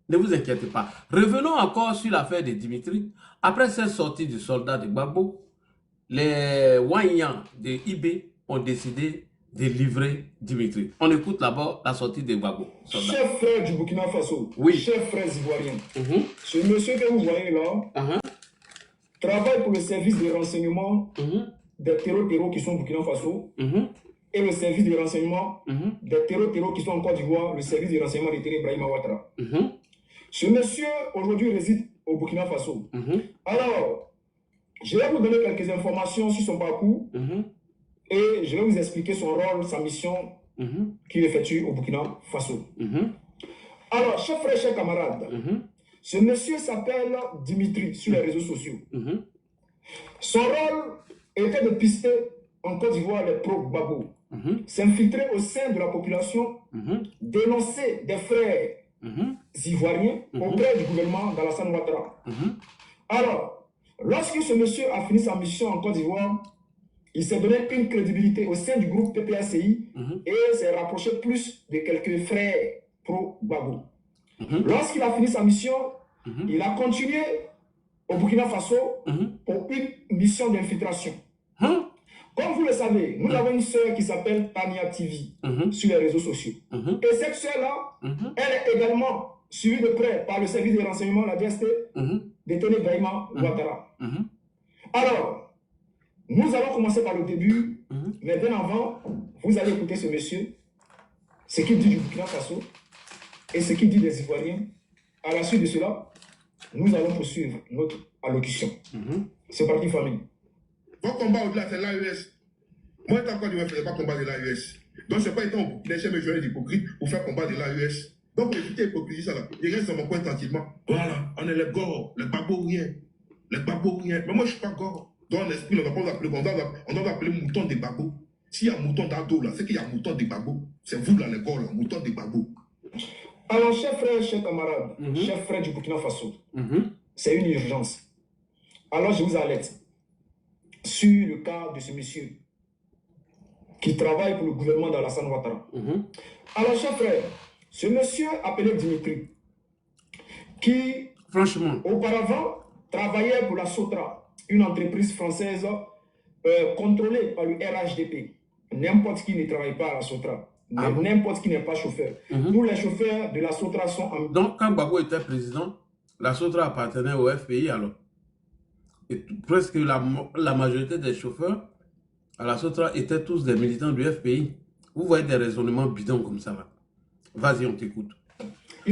Ne vous inquiétez pas. Revenons encore sur l'affaire de Dimitri. Après cette sortie du soldat de Gbagbo, les Wanyans de IB ont décidé de livrer Dimitri. On écoute d'abord la sortie de Gbagbo. Chef frère du Burkina Faso, oui. Chef frère ivoirien, ce monsieur que vous voyez là travaille pour le service de renseignement des terreaux qui sont au Burkina Faso et le service de renseignement des terreaux qui sont en Côte d'Ivoire, le service de renseignement de Terre Ibrahima Ouattara. Ce monsieur aujourd'hui réside au Burkina Faso. Alors, je vais vous donner quelques informations sur son parcours et je vais vous expliquer son rôle, sa mission qu'il effectue au Burkina Faso. Alors, chers frères, chers camarades, ce monsieur s'appelle Dimitri sur les réseaux sociaux. Son rôle était de pister en Côte d'Ivoire les pro-Gbagbo, s'infiltrer au sein de la population, dénoncer des frères ivoiriens auprès du gouvernement d'Alassane Ouattara. Alors, lorsque ce monsieur a fini sa mission en Côte d'Ivoire, il s'est donné une crédibilité au sein du groupe PPACI et s'est rapproché plus de quelques frères pro-Gbagbo. Lorsqu'il a fini sa mission, il a continué au Burkina Faso pour une mission d'infiltration. Comme vous le savez, nous avons une sœur qui s'appelle Tania TV sur les réseaux sociaux. Et cette sœur-là, elle est également suivie de près par le service de renseignement, la DST, de Tene Ibrahima Ouattara. Alors, nous allons commencer par le début, mais bien avant, vous allez écouter ce monsieur, ce qu'il dit du Burkina Faso et ce qu'il dit des Ivoiriens. À la suite de cela, nous allons poursuivre notre allocution. C'est parti, famille. Votre combat au-delà, c'est l'AES. Moi, étant quoi, je ne ferai pas combat de l'AES. Donc, ce n'est pas étant qu'il ait jamais joué d'hypocrite pour faire combat de l'AES. Donc, évitez l'hypocrisie, ça là. Je reste dans mon coin tranquillement. Voilà, on est les gors, les babos rien. Les babos rien. Mais moi, je ne suis pas gors. Dans l'esprit, on doit appeler mouton des babos. S'il y a mouton d'ado, là, c'est qu'il y a mouton des babos. C'est vous, là, les gors, là, mouton des babos. Alors, chers frères, chers camarades, chers frères du Burkina Faso, c'est une urgence. Alors, je vous alerte sur le cas de ce monsieur qui travaille pour le gouvernement d'Alassane Ouattara. Alors, chers frères, ce monsieur appelé Dimitri, qui, franchement, auparavant, travaillait pour la Sotra, une entreprise française contrôlée par le RHDP. N'importe qui ne travaille pas à la Sotra. N'importe qui n'est pas chauffeur. Tous les chauffeurs de la Sotra sont en... Donc, quand Gbagbo était président, la Sotra appartenait au FPI alors. Et presque la majorité des chauffeurs à la Sotra étaient tous des militants du FPI. Vous voyez des raisonnements bidons comme ça là. Vas-y, on t'écoute.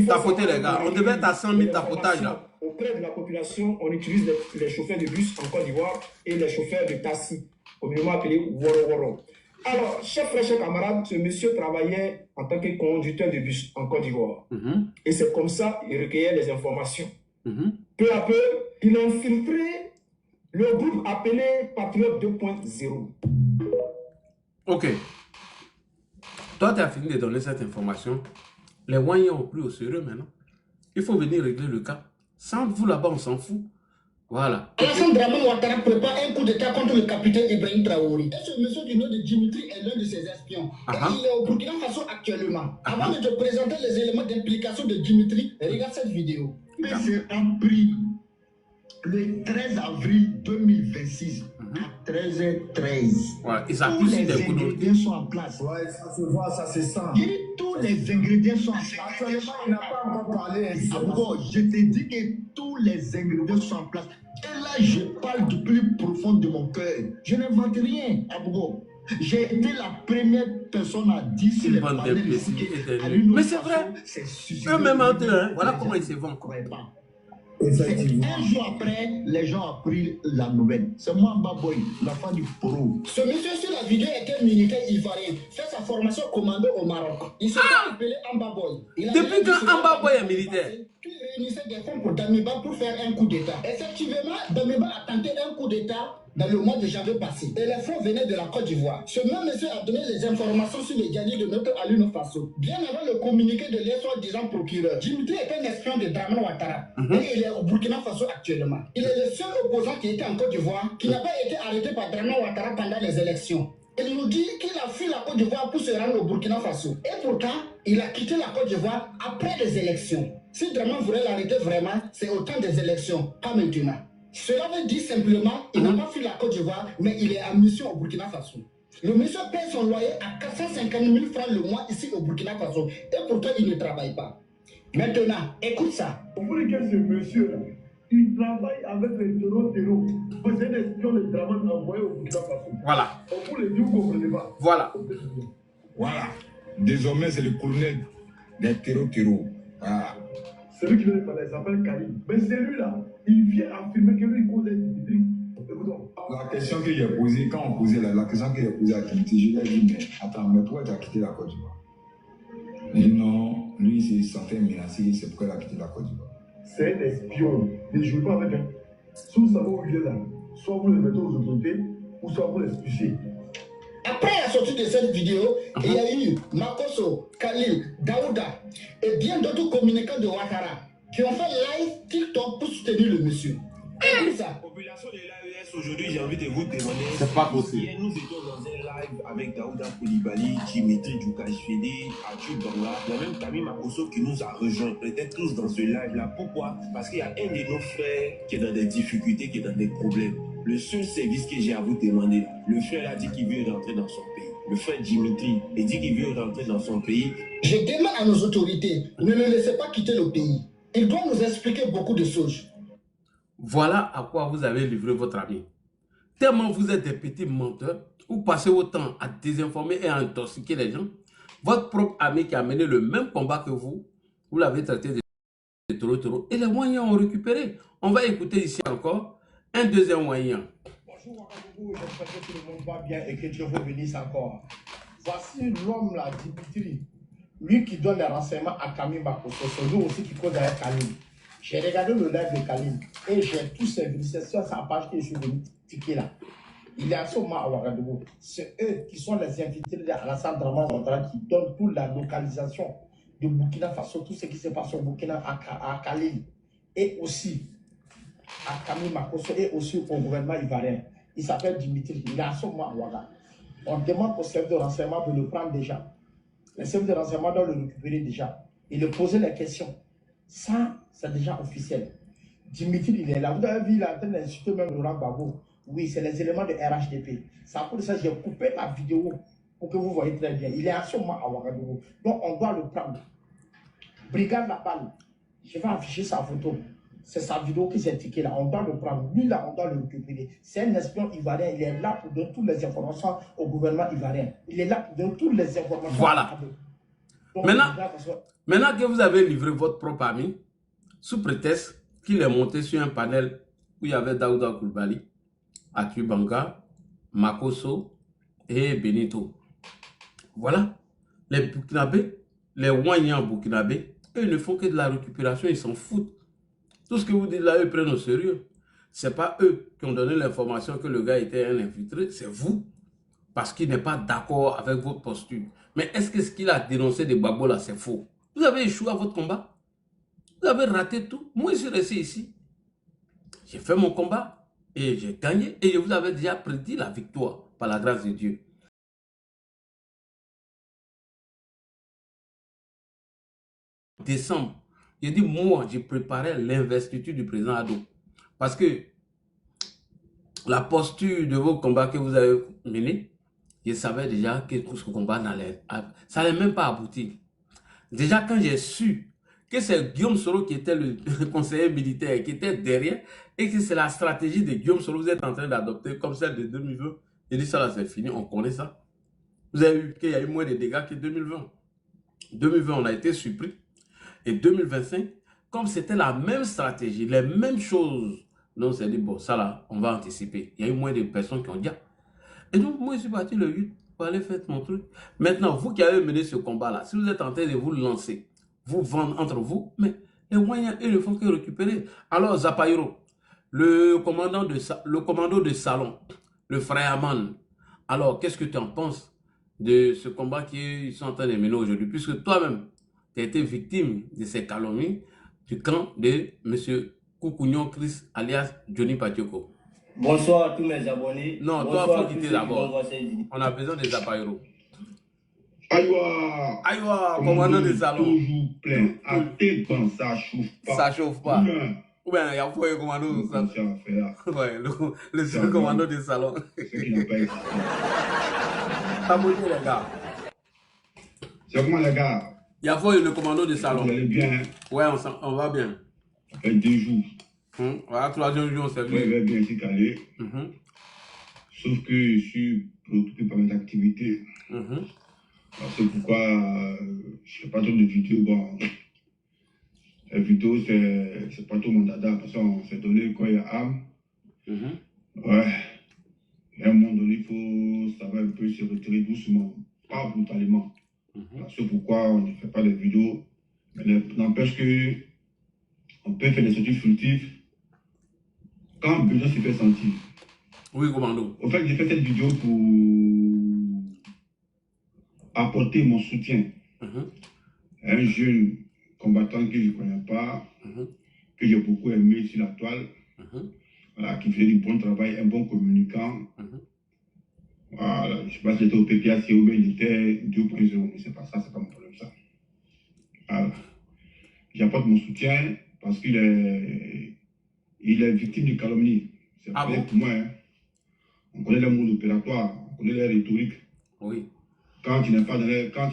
Tapotez les gars, on devait être à 100 000 tapotages là. Auprès de la population, on utilise les chauffeurs de bus en Côte d'Ivoire et les chauffeurs de taxi, communément appelés Woro Woro. Alors, chers frères, chers camarades, ce monsieur travaillait en tant que conducteur de bus en Côte d'Ivoire. Et c'est comme ça qu'il recueillait les informations. Peu à peu, il a infiltré le groupe appelé Patriote 2.0. Ok. Toi, tu as fini de donner cette information. Les Wanyans ont pris au sérieux maintenant. Il faut venir régler le cas. Sans vous là-bas, on s'en fout. Voilà. Alassane Dramane Ouattara prépare un coup d'état contre le capitaine Ibrahim Traoré. Et ce monsieur du nom de Dimitri est l'un de ses espions. Et il est au Burkina Faso actuellement. Avant de te présenter les éléments d'implication de Dimitri, regarde cette vidéo. Mais c'est un prix. Le 13 avril 2026 à 13h13. Voilà, tous les ingrédients sont en place. Ouais, ça se voit, ça se sent. Tous les ingrédients sont en place. Actuellement, il n'a pas encore parlé. Abougo, je te dis que tous les ingrédients sont en place. Et là, je parle du plus profond de mon cœur. Je n'invente rien, Abougo. J'ai été la première personne à dire sur les panels mais c'est vrai. Eux-mêmes entre eux, voilà comment ils se vendent. Un jour après, les gens ont pris la nouvelle. C'est moi, Mbaboy, l'enfant du Poro. Ce monsieur sur la vidéo était militaire ivoirien, fait sa formation commando au Maroc. Il se fait appeler Mbaboy. Depuis que Mbaboy est militaire, il réunissait des fonds pour Damiba pour faire un coup d'État. Effectivement, Damiba a tenté un coup d'État dans le mois de janvier passé. Et les fonds venaient de la Côte d'Ivoire. Ce même monsieur a donné les informations sur les gagnants de notre Alino Faso. Bien avant le communiqué de l'air soi-disant procureur, Dimitri est un espion de Dramane Ouattara. Et il est au Burkina Faso actuellement. Il est le seul opposant qui était en Côte d'Ivoire qui n'a pas été arrêté par Dramane Ouattara pendant les élections. Il nous dit qu'il a fui la Côte d'Ivoire pour se rendre au Burkina Faso. Et pourtant, il a quitté la Côte d'Ivoire après les élections. Si vraiment vous voulez l'arrêter vraiment, c'est au temps des élections, pas maintenant. Cela veut dire simplement qu'il n'a pas fui la Côte d'Ivoire, mais il est en mission au Burkina Faso. Le monsieur paie son loyer à 450 000 francs le mois ici au Burkina Faso. Et pourtant, il ne travaille pas. Maintenant, écoute ça. Vous voulez que ce monsieur-là, il travaille avec les terreaux. Vous êtes des espions, les dramas envoyés au Burkina Faso. Voilà. On vous le dit, vous ne comprenez pas. Voilà. Voilà. Désormais, c'est le colonel des terreaux. Voilà. Celui qui vient de parler, il s'appelle Karim. Mais celui-là, il vient affirmer que lui, il connaît Dimitri. Écoutons. La question que j'ai posée, quand on posait la question que j'ai posée à Dimitri, je lui ai dit, mais attends, mais pourquoi tu as quitté la Côte d'Ivoire? Il dit non, lui, il se sentait menacé, c'est pourquoi il a quitté la Côte d'Ivoire. C'est un espion. Ne jouez pas avec un. Si vous savez où il est là, soit vous le mettez aux autorités, ou soit vous l'expulsez. Après la sortie de cette vidéo, il y a eu Makosso, Khalil, Daouda et bien d'autres communicants de Ouattara qui ont fait live TikTok pour soutenir le monsieur. Écoute ça. Population de l'AES, aujourd'hui, j'ai envie de vous demander. C'est pas possible. Hier, nous étions dans un live avec Daouda Koulibaly, Dimitri Djoukashvili, Arthur Banga, il y a même Camille Makosso qui nous a rejoints. On était tous dans ce live-là. Pourquoi? Parce qu'il y a un de nos frères qui est dans des difficultés, qui est dans des problèmes. Le seul service que j'ai à vous demander, le frère a dit qu'il veut rentrer dans son pays. Le frère Dimitri, il dit qu'il veut rentrer dans son pays. Je demande à nos autorités, ne le laissez pas quitter le pays. Il doit nous expliquer beaucoup de choses. Voilà à quoi vous avez livré votre ami. Tellement vous êtes des petits menteurs, vous passez votre temps à désinformer et à intoxiquer les gens. Votre propre ami qui a mené le même combat que vous l'avez traité de taureau. Et les moyens ont récupéré. On va écouter ici encore un deuxième moyen. Bonjour Ouagadougou, j'espère que tout le monde va bien et que Dieu vous bénisse encore. Voici l'homme là, Dimitri, lui qui donne les renseignements à Camille Makosso, c'est lui aussi qui cause avec Kalim. J'ai regardé le live de Kalim et j'ai tous ces vidéos, c'est sur sa page que je suis venu tiquer là. Il est à ce moment à Ouagadougou. C'est eux qui sont les invités d'Alassane Draman Ouattara qui donnent toute la localisation de Burkina Faso, tout ce qui se passe au Burkina à Kalim et aussi à Camille Makosso et aussi au gouvernement ivoirien. Il s'appelle Dimitri, il est à ce moment à Ouagadougou. On demande au service de renseignement de le prendre déjà. Le service de renseignement doit le récupérer déjà et le poser les questions. Ça, c'est déjà officiel. Dimitri, il est là. Vous avez vu, il est en train d'insulter même Laurent Gbagbo. Oui, c'est les éléments de RHDP. C'est pour ça que j'ai coupé la vidéo pour que vous voyez très bien. Il est à ce moment à Ouagadougou. Donc, on doit le prendre. Brigade La Balle. Je vais afficher sa photo. C'est sa vidéo qui s'est tiquée là. On doit le prendre. Lui, là, on doit le récupérer. C'est un espion ivoirien. Il est là pour donner toutes les informations au gouvernement ivoirien. Il est là pour donner toutes les informations. Voilà. Donc, maintenant que vous avez livré votre propre ami, sous prétexte qu'il est monté sur un panel où il y avait Daouda Koulibaly, Arthur Banga, Makosso et Benito. Voilà. Les Burkinabés, les Ouanyans Burkinabés, eux, ils ne font que de la récupération, ils s'en foutent. Tout ce que vous dites là, eux prennent au sérieux. Ce n'est pas eux qui ont donné l'information que le gars était un infiltré, c'est vous. Parce qu'il n'est pas d'accord avec votre posture. Mais est-ce que ce qu'il a dénoncé de Gbagbo là, c'est faux? Vous avez échoué à votre combat. Vous avez raté tout. Moi, je suis resté ici. J'ai fait mon combat et j'ai gagné. Et je vous avais déjà prédit la victoire par la grâce de Dieu. En décembre, j'ai dit, moi, j'ai préparé l'investiture du président Addo. Parce que la posture de vos combats que vous avez menés, je savais déjà que ce combat ça n'allait même pas aboutir. Déjà, quand j'ai su que c'est Guillaume Soro qui était le conseiller militaire, qui était derrière, et que c'est la stratégie de Guillaume Soro que vous êtes en train d'adopter, comme celle de 2020, j'ai dit ça là, c'est fini, on connaît ça. Vous avez vu qu'il y a eu moins de dégâts que 2020. 2020, on a été surpris. Et 2025, comme c'était la même stratégie, les mêmes choses, donc on s'est dit, bon, ça là, on va anticiper. Il y a eu moins de personnes qui ont dit. Et donc, moi, je suis parti le 8 pour aller faire mon truc. Maintenant, vous qui avez mené ce combat-là, si vous êtes en train de vous lancer, vous vendre entre vous, mais les moyens, ils ne font que récupérer. Alors, Zapayro, le commando de salon, le frère Aman, alors, qu'est-ce que tu en penses de ce combat qu'ils sont en train de mener aujourd'hui? Puisque toi-même, tu as été victime de ces calomnies du camp de M. Koukounion Chris, alias Johnny Patioko. Bonsoir à tous mes abonnés. Non, bonsoir toi, faut quitter d'abord. On a besoin des appareils. Aïwa. Aïwa, commandant des salons. Toujours plein. À tes quand ça chauffe pas. Ça chauffe pas. Bien. Ou bien, il y a un commandant des salons. Ouais, le seul commandant des salons. C'est ce qui n'a pas existé. Abonnez les gars. C'est comment les gars? Il y a le commandant des salons. Vous allez bien, hein? Ouais, on va bien. Ça fait 2 jours. Voilà, 3e jour, c'est Je vais bien ici calé. Sauf que je suis préoccupé par mes activités. C'est pourquoi je fais pas trop de vidéos. Bon, les vidéos, c'est pas trop mon dada. Parce qu'on s'est donné quoi, il y a âme. Ouais. Et à un moment donné, il faut savoir un peu se retirer doucement, pas brutalement. C'est pourquoi on ne fait pas de vidéos. Mais n'empêche que on peut faire des sorties furtives quand besoin se fait sentir. Oui, commando. Au fait, j'ai fait cette vidéo pour apporter mon soutien à un jeune combattant que je ne connais pas, que j'ai beaucoup aimé sur la toile, voilà, qui faisait du bon travail, un bon communicant. Voilà, je ne sais pas s'il était au PPAC ou bien il était 2.0, mais c'est pas ça, c'est pas mon problème ça. Voilà. J'apporte mon soutien parce qu'il est victime de calomnie. C'est vrai pour moi. Hein. On connaît le monde opératoire, on connaît les rhétoriques. Oui. Quand tu n'es pas quand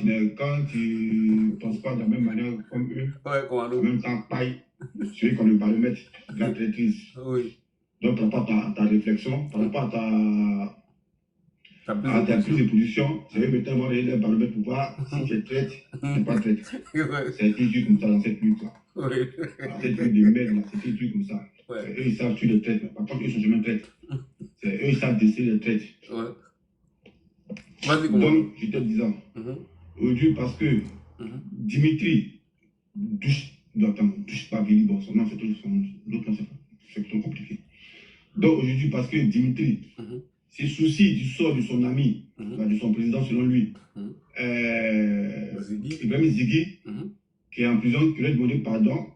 tu penses pas de la même manière comme eux, en même temps paille, celui qu'on le baromètre de la traîtrise. Oui. Donc par rapport à ta réflexion, par rapport à ta prise de position, c'est eux maintenant vont aller le baromètre pour voir si tu es traite, tu n'es pas traite. C'est un truc comme ça dans cette lutte là. Oui. Dans cette lutte de merde là, c'est un truc comme ça. Ouais. Eux ils savent tuer les traites, mais par contre eux sont jamais traites. C'est eux ils savent déceler les traites. Ouais. Donc, j'étais disant, aujourd'hui, parce que Dimitri touche pas Vili, bon, son nom, c'est toujours son l'autre nom, c'est trop compliqué. Donc, aujourd'hui, parce que Dimitri se soucie du sort de son ami, de son président, selon lui, Ibrahim Ziggy, qui est en prison, qui lui a demandé pardon,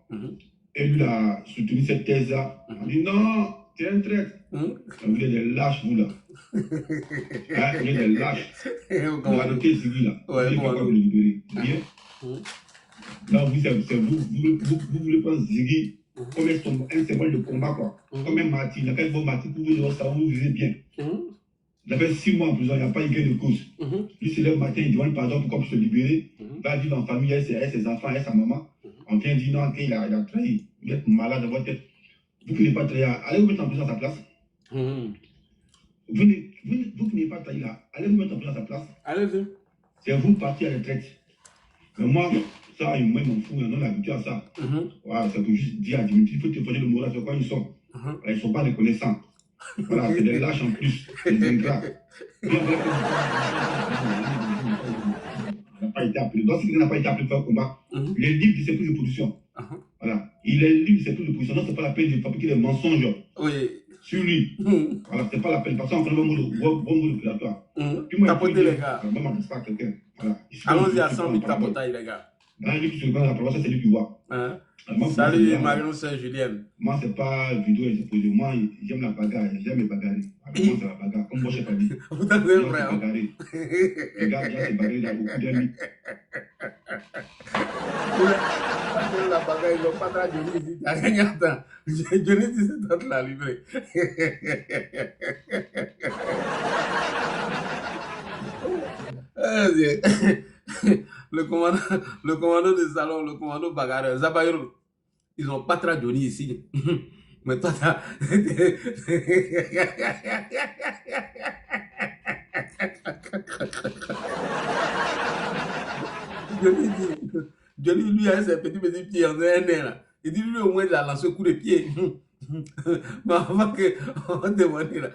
et lui a soutenu cette thèse-là. Il a dit non, tu es un traître. Vous êtes des lâches, vous là. Vous êtes des lâches. Vous avez arrêté Ziggy là. Vous n'êtes pas capable de le libérer. Bien. Là, vous voulez prendre Ziggy comme un symbole de combat, quoi. Comme un martyr. Il a fait vos martyrs pour vous, ça vous vivez bien. Il a fait 6 mois en prison, il n'y a pas eu gain de cause. Lui, c'est le matin, il demande pardon pour qu'on puisse se libérer. Il va vivre en famille avec ses enfants, avec sa maman. On vient dire non, il a trahi. Vous êtes malade dans votre tête. Vous qui n'avez pas trahi, allez vous mettre en prison à sa place. Vous qui n'avez pas trahi là, allez vous mettre en prison à sa place. Allez-y. C'est vous parti à la retraite. Mais moi, ça, moi, je m'en fous, on a habitué à ça. Voilà, c'est pour juste dire à Dimitri, il faut te faire le moral sur quoi ils sont. Ils ne sont pas reconnaissants. Voilà, c'est des lâches en plus, des ingrats. Il n'a pas été appelé. Donc, s'il n'a pas été appelé pour faire un combat, il est libre de ses prises de position. Voilà, il est libre de ses prises de position. Donc, ce n'est pas la peine de fabriquer des mensonges sur lui. Voilà, ce n'est pas la peine. Parce qu'on fait un bon mot opératoire. Puis moi, tapotez les gars. Je ne m'adresse pas à quelqu'un. Voilà. Allons-y à 100 000 tapotailles, les gars. Dans la vie qui se regarde, la parole, c'est lui qui voit. Salut Marion Saint-Julien. Moi, c'est pas vidéo exposée. Moi, j'aime la bagarre. J'aime les bagarrer. Moi, c'est la bagarre. Comme moi, je sais pas dit. Vous avez un vrai. Les gars, j'ai bagarré dans beaucoup d'amis. La bagarre, ils n'ont pas très Johnny ici. T'as rien attends. Johnny ici, c'est toi qui l'as livré. Le commando des salons, le commando bagarreur, Zabayro, ils n'ont pas très Johnny ici. Mais toi, t'as... Johnny, lui, a ses petits pieds en un là. Il dit, lui, au moins, il a lancé un coup de pied. Mais avant qu'on demande là,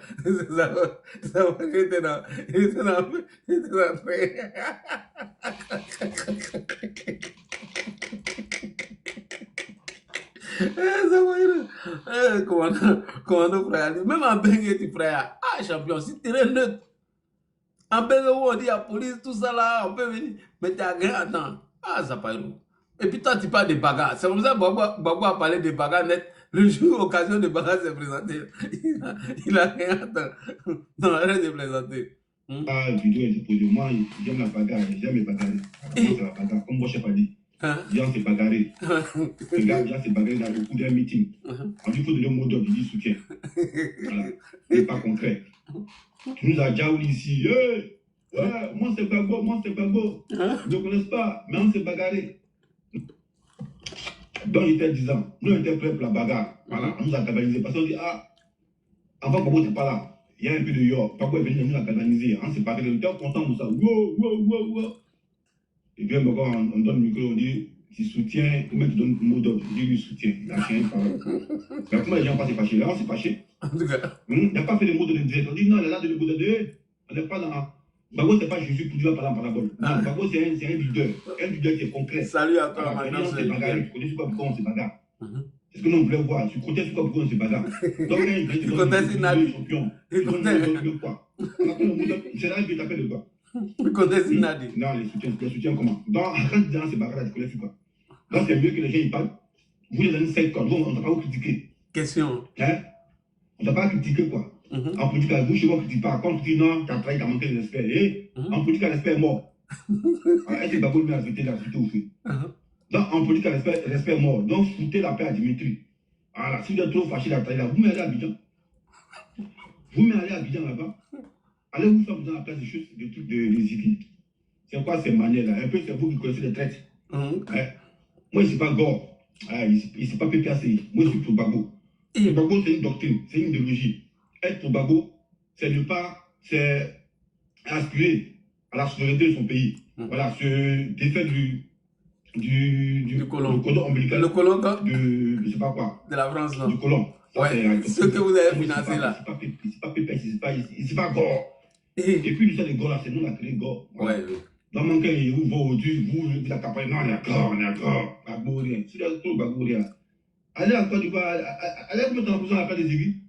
ça va, il était dans commando frère, même en Bengue, tu frère, champion, si tu es neutre, en Bengue, on dit à la police, tout ça là, on peut venir, mais tu as grand temps, ça pas. Et puis toi, tu parles de bagarre, c'est comme ça, Babo a parlé de bagarre net. Le jour où l'occasion de bagarre s'est présentée, il a rien dans l'arrêt de plaisanter. Ah, vidéo est posée. Moi, j'aime la bagarre, j'aime les bagarres. C'est la bagarre, comme moi, je n'ai pas dit. Viens se bagarrer. Le gars vient se bagarrer dans le coup d'un meeting. On dit qu'il faut donner un mot d'ordre, il dit soutien. Voilà. C'est pas concret. Tu nous as déjà oublié ici. Hey, ouais, moi c'est Gbagbo, moi c'est Gbagbo. Ils ne connaissent pas, mais on s'est bagarré. Donc il était 10 ans. Nous on était prêts pour la bagarre. Voilà, on nous a galvanisé. Parce qu'on dit, ah, avant Gbagbo n'était pas là. Il y a un peu de York. Gbagbo est venu, on nous a galvanisé. On s'est bagarré. On était contents pour ça. Wow, wow, wow, wow. Et puis, on donne le micro, on dit, tu soutiens, ou même tu donnes le mot d'ordre, tu dis lui soutien. Il n'a rien parlé. Mais comment les gens pas s'est fâchés? Là, on s'est fâchés. Il n'a pas fait le mot de direct. On dit non, il a là de le mot de on n'est pas dans. Gbagbo, c'est pas Jésus pour Dieu par la parabole. Gbagbo, c'est un leader. Un leader qui est concret. Salut à toi, maintenant. On s'est bagarré. Tu connais sur quoi pourquoi on s'est bagarre? C'est ce que nous on voulait voir. Tu comptais sur quoi pourquoi on s'est bagarre? Donc, tu comptais sur Nadi. Tu comptais sur quoi? C'est là que tu t'appelles de quoi? Tu comptais sur Nadi. Non, les soutiens comment? Donc, quand tu es dans ces bagarres, tu connais sur quoi? Donc, c'est mieux que les gens y parlent. Vous les donnez 5 corps. On ne t'a pas vous critiquer. Question. Hein? On ne t'a pas critiqué quoi? En politique, vous, chez moi, on ne critique pas. Quand tu dis non, tu as trahi, tu as manqué de respect. En politique, le respect est mort. Est-ce que Gbagbo met la vérité au fait? Donc, en politique, le respect est mort. Donc, foutez la paix à Dimitri. Voilà, si vous êtes trop fâché, la trahi là, vous m'allez à Abidjan. Vous m'allez à Abidjan là-bas. Allez vous faire dans la place des choses, des trucs de Ziggy. C'est quoi ces manières-là? Un peu, c'est vous qui connaissez les traites. Moi, je ne suis pas Gore. Il ne s'est pas PPACI. Moi, je suis pour Gbagbo. Gbagbo, c'est une doctrine, c'est une idéologie. Être pour Gbagbo, c'est ne pas, c'est aspirer à la souveraineté de son pays. Voilà, se défaire du cordon ombilical. Le colon de je ne sais pas quoi. De la France, là. Du colon. Ouais, ce que vous avez financé là. C'est pas PPACI, c'est pas Gore. Et puis l'histoire de Gore, là, c'est nous qui avons créé Gore. Ouais. Dans mon cas, vous vous la campagne, non, on est d'accord, Gbagbo, rien. Si vous avez trop Gbagbo, rien. Allez en Côte d'Ivoire, allez vous mettre en prison à la place des aiguilles.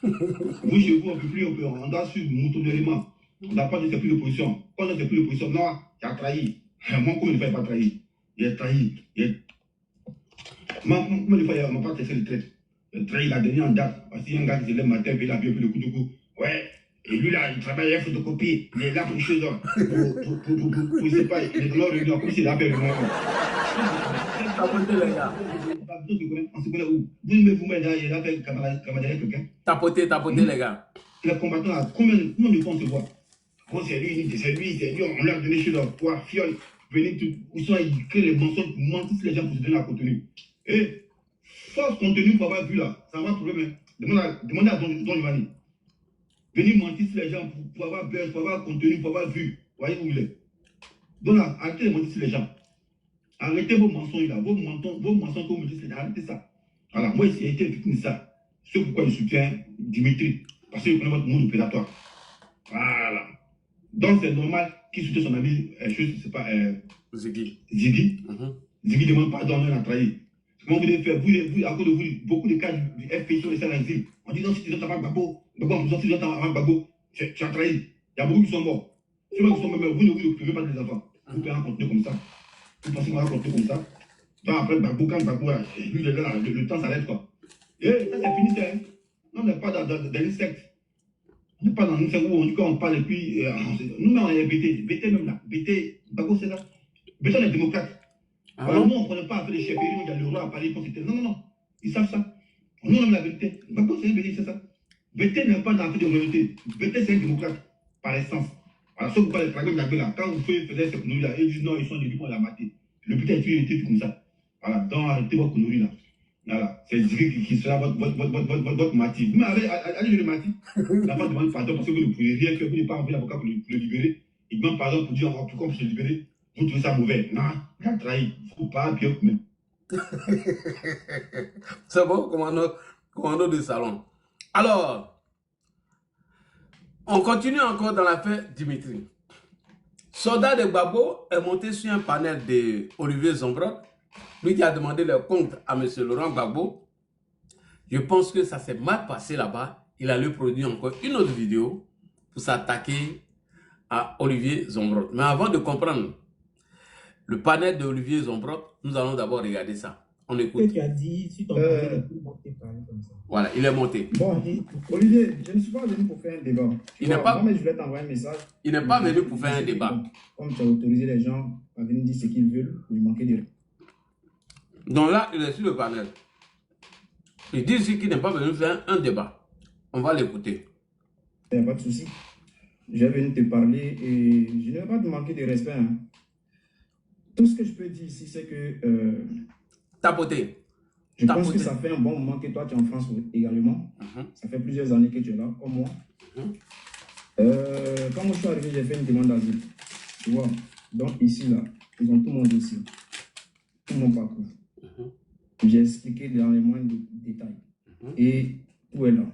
Vous, chez vous, on ne peut plus, on doit suivre moutonneusement. On n'a pas de c'est plus d'opposition. Quand on n'a plus d'opposition, non, tu as trahi. Moi, comment il ne fait pas trahir? Il a trahi. Moi, comment il ne m'a pas testé le traite? Il a trahi la dernière en date. Parce qu'il y a un gars qui se lève le matin, puis il a bien pris le coup de cou. Ouais. Et lui là, il travaille à photocopie, il est là pour une chose, pour je sais pas, il est dans leur réunion, comme s'il appelle le nom. Tapotez les gars. On se connaît où? Vous m'aidez, il a fait camaraderie quelqu'un. Tapotez les gars. Les combattants là, combien de temps on se voit? Bon, c'est lui, on l'a donné chez leur poids, fiole, venez tout, où sont ils créent les mensonges pour mentir les gens pour se donner la contenu. Et, force contenu pour avoir vu là, ça va problème. Demandez à Don Giovanni. Venez mentir sur les gens pour avoir buzz, pour avoir contenu, pour avoir vu. Voyez où il est. Donc là, arrêtez de mentir sur les gens. Arrêtez vos mensonges là, vos mensonges que vous me dites, arrêtez ça. Voilà, moi j'ai été victime de ça. C'est pourquoi je soutiens Dimitri. Parce que je connais votre mode opératoire. Voilà. Donc c'est normal qu'il soutienne son ami, je ne sais pas, Ziggy. Ziggy demande pardon, on a trahi. Comment vous devez faire, vous, à cause de vous, beaucoup de cas du FPI sont laissés à l'exil. On dit non, si tu n'as pas Gbagbo, si tu n'as pas Gbagbo, tu as trahi. Il y a beaucoup qui sont morts. Ceux qui sont morts, vous ne vous occupez pas des enfants. Vous pouvez raconter comme ça. Vous pensez qu'on va raconter comme ça. Donc après, Gbagbo, quand Gbagbo, lui, il est là, le temps s'arrête quoi. Et ça, c'est fini, ça. Non, on n'est pas dans l'insecte. On n'est pas dans l'insecte où on dit qu'on parle et puis. Nous, on est BT. BT même là. BT, Gbagbo, c'est là. BT, on est démocrate. Alors, nous, on ne prenait pas à faire les chefs, il y a le roi à Paris, non. Ils savent ça. Nous, on aime la vérité. Gbagbo, c'est une vérité, c'est ça. BT n'est pas dans la de royauté. BT, c'est un démocrate, par essence. Alors, sauf que les fragments de la gueule, quand vous faites cette connerie là, ils disent non, ils sont des pour la mater. Le but est tué, comme ça. Voilà, donc arrêtez votre connerie là. Voilà, c'est Ziggy qui sera votre mati. Vous m'avez allez le mati. La femme demande pardon parce que vous ne pouvez rien faire, vous n'avez pas envie d'avocat pour le libérer. Il demande pardon pour dire pourquoi on peut se libérer. Vous trouvez ça mauvais? Non, il a trahi. Il ne faut pas bien même. C'est bon, commando de salon. Alors, on continue encore dans l'affaire Dimitri. Soldat de Gbagbo est monté sur un panel de Olivier Zombrot, lui qui a demandé le compte à M. Laurent Gbagbo. Je pense que ça s'est mal passé là-bas. Il a lui produit encore une autre vidéo pour s'attaquer à Olivier Zombrot. Mais avant de comprendre le panel de Olivier Zombrot, nous allons d'abord regarder ça. On écoute. Tu as dit, si ton parler comme ça. Voilà, il est monté. Bon, Olivier, je ne suis pas venu pour faire un débat. Il n'est pas... mais je voulais t'envoyer un message. Il n'est pas venu pour faire un débat. Comme tu as autorisé les gens à venir dire ce qu'ils veulent, il manquait de... Donc là, il est sur le panel. Il dit ici qu'il n'est pas venu faire un débat. On va l'écouter. Il n'y a pas de souci. Je vais venir te parler et je ne vais pas te manquer de respect. Hein. Tout ce que je peux dire ici, c'est que... Tapoter. Je pense que ça fait un bon moment que toi, tu es en France également. Ça fait plusieurs années que tu es là, comme moi. Quand moi je suis arrivé, j'ai fait une demande d'asile. Tu vois. Donc ici, là, ils ont tout mon dossier. Tout mon parcours. J'ai expliqué dans les moindres détails. Et tout est là.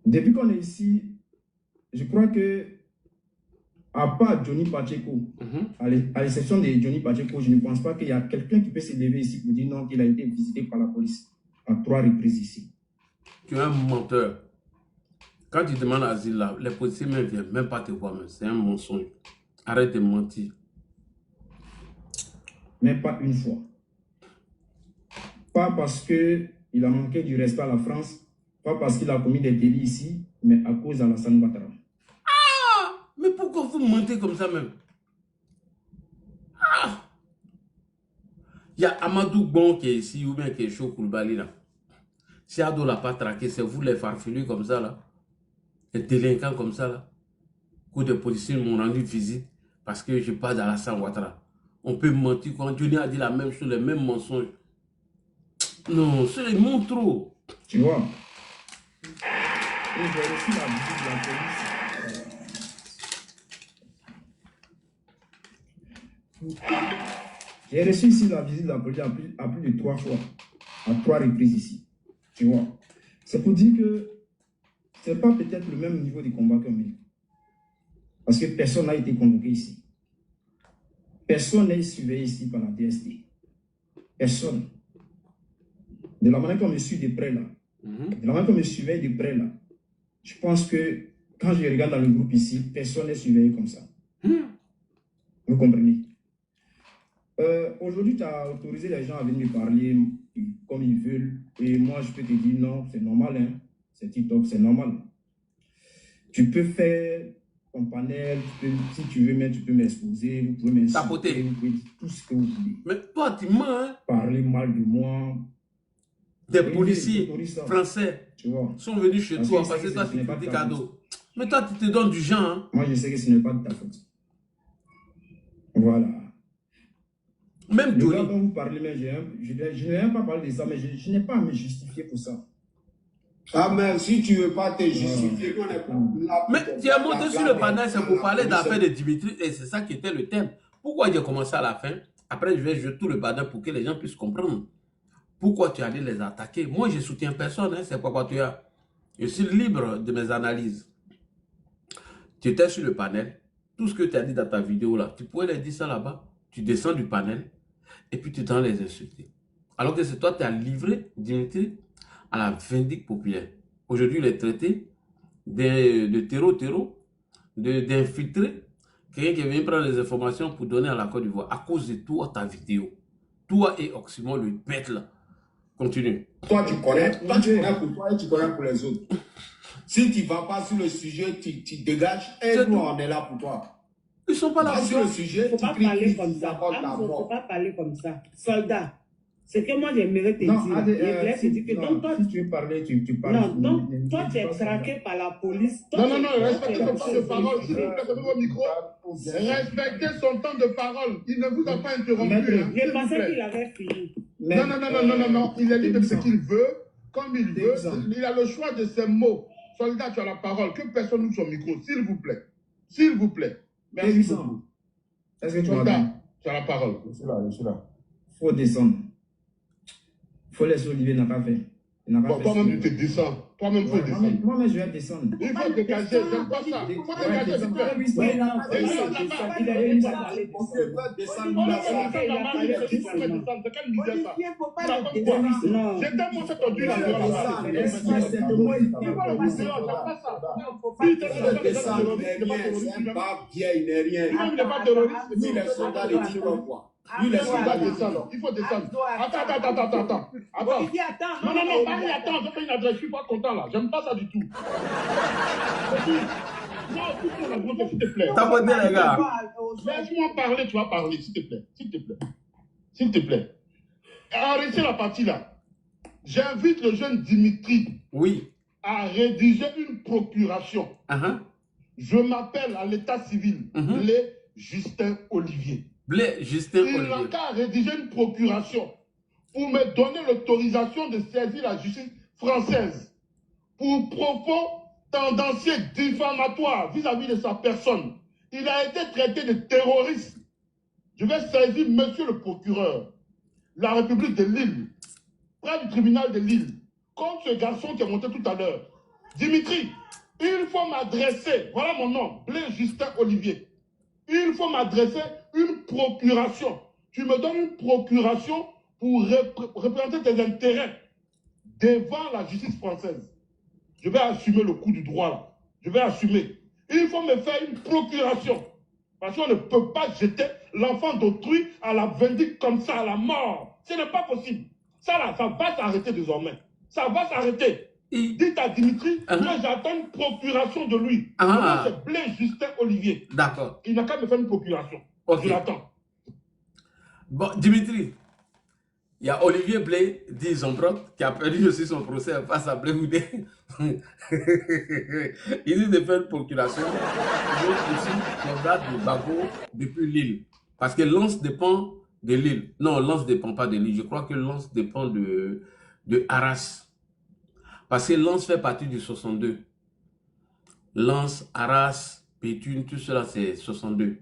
Depuis qu'on est ici, je crois que, à part Johnny Pacheco, à l'exception de Johnny Pacheco, je ne pense pas qu'il y a quelqu'un qui peut se lever ici pour dire non, qu'il a été visité par la police à 3 reprises ici. Tu es un menteur. Quand tu demandes l'asile là, les policiers ne viennent même pas te voir. C'est un mensonge. Arrête de mentir. Mais pas une fois. Pas parce qu'il a manqué du respect à la France, pas parce qu'il a commis des délits ici, mais à cause d'Alassane Ouattara. Ah! Mais pourquoi vous mentez comme ça même? Ah! Il y a Amadou Bon qui est ici, ou bien qui est chaud Koulibaly là. Si Ado l'a pas traqué, c'est vous les farfelus comme ça là. Les délinquants comme ça là. Que des policiers m'ont rendu visite parce que je parle d'Alassane Ouattara. On peut mentir quand Johnny a dit la même chose, les mêmes mensonges. Non, c'est les montre trop. Tu vois. Et j'ai reçu la visite de la police. J'ai reçu ici la visite de la police à plus de 3 fois. À 3 reprises ici. Tu vois. C'est pour dire que ce n'est pas peut-être le même niveau de combat que nous. Parce que personne n'a été convoqué ici. Personne n'est surveillé ici par la DST. Personne. De la manière qu'on me suit de près là, de la manière qu'on me surveille de près là, je pense que quand je regarde dans le groupe ici, personne n'est surveillé comme ça. Vous comprenez? Aujourd'hui, tu as autorisé les gens à venir me parler comme ils veulent. Et moi, je peux te dire non, c'est normal. Hein? C'est TikTok, c'est normal. Tu peux faire ton panel, si tu veux, mais tu peux m'exposer, vous pouvez m'insulter, vous pouvez dire tout ce que vous voulez. Mais toi, tu mens, hein? Parler mal de moi. Des policiers français sont venus chez toi parce que toi, tu fais des cadeaux. Mais toi, tu te donnes du genre. Hein? Moi, je sais que ce n'est pas de ta faute. Voilà. Même Johnny. Quand vous parlez, mais je ne vais même pas parler de ça, mais je n'ai pas à me justifier pour ça. Ah, mais si tu ne veux pas te justifier, on est là. Mais tu as monté sur le panel, c'est pour parler d'affaires de Dimitri, et c'est ça qui était le thème. Pourquoi j'ai commencé à la fin? Après, je vais jouer tout le panel pour que les gens puissent comprendre. Pourquoi tu allais les attaquer? Moi, je soutiens personne, hein, c'est pourquoi tu as. Je suis libre de mes analyses. Tu étais sur le panel, tout ce que tu as dit dans ta vidéo là, tu pouvais les dire ça là-bas, tu descends du panel, et puis tu t'en les insulter. Alors que c'est toi qui as livré Dimitri à la vindicte populaire. Aujourd'hui, il est traité de terreau, d'infiltré, quelqu'un qui vient prendre les informations pour donner à la Côte d'Ivoire, à cause de toi, ta vidéo. Toi et Oxymon, le bête là. Continue. Toi, tu connais pour toi et tu connais pour les autres. Si tu ne vas pas sur le sujet, tu dégages et nous, on est là pour toi. Ils ne sont pas là sur le sujet. Il ne faut pas parler comme ça. Il ne faut pas parler comme ça. Soldat, ce que moi j'aimerais te dire, si tu veux parler, tu parles. Non, donc toi tu es traqué par la police. Non, respectez son temps de parole. S'il vous plaît, c'est votre micro. Respectez son temps de parole. Il ne vous a pas interrompu. Je pensais qu'il avait fini. Non. Il a dit de ce qu'il veut, comme il veut. Il a le choix de ses mots. Soldat, tu as la parole. Que personne n'ouvre son micro, s'il vous plaît. S'il vous plaît. Merci beaucoup. Est-ce que tu Soldat, tu as la parole. Je suis là. Faut descendre. Faut laisser Olivier n'a pas fait. Bon, toi-même, tu te descends. Toi-même, il faut descendre. Moi-même, je vais descendre. Il faut dégager, j'aime pas ça. Il faut dégager, s'il te plaît. Lui, il va descendre. Il faut descendre. Attends. Olivier, attends. Non, Marie, attends. Je fais une adresse. Je suis pas content là. J'aime pas ça du tout. Non, écoute-moi la grosse, s'il te plaît. T'abonnez, les gars. Laisse-moi parler, tu vas parler, s'il te plaît. S'il te plaît. Arrêtez la partie là. J'invite le jeune Dimitri à rédiger une procuration. Je m'appelle à l'état civil Blé Justin Olivier. Blé Justin Olivier. Il n'a qu'à rédiger une procuration pour me donner l'autorisation de saisir la justice française pour propos tendancieux diffamatoires vis-à-vis de sa personne. Il a été traité de terroriste. Je vais saisir monsieur le procureur, la République de Lille, près du tribunal de Lille, comme ce garçon qui est monté tout à l'heure. Dimitri, il faut m'adresser, voilà mon nom, Blé Justin Olivier. Il faut m'adresser une procuration. Tu me donnes une procuration pour représenter tes intérêts devant la justice française. Je vais assumer le coup du droit là. Je vais assumer. Il faut me faire une procuration. Parce qu'on ne peut pas jeter l'enfant d'autrui à la vindicte comme ça, à la mort. Ce n'est pas possible. Ça là, ça va s'arrêter désormais. Ça va s'arrêter. Dites à Dimitri que j'attends une procuration de lui. C'est Blé Justin Olivier. D'accord. Il n'a qu'à me faire une procuration. Je l'attends. Bon, Dimitri, il y a Olivier Blé, dit Zombrot, qui a perdu aussi son procès face à Blé Houdé. Il dit de faire une procuration. Il dit aussi soldat de Bago depuis Lille. Parce que Lens dépend de Lille. Non, Lens ne dépend pas de Lille. Je crois que Lens dépend de Arras. Parce que Lens fait partie du 62. Lens, Arras, Béthune, tout cela c'est 62.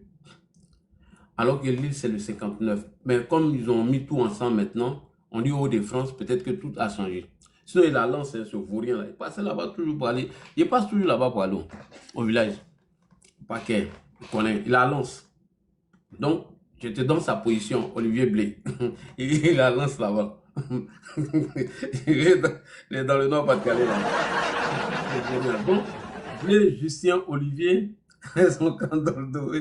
Alors que Lille c'est le 59. Mais comme ils ont mis tout ensemble maintenant, on dit Hauts-de-France, peut-être que tout a changé. Sinon il a Lens, ce vaurien là. Il passe là-bas toujours pour aller. Il passe toujours là-bas pour aller au village. Paquet, il connaît. Il a Lens. Donc, je te donne sa position, Olivier Blé. Il a Lens là-bas. Il est dans le Nord-Pas-de-Calais. Bon, Blé Justin Olivier, son camp dans le dos,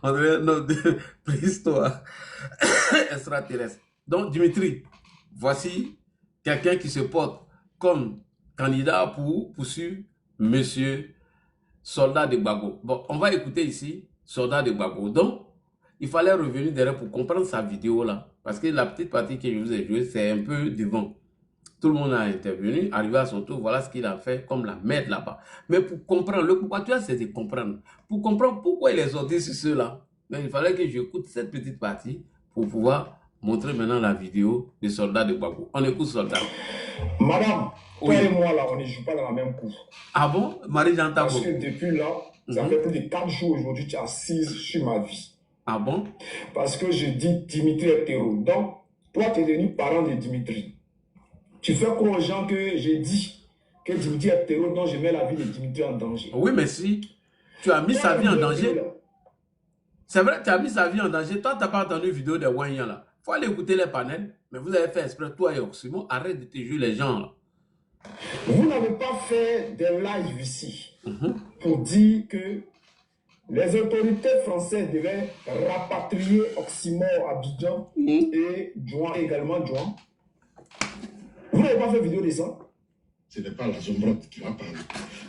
on dirait un homme de préhistoire extraterrestre. Donc, Dimitri, voici quelqu'un qui se porte comme candidat pour poursuivre monsieur Soldat de Bago. Bon, on va écouter ici Soldat de Bago. Donc, il fallait revenir derrière pour comprendre sa vidéo là. Parce que la petite partie que je vous ai jouée, c'est un peu devant. Tout le monde a intervenu, arrivé à son tour, voilà ce qu'il a fait comme la merde là-bas. Mais pour comprendre, le pourquoi tu as, c'est de comprendre. Pour comprendre pourquoi il est sorti sur ceux-là, il fallait que j'écoute cette petite partie pour pouvoir montrer maintenant la vidéo des soldats de Bago. On écoute Soldat. Madame, toi et moi là, on ne joue pas dans la même cour. Ah bon? Marie-Jean Tabo. Parce que depuis là, ça fait plus de 4 jours aujourd'hui, tu es assise sur ma vie. Ah bon? Parce que je dis Dimitri est terreau. Donc, toi, tu es devenu parent de Dimitri. Tu fais croire aux gens que j'ai dit que Dimitri est terreau, donc je mets la vie de Dimitri en danger. Oui, mais si tu as mis sa vie en danger, c'est vrai que tu as mis sa vie en danger. Toi, tu n'as pas entendu une vidéo de Wanyan là. Il faut aller écouter les panels, mais vous avez fait exprès, toi et Oximo, arrête de te jouer les gens là. Vous n'avez pas fait des lives ici pour dire que les autorités françaises devaient rapatrier Oximo à Abidjan et Djouan également Djouan. Vous n'avez pas fait vidéo de ça? Ce n'est pas la Zombrotte qui va parler.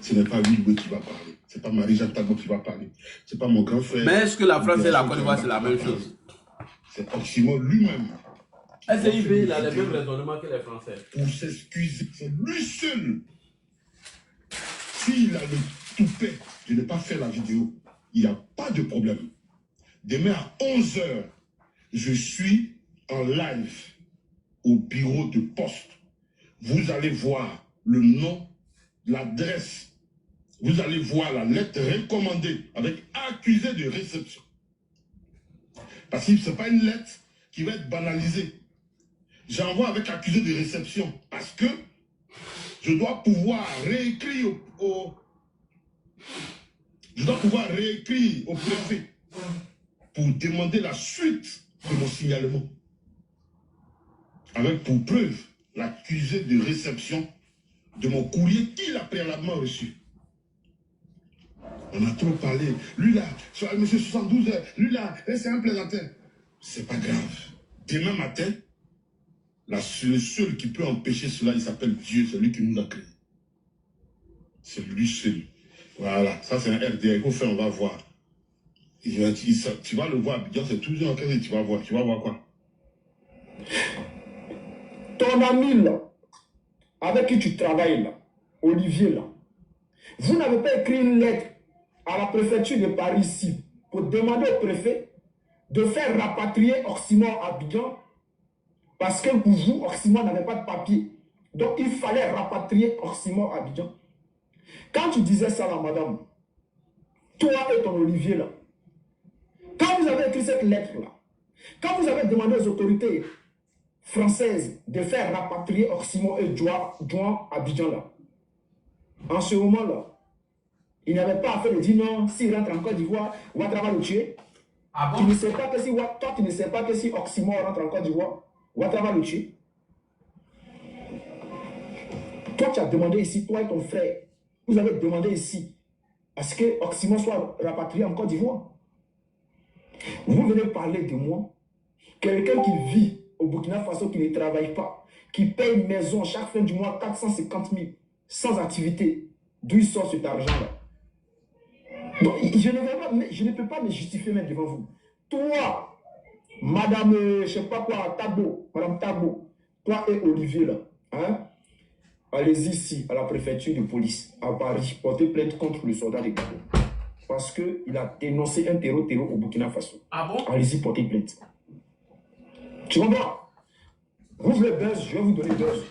Ce n'est pas Wilbur qui va parler. Ce n'est pas Marie-Jean Tabo qui va parler. Ce n'est pas mon grand frère. Mais est-ce que la France et la Côte d'Ivoire, c'est la même chose? C'est Oximo lui-même. SIB, il a le même raisonnement que les Français. Pour s'excuser, c'est lui seul. S'il a le toupet de ne pas faire la vidéo, il n'y a pas de problème. Demain à 11 h, je suis en live au bureau de poste. Vous allez voir le nom, l'adresse. Vous allez voir la lettre recommandée avec accusé de réception. Parce que ce n'est pas une lettre qui va être banalisée. J'envoie avec accusé de réception parce que je dois pouvoir réécrire au préfet pour demander la suite de mon signalement. Avec pour preuve l'accusé de réception de mon courrier qu'il a préalablement reçu. On a trop parlé. Lui là, monsieur 72 heures, lui là, c'est un plaisantin. c'est pas grave. Demain matin, le seul qui peut empêcher cela, il s'appelle Dieu, c'est lui qui nous a créés. C'est lui seul. Voilà, ça c'est un RDA. Il faut faire, on va voir. Tu vas le voir, Abidjan, c'est toujours en cas tu vas voir. Tu vas voir quoi? Ton ami là, avec qui tu travailles là, Olivier là, vous n'avez pas écrit une lettre à la préfecture de Paris ici pour demander au préfet de faire rapatrier Oxymore à Abidjan parce que pour vous, Oxymore n'avait pas de papier. Donc il fallait rapatrier Oxymore à Abidjan. Quand tu disais ça là, madame, toi et ton Olivier là, quand vous avez écrit cette lettre là, quand vous avez demandé aux autorités françaises de faire rapatrier Oxymore et Djouan à Abidjan là, en ce moment là, il n'avait pas fait de dire non, s'il rentre en Côte d'Ivoire, Ouattara va le tuer. Ah bon? Tu ne sais pas que si toi, tu ne sais pas que si Oxymore rentre en Côte d'Ivoire, Ouattara va le tuer. Toi, tu as demandé ici, toi et ton frère, vous avez demandé ici à ce que Oxymore soit rapatrié en Côte d'Ivoire. Vous venez parler de moi, quelqu'un qui vit au Burkina Faso, qui ne travaille pas, qui paye une maison chaque fin du mois 450 000 sans activité. D'où il sort cet argent-là? Donc, je ne peux pas me justifier même devant vous. Toi, madame, je ne sais pas quoi, Tabo, madame Tabo, toi et Olivier là, hein, allez-y ici, à la préfecture de police, à Paris, porter plainte contre le soldat de Gabon. Parce qu'il a dénoncé un terreau au Burkina Faso. Ah bon? Allez-y, porter plainte. Tu comprends? Vous voulez buzz, je vais vous donner buzz.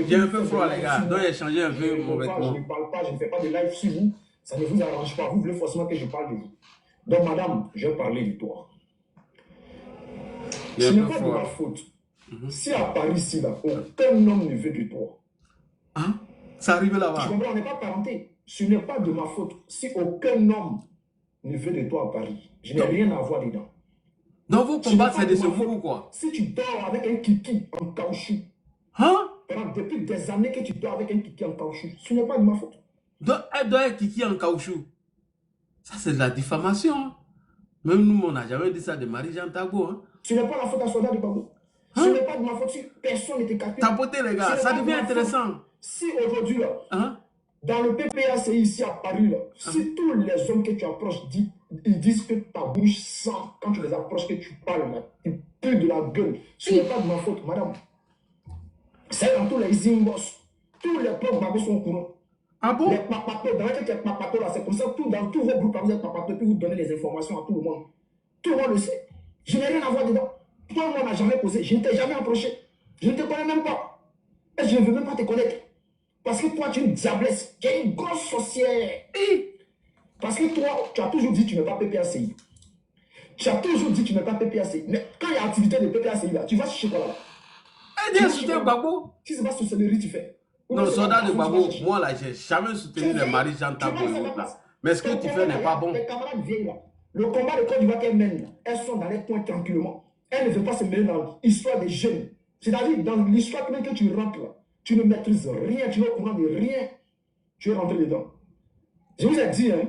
J'ai un peu froid, les gars. Donc, j'ai changé un peu mon vêtement. Je ne parle pas, je ne fais pas de live sur vous. Ça ne vous arrange pas. Vous voulez forcément que je parle de vous. Donc, madame, je vais parler de toi. Ce n'est pas de ma faute. Si à Paris, ici, là, aucun homme ne veut de toi. Hein? Ça arrive là-bas. Tu comprends, on n'est pas parenté. Ce n'est pas de ma faute. Si aucun homme ne veut de toi à Paris, je n'ai rien à voir dedans. Donc, vos combats, c'est de ce vous ou quoi? Si tu dors avec un kiki en caoutchouc, hein? Depuis des années que tu dors avec un kiki en caoutchouc, ce n'est pas de ma faute. Donc, elle doit être kiki en caoutchouc. Ça, c'est de la diffamation. Hein? Même nous, on n'a jamais dit ça de Marie-Jeanne Tabo. Hein? Ce n'est pas la faute d'un soldat de Babo. Hein? Ce n'est pas de ma faute si personne n'était capable. Tapoter, les gars, ça devient intéressant. Si aujourd'hui, là, hein? Dans le PPACI ici à Paris, là, si tous les hommes que tu approches ils disent que ta bouche sent, quand tu les approches, que tu parles, là, ils puent de la gueule, ce n'est pas de ma faute, madame. C'est dans tous les zimbos. Tous les pauvres babos sont au courant. Ah bon? Les papatos, dans les papatos là, c'est comme ça, dans tous vos groupes, vous êtes papatos, puis vous donnez les informations à tout le monde. Tout le monde le sait. Je n'ai rien à voir dedans. Toi, moi, on n'a jamais posé. Je ne t'ai jamais approché. Je ne te connais même pas. Et je ne veux même pas te connaître. Parce que toi, tu es une diablesse. Tu es une grosse sorcière. Parce que toi, tu as toujours dit que tu n'es pas PPACI. Tu as toujours dit que tu n'es pas PPACI. Mais quand il y a activité de PPACI, là, tu vas chercher quoi là? Tu vas soutenir Gbagbo. Si ce n'est pas soussanerie, tu fais. Non, le soldat de Gbagbo, moi là, j'ai jamais soutenu les Marie-Jeanne Tabo. Mais ce que tu fais n'est pas bon. Les camarades vieilles là, le combat de Côte d'Ivoire qu'elles mènent, elles sont dans les coins tranquillement. Elles ne veulent pas se mêler dans l'histoire des jeunes. C'est-à-dire, dans l'histoire que tu rentres là, tu ne maîtrises rien, tu n'es au courant de rien. Tu es rentré dedans. Je vous ai dit, hein,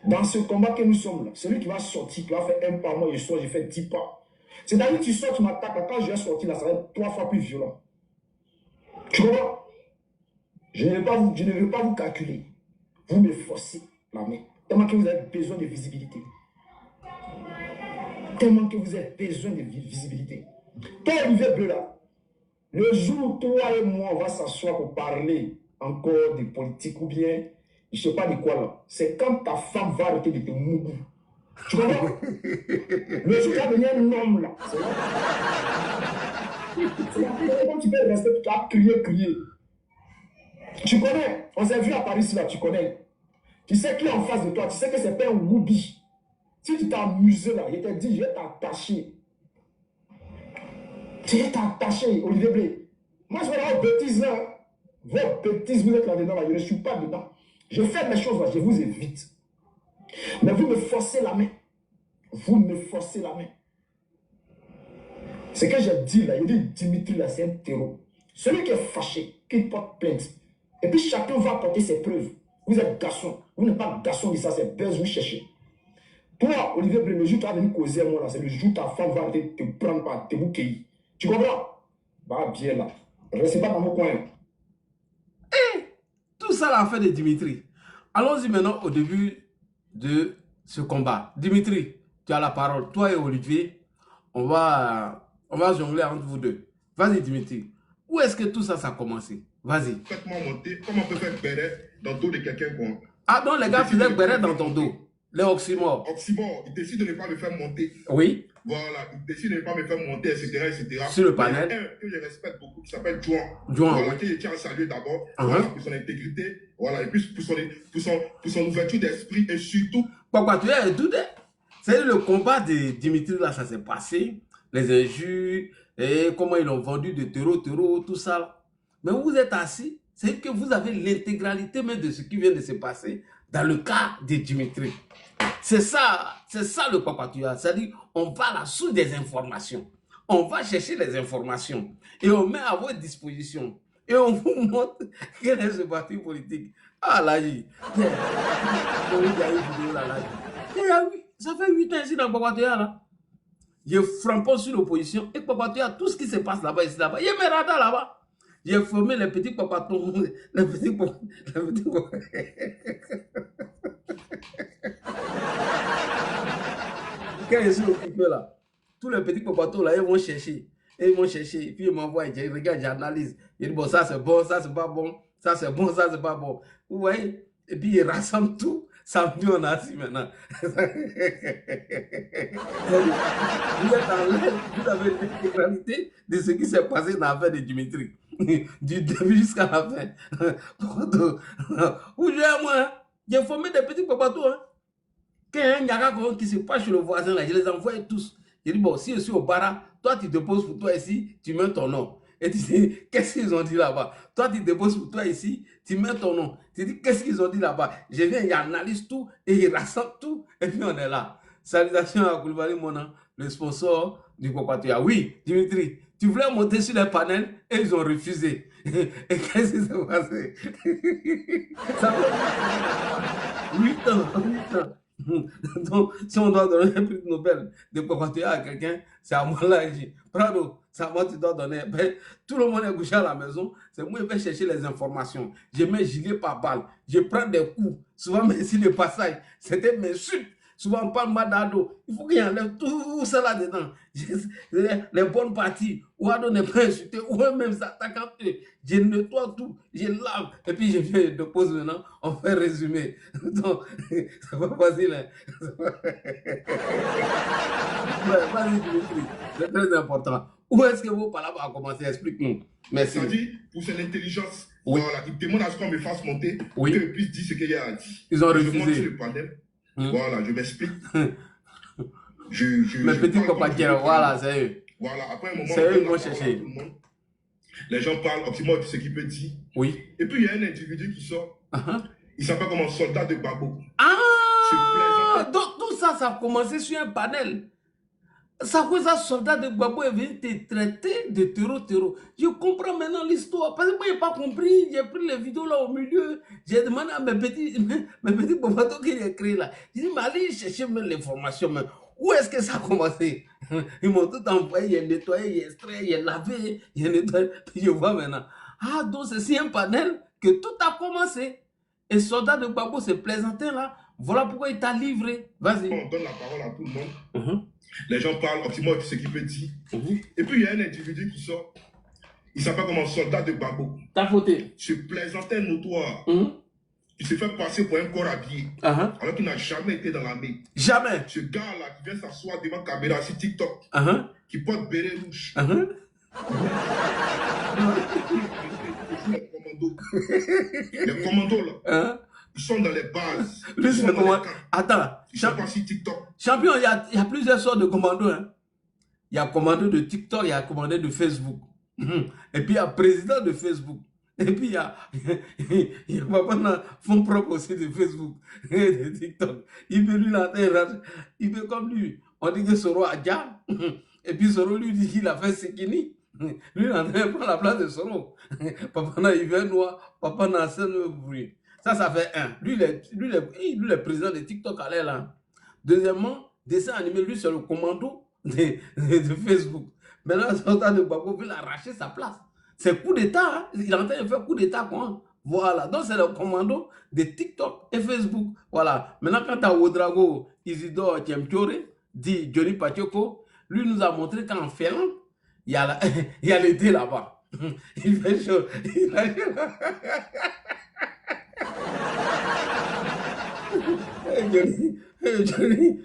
dans ce combat que nous sommes là, celui qui va sortir, qui va faire un pas, moi je sors, je fais 10 pas. C'est-à-dire, tu sors, tu m'attaques, quand je vais sortir là, ça va être 3 fois plus violent. Tu vois? Je ne veux pas vous calculer. Vous me forcez la main. Tellement que vous avez besoin de visibilité. Tellement que vous avez besoin de visibilité. Toi, Olivier Bleu là, le jour où toi et moi, on va s'asseoir pour parler encore de politique ou bien, je ne sais pas de quoi là, c'est quand ta femme va arrêter de te mouiller. Tu comprends? Le jour où tu vas devenir un homme là, c'est là. Quand tu peux rester, tu vas crier. Tu connais, on s'est vu à Paris là, tu connais. Tu sais qui est en face de toi, tu sais que c'est pas un Woubi. Si tu t'es amusé là, il t'a dit, je vais t'attacher. Tu vas t'attacher, Olivier Blé. Moi, je vais dans vos bêtises là. Vos bêtises, vous êtes là-dedans, là. Je ne suis pas dedans. Je fais mes choses là, je vous évite. Mais vous me forcez la main. Vous me forcez la main. Ce que j'ai dit là, il dit Dimitri là, c'est un terreau. Celui qui est fâché, qui porte plainte. Et puis chacun va apporter ses preuves. Vous êtes garçon. Vous n'êtes pas garçon de ça, c'est buzz, vous cherchez. Toi, Olivier Blé, le jour où tu vas venir causer à moi, là, c'est le jour où ta femme va te prendre par te bouquer. Tu comprends? Bah, bien là. Reste pas dans mon coin. Tout ça, l'affaire de Dimitri. Allons-y maintenant au début de ce combat. Dimitri, tu as la parole. Toi et Olivier, on va jongler entre vous deux. Vas-y, Dimitri. Où est-ce que tout ça, ça a commencé? Vas-y. Faites-moi monter. Comment on peut faire béret dans le dos de quelqu'un qu'on... Ah non, les gars faisaient béret dans ton dos. Les oxymores. Oxymore, il décide de ne pas me faire monter. Oui. Voilà, il décide de ne pas me faire monter, etc. Sur le panel. Il y a un que je respecte beaucoup qui s'appelle Juan. Juan. Voilà, qui je tiens à saluer d'abord. Voilà, pour son intégrité. Voilà, et puis pour son ouverture d'esprit et surtout. Pourquoi tu as tout? C'est le combat de Dimitri, là, ça s'est passé. Les injures, et comment ils l'ont vendu de terreau, tout ça. Là. Mais vous êtes assis, c'est que vous avez l'intégralité même de ce qui vient de se passer dans le cas de Dimitri. C'est ça le Papatouya. C'est-à-dire, on va là sous des informations. On va chercher les informations et on met à votre disposition. Et on vous montre quel est ce parti politique. Ah là, ça fait 8 ans ici dans le Papatouya là. Je frappe sur l'opposition et Papatouya, tout ce qui se passe là-bas, ici là-bas. Il y a mes radars là-bas. J'ai formé les petits papatons. Les petits papatons. Quand je suis occupé là, tous les petits papatons là, ils vont chercher. Et ils vont chercher. Et puis ils m'envoient, je regarde, j'analyse. Ils disent, bon, ça c'est bon, ça c'est pas bon. Ça c'est bon, ça c'est pas bon. Vous voyez? Et puis ils rassemblent tout. Ça me dit, on a assis maintenant. Vous êtes en l'aide, vous avez l'intégralité de ce qui s'est passé dans l'affaire de Dimitri. Du début jusqu'à la fin. Vous jouez moi, j'ai formé des petits papatous. Hein. Quand il y a un Nyaka qui se passe chez le voisin, là, je les envoie tous. Je dis, bon, si je suis au bara, toi tu te poses pour toi ici, tu mets ton nom. Et tu dis, qu'est-ce qu'ils ont dit là-bas? Toi tu te poses pour toi ici, tu mets ton nom. Tu dis, qu'est-ce qu'ils ont dit là-bas? Je viens, j'analyse tout et ils rassemblent tout. Et puis on est là. Salutations à Koulibaly Mona, le sponsor du Papatouya. Oui, Dimitri, tu voulais monter sur les panels et ils ont refusé. Et qu'est-ce qui s'est passé? Ça fait 8 ans. Donc, si on doit donner un prix Nobel de Papatouya à quelqu'un, c'est à moi là. Bravo, c'est à moi que tu dois donner. Ben, tout le monde est couché à la maison. C'est moi qui vais chercher les informations. Je mets gilet par balle. Je prends des coups. Souvent, même si le passage, c'était mes chutes. Souvent, pas Madado. Il faut qu'il enlève tout ça là-dedans. Les bonnes parties. Ou Ado n'est pas insulté. Ou même s'attaque à eux. Je nettoie tout. Je lave. Et puis, je viens de poser maintenant. On fait résumer. Donc, c'est pas facile. Hein? Vas-y, Dimitri. C'est très important. Où est-ce que vos palabres ont commencé? Explique-nous. Merci. C'est-à-dire, pour son intelligence, oui. Voilà, il demande à ce qu'on me fasse monter, oui. que je puisse dire ce qu'il y a à dire. Ils ont refusé. refusé. Je monte sur le panel. Voilà, je m'explique. Mes petits copains, voilà, c'est eux. Voilà, après un moment, c'est eux qui vont chercher. Les gens parlent optimement de ce qu'il peut dire. Oui. Et puis il y a un individu qui sort. Il s'appelle comme un soldat de Gbagbo. Ah! Donc tout ça, ça a commencé sur un panel. Ça cause un soldat de Gbagbo est venu te traiter de terreau. Je comprends maintenant l'histoire. Parce que moi, je n'ai pas compris. J'ai pris les vidéos là au milieu. J'ai demandé à mes petits papatons qui ont créé là. J'ai dit, mais allez chercher même l'information. Où est-ce que ça a commencé? Ils m'ont tout envoyé. Il a nettoyé, il a extrait, il a lavé, il a nettoyé. Puis je vois maintenant. Ah, donc c'est un panel que tout a commencé. Et soldat de Gbagbo se plaisantait là. Voilà pourquoi il t'a livré. Vas-y. On donne la parole à tout le monde. Les gens parlent optimement de ce qu'il peut dire. Et puis il y a un individu qui sort. Il s'appelle comme un soldat de Gbagbo. T'as fauté. Se plaisantait notoire. Il se fait passer pour un corps habillé. Alors qu'il n'a jamais été dans l'armée. Jamais. Ce gars-là qui vient s'asseoir devant la caméra sur TikTok. Qui porte béret rouge. Les commandos là. Ils sont dans les bases. Lui, c'est le commando. Attends. Ils sont pas sur TikTok. Champion, il y a plusieurs sortes de commandos. Hein. Il y a commando de TikTok, il y a commando de Facebook. Et puis il y a président de Facebook. Et puis il y a papa fond propre aussi de Facebook et de TikTok. Il peut lui la il peut comme lui. On dit que Soro a déjà. Et puis Soro lui dit qu'il a fait Sekini. Lui, il est en train de prendre la place de Soro. Papa n'a hiver noir, papa n'a scène bruit. Ça fait un. Lui, le président de TikTok allait là. Deuxièmement, dessin animé, lui, c'est le commando de Facebook. Maintenant, Sultan de Gbagbo veut arracher sa place. C'est coup d'État, hein? Il est en train de faire coup d'État, quoi. Voilà, donc c'est le commando de TikTok et Facebook. Voilà, maintenant quand tu as Ouedraogo, Isidore Thiemtore, dit Johnny Pacheco, lui nous a montré qu'en Finlande, il y a l'été là-bas. Il fait chaud. Il a chaud. Johnny,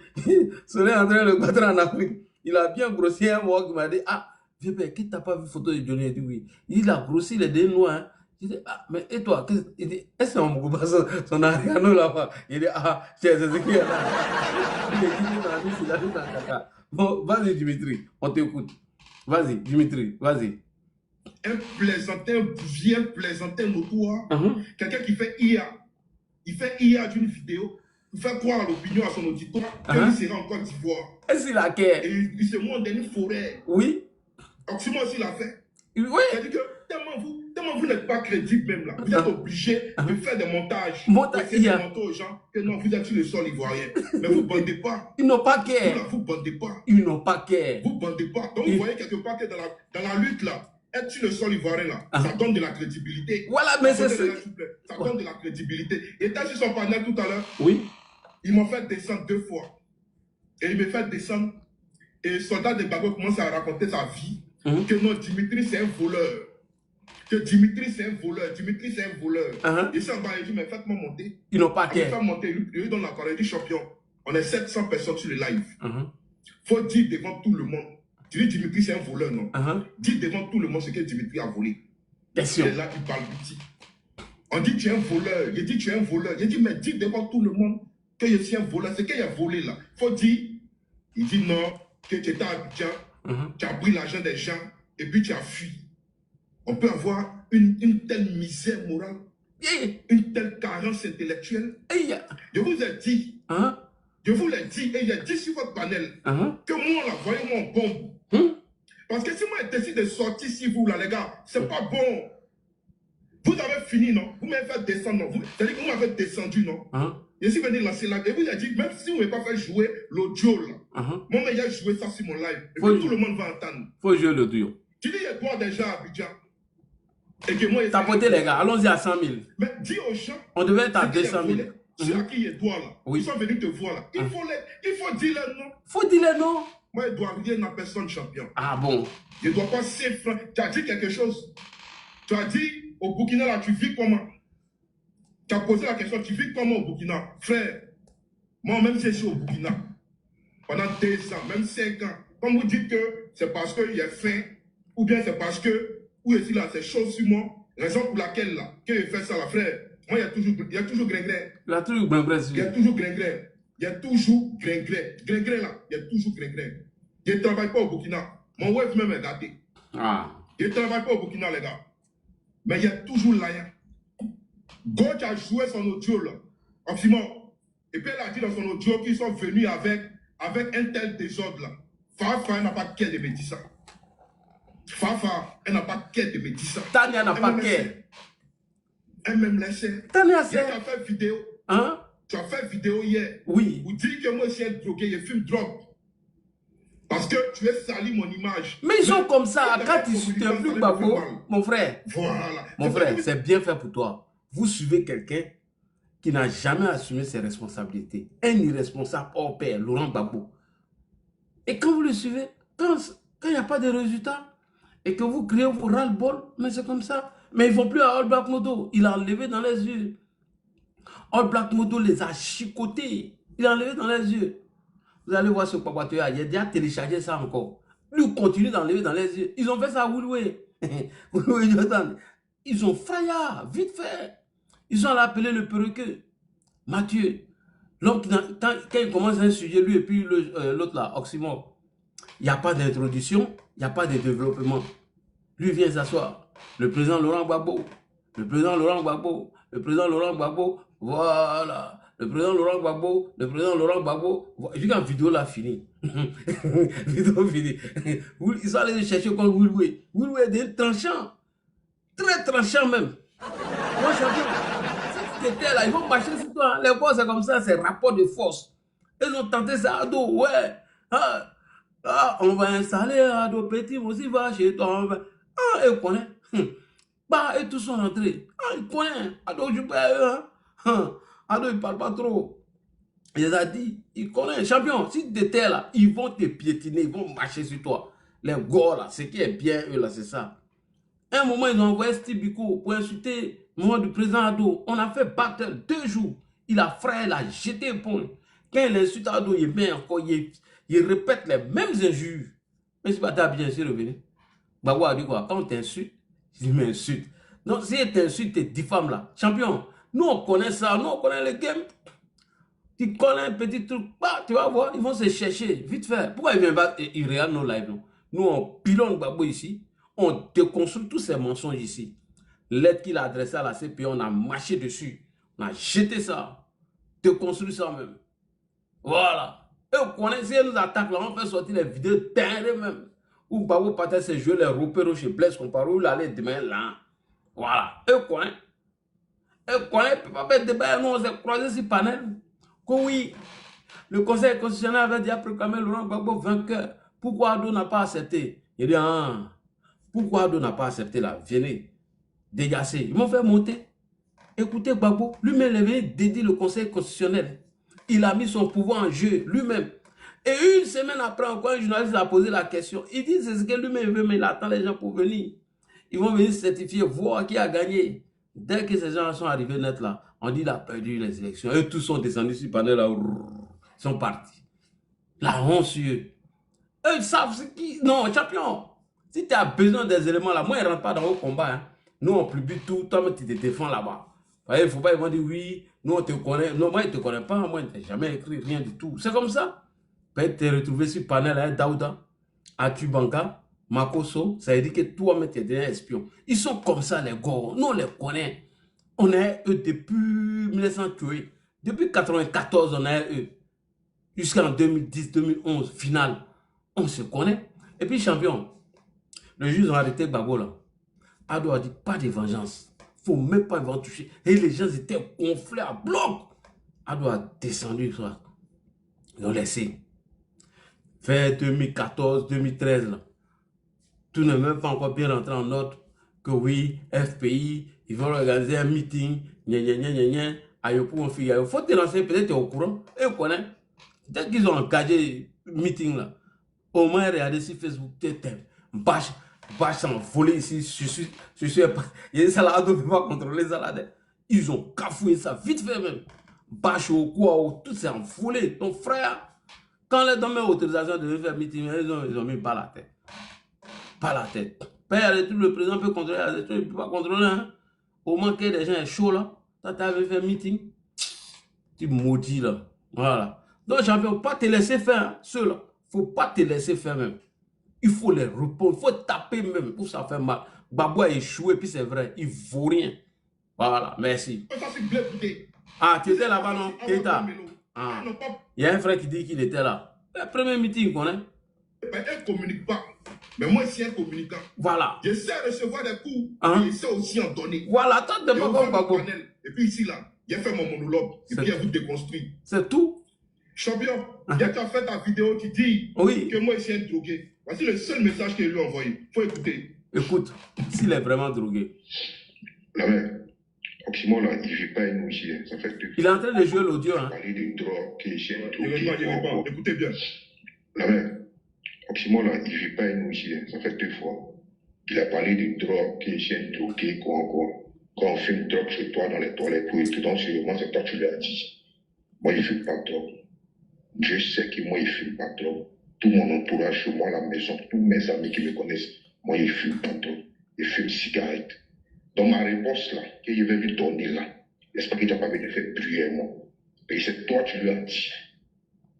Soleil en train de le battre en Afrique. Il a bien grossi un mois qui m'a dit, ah, vieux père, qu'est-ce que tu n'as pas vu photo de Johnny? Il dit oui. Il a grossi les deux noirs. Hein. Je dis, ah, mais et toi, il dit, est-ce qu'on ne coupe pas son ariano là-bas? Il dit, ah, c'est ce qu'il y a là. Il a dit dans caca. Bon, vas-y, Dimitri, on t'écoute. Vas-y, Dimitri, vas-y. Un plaisantin, vieux plaisantin notoire, quelqu'un qui fait IA. Il fait IA d'une vidéo, il fait croire à l'opinion à son auditoire qu'il sera en Côte d'Ivoire. Est-ce qu'il a qu'à? Et il se montre dans une forêt. Oui. Oxymore aussi l'a fait. Oui. C'est-à-dire que tellement vous n'êtes pas crédible même là. Vous êtes obligé de faire des montages. Monter aux gens que non, vous êtes sur le sol ivoirien. Mais vous ne bandez pas. Ils n'ont pas qu'à. Vous ne bandez pas. Ils n'ont pas qu'à. Vous ne bandez pas. Donc vous voyez quelque part que dans la lutte là, être sur le sol ivoirien là, ça donne de la crédibilité. Voilà, mais c'est ça. Ça donne de la crédibilité. Et était sur son panel tout à l'heure. Oui. Ils m'ont fait descendre 2 fois. Et il me fait descendre. Et le soldat de Gbagbo commence à raconter sa vie. Que non, Dimitri c'est un voleur. Que Dimitri c'est un voleur. Dimitri c'est un voleur. Et ça, il dit, mais faites-moi monter. Ils n'ont pas qu'à. Fait monter. Il lui donne la parole. Il dit, champion, on est 700 personnes sur le live. Faut dire devant tout le monde. Tu dis Dimitri c'est un voleur, non? Dis devant tout le monde ce que Dimitri a volé. Question. Et là, il parle petit. On dit tu es un voleur. Il dit tu es un voleur. Il dit mais dis devant tout le monde que je suis un voleur. C'est qu'il a volé là. Faut dire. Il dit non, que tu étais à Abidjan, tu as pris l'argent des gens et puis tu as fui. On peut avoir une telle misère morale, une telle carence intellectuelle. Je vous ai dit, je vous l'ai dit, et j'ai dit sur votre panel, que moi, là, voyez-moi en bombe. Parce que si moi, je décide de sortir ici, vous, là, les gars, c'est pas bon. Vous avez fini, non? Vous m'avez fait descendre, non? C'est-à-dire que vous m'avez descendu, non? Je suis venu lancer la... Et vous avez dit, même si vous ne m'avez pas fait jouer l'audio, là, moi, mais j'ai joué ça sur mon live. Et puis tout le monde va entendre. Faut jouer l'audio. Tu dis, il y a toi déjà à Abidjan. Et que moi... Tapotez, les gars, allons-y à 100 000. Mais dis aux gens... On devait être à 200 000. C'est à qui il doit, là. Ils sont venus te voir, là. Il faut dire leur nom. Faut dire leur nom. Moi, je dois rien à personne, champion. Ah bon? Je ne dois pas 5 francs. Tu as dit quelque chose. Tu as dit, au Burkina, là, tu vis comment? Tu as posé la question, tu vis comment au Burkina? Frère, moi, même si je suis au Burkina, pendant 2 ans, même 5 ans, comme vous dites que c'est parce qu'il y a faim, ou bien c'est parce que, ou est-ce là, c'est chaud sur moi, raison pour laquelle, là, que je fais ça, là, frère, moi, il y a toujours gringré. Il y a toujours gringré. Il y a toujours gringré. Il y a toujours gringré. Gringré, là, il y a toujours gringré. Je ne travaille pas au Burkina. Mon web même est daté. Je ne travaille pas au Burkina, les gars. Mais il y a toujours l'aya. Gauche a joué son audio, là, Oxymore. Et puis elle a dit dans son audio qu'ils sont venus avec un tel désordre, là. Fafa, elle n'a pas qu'elle de me dire ça. Fafa, elle n'a pas qu'elle de me dire ça. Tania n'a pas qu'elle. Elle même laissé. Tania, c'est... Tu as fait vidéo. Tu as fait vidéo hier. Oui. Vous dites que moi, je suis drogué, je fume drogue. Parce que tu es sali mon image. Mais ils sont comme ça. Quand ils soutiennent plus Gbagbo, mon frère. Voilà. Mon frère, c'est bien fait pour toi. Vous suivez quelqu'un qui n'a jamais assumé ses responsabilités. Un irresponsable hors pair, Laurent Gbagbo. Et quand vous le suivez, quand il n'y a pas de résultat, et que vous criez vos ras-le-bol, mais c'est comme ça. Mais ils ne vont plus à All Black Modo. Il a enlevé dans les yeux. All Black Modo les a chicotés. Il a enlevé dans les yeux. Vous allez voir ce Papatoya. Il a déjà téléchargé ça encore. Lui continue d'enlever dans les yeux. Ils ont fait ça à Wouloué. Ils ont faillard, vite fait. Ils ont appelé le perroquet. Mathieu. Quand il commence un sujet, lui et puis l'autre là, Oxymore, il n'y a pas d'introduction, il n'y a pas de développement. Lui vient s'asseoir. Le président Laurent Gbagbo. Le président Laurent Gbagbo. Le président Laurent Gbagbo. Voilà. Le président Laurent Gbagbo. Le président Laurent Gbagbo. Je dis qu'en vidéo là fini. Vidéo finie. Ils sont allés chercher comme Wouloué. Wouloué est tranchant. Très tranchant même. Moi, champion. C'était là, ils vont marcher sur toi. Les corps, c'est comme ça, c'est rapport de force. Ils ont tenté ça, Ado, ouais. On va installer Ado Petit, moi aussi va chez toi. Ah, ils connaissent. Bah, et tous sont rentrés. Ah, ils connaissent. Ado, je peux. Ado, il parle pas trop. Il a dit, il connaît, champion, si tu étais là, ils vont te piétiner, ils vont marcher sur toi. Les gars là, ce qui est bien, eux là, c'est ça. À un moment, ils ont envoyé Steve Biko pour insulter le moment du président Ado. On a fait battle 2 jours. Il a frère, il a jeté un point. Quand il insulte Ado, il met encore, il répète les mêmes injures. Mais c'est pas ta bien sûr revenu. Bah, ouais, dit quoi, quand on t'insulte, il m'insulte. Donc, si il t'insulte, t'es diffame là. Champion, nous on connaît ça, nous on connaît les games. Tu connais un petit truc, bah, tu vas voir, ils vont se chercher, vite fait. Pourquoi ils viennent pas, ils regardent nos lives, non? Nous, on pilonne Gbagbo ici, on déconstruit tous ces mensonges ici. L'aide qu'il a adressée à la CPI, on a marché dessus, on a jeté ça, déconstruit ça même. Voilà. Et on connaît, si ils nous attaquent là, on fait sortir les vidéos terrées même. Où Gbagbo partait se jouer les repères chez Blaise Compaoré, où il allait demain là. Voilà. Et on connaît. Et on connaît, il ne peut pas faire débat, nous on s'est croisés sur panel. Que oui, le Conseil constitutionnel avait déjà proclamé Laurent Gbagbo vainqueur. Pourquoi Ado n'a pas accepté? Il dit, ah, pourquoi Ado n'a pas accepté là? Venez, dégagez. Ils m'ont fait monter. Écoutez Gbagbo, lui-même il avait dédié le Conseil constitutionnel. Il a mis son pouvoir en jeu lui-même. Et une semaine après, encore un journaliste a posé la question. Il dit, c'est ce que lui-même veut, mais il attend les gens pour venir. Ils vont venir certifier, voir qui a gagné. Dès que ces gens sont arrivés net là, on dit qu'il a perdu les élections. Eux tous sont descendus sur le panel là, ils sont partis. La honte sur eux. Eux ils savent ce qui... Non, champion, si tu as besoin des éléments là, moi ils ne rentrent pas dans vos combats. Hein. Nous on publie tout, toi tu te défends là-bas. Il ne faut pas, ils vont dire oui, nous on te connaît. Non, moi ils ne te connaissent pas, moi je n'ai jamais écrit rien du tout. C'est comme ça. Tu t'es retrouvé sur le panel, hein, Daouda, Atubanka, Makoso, ça veut dire que toi-même tu es un espion. Ils sont comme ça les gars, nous on les connaît. On est eux depuis 1908. Depuis 1994, on est eux. Jusqu'en 2010, 2011, finale. On se connaît. Et puis, champion, le juge a arrêté Gbagbo là. Ado a dit pas de vengeance. Il ne faut même pas y toucher. Et les gens étaient gonflés à bloc. Ado a descendu ça. Ils ont laissé. Vers 2014, 2013, là. Tout n'est même pas encore bien rentré en ordre. Que oui, FPI, ils vont organiser un meeting, il faut te lancer, peut-être tu es au courant, et on connaît. Dès qu'ils ont engagé le meeting là, au moins regardez sur Facebook, bâche s'envoler ici, je suis il y a des salades, on ne peut pas contrôler les salades. Ils ont cafouillé ça vite fait même. Bâche au quoi, tout s'est envolé. Ton frère, quand les donné autorisation de faire meeting, ils ont mis pas la tête. Pas la tête. Le président peut contrôler la tête, il ne peut pas contrôler. Hein. Au moins que les gens sont chauds là. Quand tu avais fait un meeting, tu maudis là. Voilà. Donc, champion, pas te laisser faire. Hein, ceux-là. Il ne faut pas te laisser faire même. Il faut les répondre. Il faut taper même pour ça fait mal. Gbagbo a échoué, puis c'est vrai. Il ne vaut rien. Voilà. Merci. Ah, tu étais là-bas, non? Keita. Ah. Il y a un frère qui dit qu'il était là. Le premier meeting, on connaît. Elle ne communique pas. Mais moi, je suis un communicant. Voilà. Je sais recevoir des coups, hein? Et je sais aussi en donner. Voilà, toi, tu n'es pas comme Gbagbo. Et puis ici, là, j'ai fait mon monologue. Et puis, j'ai vous déconstruit. C'est tout. Champion, il y a fait ta vidéo qui dit que moi, je suis un drogué. Voici le seul message qu'il lui a envoyé. Il faut écouter. Écoute, s'il est vraiment drogué. La mère, Oxymore, là, il ne vit pas une mouche. Ça fait il est en train de jouer l'audio. Hein. Parler de drogue, qui est chez drogué. Écoutez bien. La mère. Oxymore, là, il ne vit pas une mouche, ça fait 2 fois. Il a parlé de drogue, qui est chez drogué, quoi encore. Quand on fume drogue chez toi dans les toilettes, pour tout donc sûrement, c'est toi qui lui as dit. Moi, il ne fume pas de drogue. Dieu sait que moi, il ne fume pas de drogue. Tout mon entourage chez moi, à la maison, tous mes amis qui me connaissent, moi, il ne fume pas de drogue. Il fume cigarette. Donc, ma réponse là, que je vais lui donner là, j'espère qu'il n'a pas venu faire bruyamment. Et c'est toi qui lui as dit.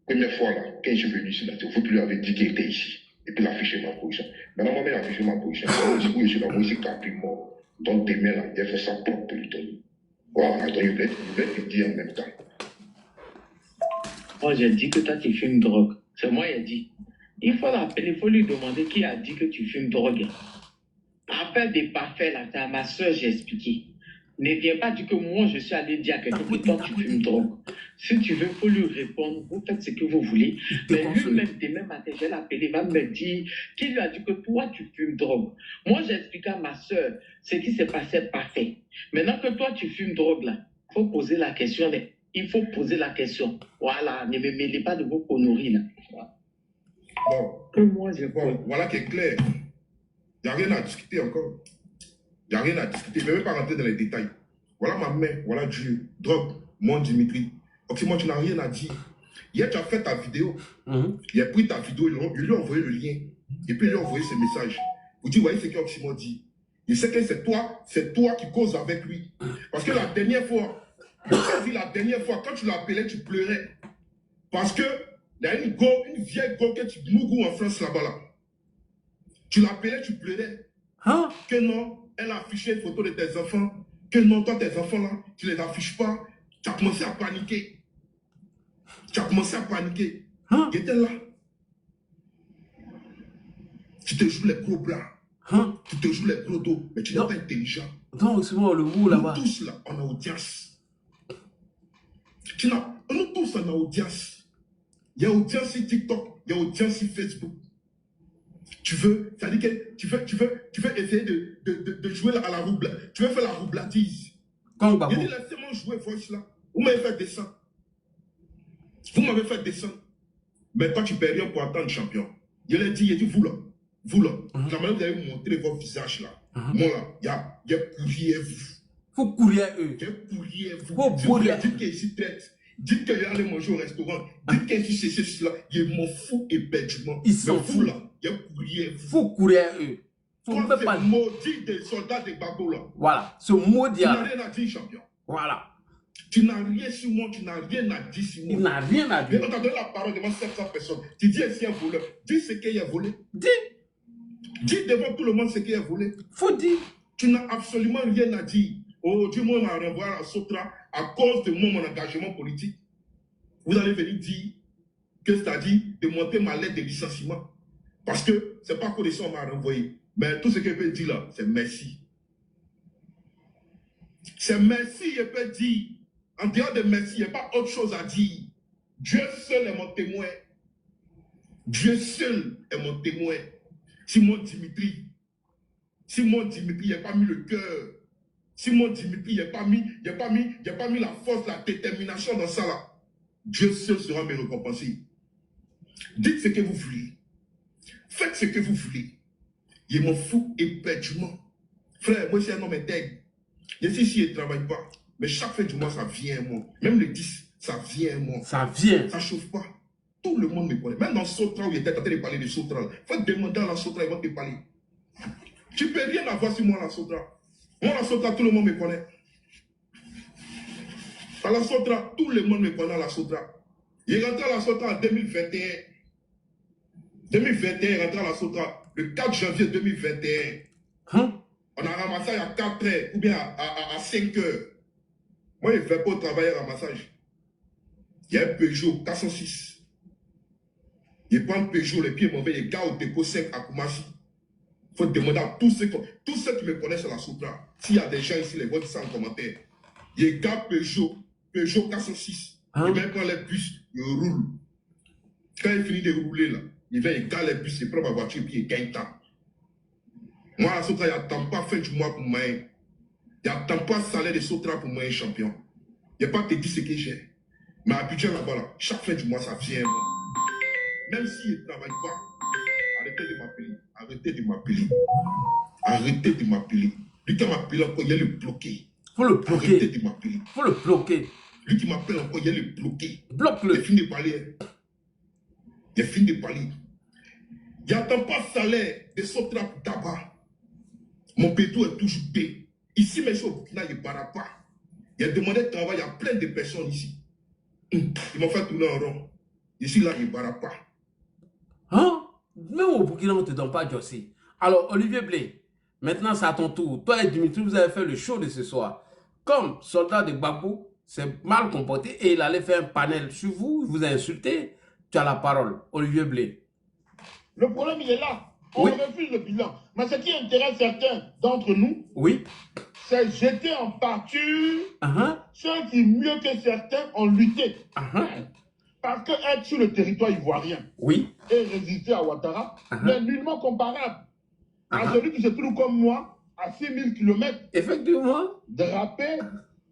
Première fois là, quand je suis venu ici, vous lui avez dit qu'il était ici. Et puis il a affiché ma position. Maintenant, moi, il a affiché ma position. Du coup, je suis là, moi, c'est Capri mort. Donc demain là, il a fait ça propre pour lui donner. Voilà, donc il voulait te dire en même temps. Moi, j'ai dit que toi, tu fumes drogue. C'est moi qui ai dit. Il faut l'appeler, il faut lui demander qui a dit que tu fumes drogue. Appelle des parfaits là, c'est à ma soeur, j'ai expliqué. Ne viens pas dire que moi, je suis allé dire à quelqu'un que toi, tu fumes drogue. Si tu veux, il faut lui répondre, vous faites ce que vous voulez. Mais lui-même, demain matin, je vais l'appeler, il va me dire qu'il lui a dit que toi, tu fumes drogue. Moi, j'ai expliqué à ma soeur ce qui s'est passé parfait. Maintenant que toi, tu fumes drogue, là, il faut poser la question. Il faut poser la question. Voilà, ne me mêlez pas de vos conneries, là. Bon, moi, voilà qui est clair. Il n'y a rien à discuter encore. Il n'y a rien à discuter. Je ne vais même pas rentrer dans les détails. Voilà ma mère, voilà Dieu, drogue, mon Dimitri. Ok, moi, tu n'as rien à dire. Hier, tu as fait ta vidéo. Il a pris ta vidéo, il lui a envoyé le lien. Et puis, il lui a envoyé ce message. Vous dites, voyez ce qu'Oxymore dit. Il sait que c'est toi qui causes avec lui. Parce que la dernière fois, quand tu l'appelais, tu pleurais. Parce que il y a une vieille go que tu mougou en France là-bas. Là. Tu l'appelais, tu pleurais. Hein? Que non, elle a affiché une photo de tes enfants. Que non, toi, tes enfants là, tu ne les affiches pas. Tu as commencé à paniquer. Hein? Tu étais là. Tu te joues les gros bras. Hein? Tu te joues les gros dos. Mais tu n'es pas intelligent. Donc, c'est moi le mot là-bas. Nous tous là, on a audience. Nous tous, on a audience. Il y a audience sur TikTok, il y a audience sur Facebook. Tu veux, ça dit que tu veux essayer de jouer à la rouble. Tu veux faire la roublatise. Il dit, laissez-moi jouer voice là. Vous m'avez fait descendre. Mais toi, tu ne perds rien pour attendre champion. Je l'ai dit, vous là. La manière vous avez montré votre visage là. Moi là, il y a courrier vous. Faut courir eux. Il y a courrier vous. Vous dites qu'il ici traite. Dites qu'il y a aller manger au restaurant. Dites qu'il y a ici cela. Il m'en fout éperdument. Ils sont fous là. Il y a courrier vous. Faut courir eux. Faut pas maudit des soldats de Gbagbo là. Voilà. Ce maudit. Tu n'as rien à dire, champion. Voilà. Tu n'as rien sur moi, tu n'as rien à dire sur moi. Il n'a rien à dire. Mais on t'a donné la parole devant 700 personnes. Tu dis est-ce qu'il y a un voleur? Dis ce qu'il y a volé. Dis devant tout le monde ce qu'il y a volé. Faut dire. Tu n'as absolument rien à dire. Oh, Dieu m'a renvoyé à Sotra à cause de mon engagement politique. Vous allez venir dire que c'est-à-dire de monter ma lettre de licenciement. Parce que ce n'est pas que ça on m'a renvoyé. Mais tout ce que je peux dire là, c'est merci. C'est merci, je peux dire. En dehors de merci, il n'y a pas autre chose à dire. Dieu seul est mon témoin. Dieu seul est mon témoin. Simon Dimitri, il n'a pas mis le cœur. Simon Dimitri, il n'a pas mis la force, la détermination dans ça là. Dieu seul sera me récompenser. Dites ce que vous voulez. Faites ce que vous voulez. Il m'en fout éperdument. Frère, moi, je suis un homme intègre. Je suis ici, je ne travaille pas. Mais chaque fin du mois, ça vient à moi. Même le 10, ça vient à moi. Ça vient. Ça ne chauffe pas. Tout le monde me connaît. Même dans Sotra, où il était en train de parler de Sotra. Faut demander à la Sotra, ils vont te parler. Tu ne peux rien avoir sur moi, la Sotra. Moi, la Sotra, tout le monde me connaît. À la Sotra, tout le monde me connaît à la Sotra. Il est rentré à la Sotra en 2021. 2021, il est rentré à la Sotra. Le 4 janvier 2021. Hein? On a ramassé à 4 heures ou bien à 5 heures. Moi, je ne fais pas au travail à ramassage. Il y a un Peugeot 406. Il prend un Peugeot, les pieds mauvais, il garde au dépôt 5 à Koumassi. Il faut demander à tous ceux qui me connaissent sur la Sotra. S'il y a des gens ici, les voient ça en commentaire. Il garde Peugeot 406. Il va prendre les bus, il roule. Quand il finit de rouler, là, il va garde les bus, il prend ma voiture, puis il gagne temps. Moi, la Sotra, il n'attend pas fin du mois pour moi. Il n'attend pas salaire de Sotra pour moi, un champion. Il n'y a pas te dire ce que j'ai. Mais à Abidjan, là-bas, là, chaque fin du mois, ça vient. Moi. Même s'il ne travaille pas, arrêtez de m'appeler. Arrêtez de m'appeler. Arrêtez de m'appeler. Lui qui m'appelle encore, il est le bloqué. Faut le bloquer. Arrêtez de m'appeler. Faut le bloquer. Lui qui m'appelle encore, il est le bloqué. Bloque-le. Il est fini de parler. Il est fini de parler. Il n'attend pas salaire de Sotra pour tabac. Mon pétro est toujours payé. Ici, mes choses, là, il ne barre pas. Il a demandé de travail, il y a plein de personnes ici. Ils m'ont fait tourner en rond. Ici, là, il ne barre pas. Hein? Même au Burkina, on ne te donne pas Jossi. Alors, Olivier Blé, maintenant, c'est à ton tour. Toi et Dimitri, vous avez fait le show de ce soir. Comme soldat de Gbagbo, c'est mal comporté et il allait faire un panel sur vous, il vous a insulté. Tu as la parole, Olivier Blé. Le problème, il est là. On refuse le bilan. Mais ce qui intéresse certains d'entre nous, oui, c'est jeter en pâture ceux qui, mieux que certains, ont lutté. Parce que être sur le territoire ivoirien et résister à Ouattara n'est nullement comparable à celui qui se trouve comme moi à 6000 km. Effectivement. Drapé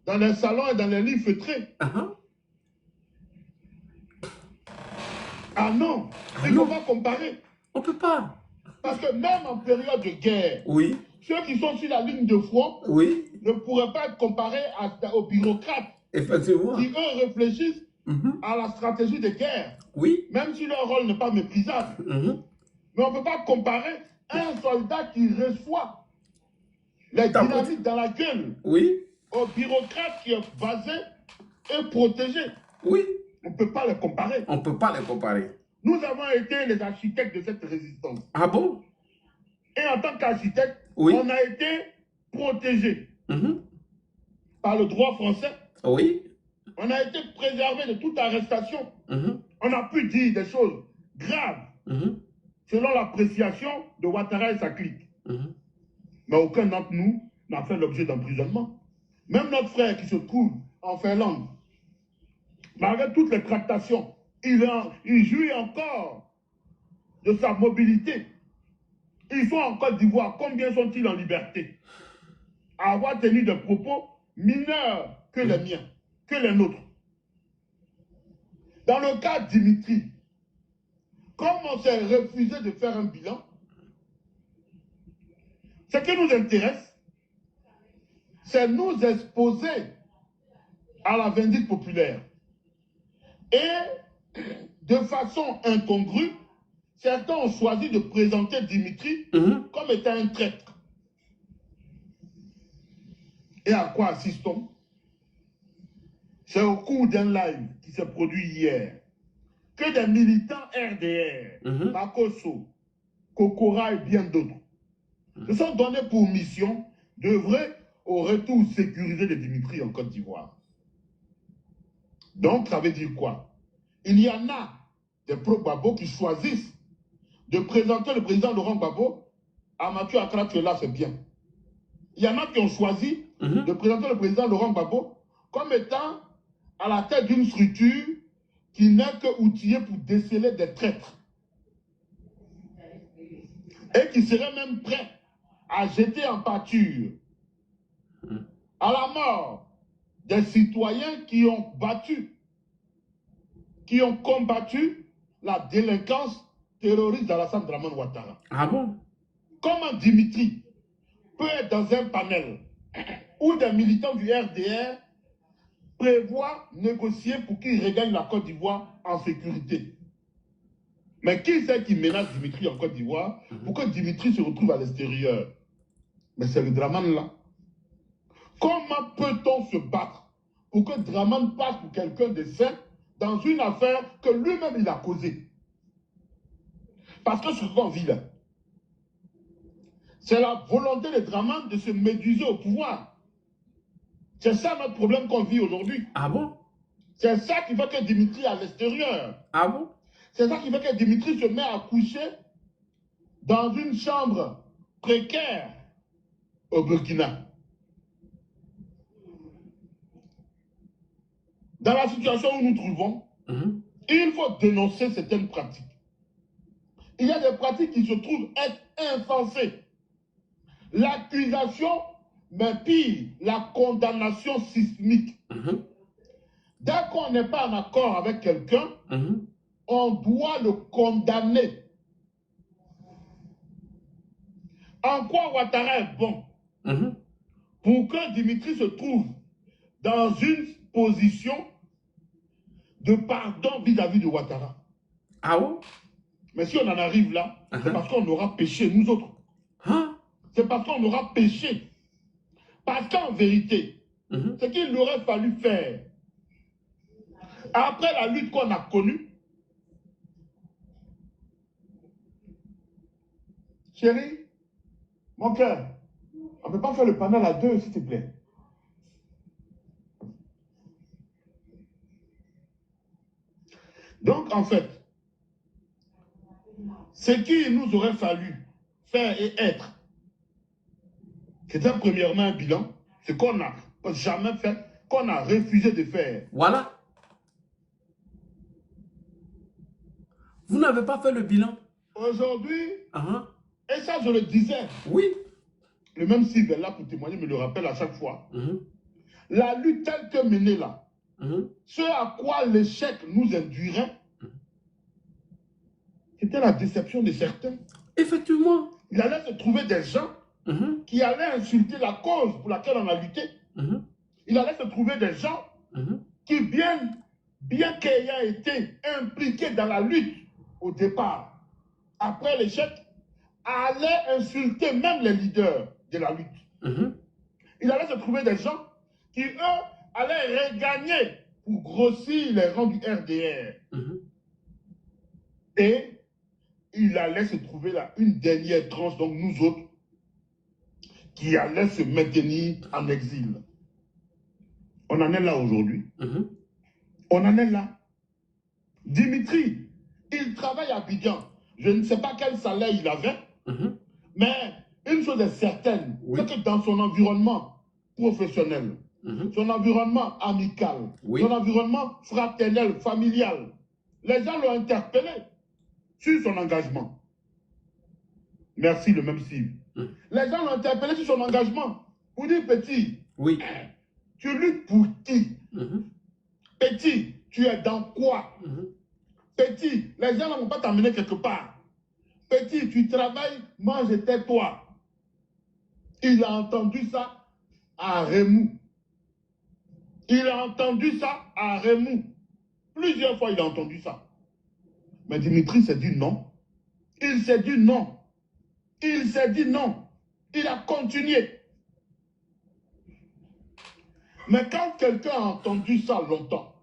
dans les salons et dans les lits feutrés. Ah non, il ne faut pas comparer. On ne peut pas. Parce que même en période de guerre, ceux qui sont sur la ligne de front ne pourraient pas être comparés aux bureaucrates Effectivement. qui, eux, réfléchissent à la stratégie de guerre. Même si leur rôle n'est pas méprisable. Mais on ne peut pas comparer un soldat qui reçoit les dynamites dans la gueule au bureaucrate qui est basé et protégé. On ne peut pas les comparer. On ne peut pas les comparer. Nous avons été les architectes de cette résistance. Ah bon? Et en tant qu'architecte, on a été protégés par le droit français. On a été préservé de toute arrestation. On a pu dire des choses graves selon l'appréciation de Ouattara et sa clique. Mais aucun d'entre nous n'a fait l'objet d'emprisonnement. Même notre frère qui se trouve en Finlande, malgré toutes les tractations, il jouit encore de sa mobilité. Ils sont en Côte d'Ivoire. Combien sont-ils en liberté? À avoir tenu des propos mineurs que les miens, que les nôtres. Dans le cas de Dimitri, comme on s'est refusé de faire un bilan, ce qui nous intéresse, c'est nous exposer à la vindicte populaire. Et de façon incongrue, certains ont choisi de présenter Dimitri comme étant un traître. Et à quoi assistons? C'est au cours d'un live qui s'est produit hier que des militants RDR, Makosso, Kokora et bien d'autres se sont donnés pour mission d'œuvrer au retour sécurisé de Dimitri en Côte d'Ivoire. Donc, ça veut dire quoi? Il y en a des pro-Gbagbo qui choisissent de présenter le président Laurent Gbagbo à Mathieu Accra, que là, c'est bien. Il y en a qui ont choisi de présenter le président Laurent Gbagbo comme étant à la tête d'une structure qui n'est que outillée pour déceler des traîtres. Et qui serait même prêt à jeter en pâture à la mort des citoyens qui ont battu, qui ont combattu la délinquance terroriste d'Alassane Dramane Ouattara. Ah bon? Comment Dimitri peut être dans un panel où des militants du RDR prévoient négocier pour qu'il regagne la Côte d'Ivoire en sécurité? Mais qui c'est qui menace Dimitri en Côte d'Ivoire pour que Dimitri se retrouve à l'extérieur? Mais c'est le Dramane là. Comment peut-on se battre pour que Dramane passe pour quelqu'un de sain dans une affaire que lui-même il a causée? Parce que ce qu'on vit là, c'est la volonté de Dramane de se méduser au pouvoir. C'est ça notre problème qu'on vit aujourd'hui. Ah bon? C'est ça qui fait que Dimitri est à l'extérieur. Ah bon? C'est ça qui fait que Dimitri se met à coucher dans une chambre précaire au Burkina. Dans la situation où nous nous trouvons, il faut dénoncer certaines pratiques. Il y a des pratiques qui se trouvent être insensées. L'accusation, mais pire, la condamnation sismique. Dès qu'on n'est pas en accord avec quelqu'un, on doit le condamner. En quoi Ouattara est bon? Pour que Dimitri se trouve dans une position de pardon vis-à-vis de Ouattara. Ah bon? Mais si on en arrive là, c'est parce qu'on aura péché, nous autres. C'est parce qu'on aura péché. Parce qu'en vérité, ce qu'il aurait fallu faire, après la lutte qu'on a connue, chérie, mon cœur, on ne peut pas faire le panel à deux, s'il te plaît. Donc, en fait, ce qu'il nous aurait fallu faire et être, c'était premièrement un bilan, Ce qu'on n'a jamais fait, qu'on a refusé de faire. Voilà. Vous n'avez pas fait le bilan. Aujourd'hui, et ça je le disais. Oui. Le même Sylve est là pour témoigner, me le rappelle à chaque fois. La lutte telle que menée là, ce à quoi l'échec nous induirait, c'était la déception de certains. Effectivement. Il allait se trouver des gens qui allaient insulter la cause pour laquelle on a lutté. Il allait se trouver des gens qui, bien qu'ayant été impliqués dans la lutte au départ, après l'échec, allaient insulter même les leaders de la lutte. Il allait se trouver des gens qui, eux, allaient regagner pour grossir les rangs du RDR. Et il allait se trouver là une dernière tranche, donc nous autres, qui allait se maintenir en exil. On en est là aujourd'hui. On en est là. Dimitri, il travaille à Abidjan. Je ne sais pas quel salaire il avait, mais une chose est certaine, c'est que dans son environnement professionnel, son environnement amical, son environnement fraternel, familial, les gens l'ont interpellé sur son engagement. Merci, le même Steve. Les gens l'ont interpellé sur son engagement. Pour dire, petit, tu luttes pour qui? Petit, tu es dans quoi? Petit, les gens ne vont pas t'emmener quelque part. Petit, tu travailles, mange et tais-toi. Il a entendu ça à Remou. Il a entendu ça à Remou. Plusieurs fois, il a entendu ça. Mais Dimitri s'est dit non. Il s'est dit non. Il s'est dit non. Il a continué. Mais quand quelqu'un a entendu ça longtemps,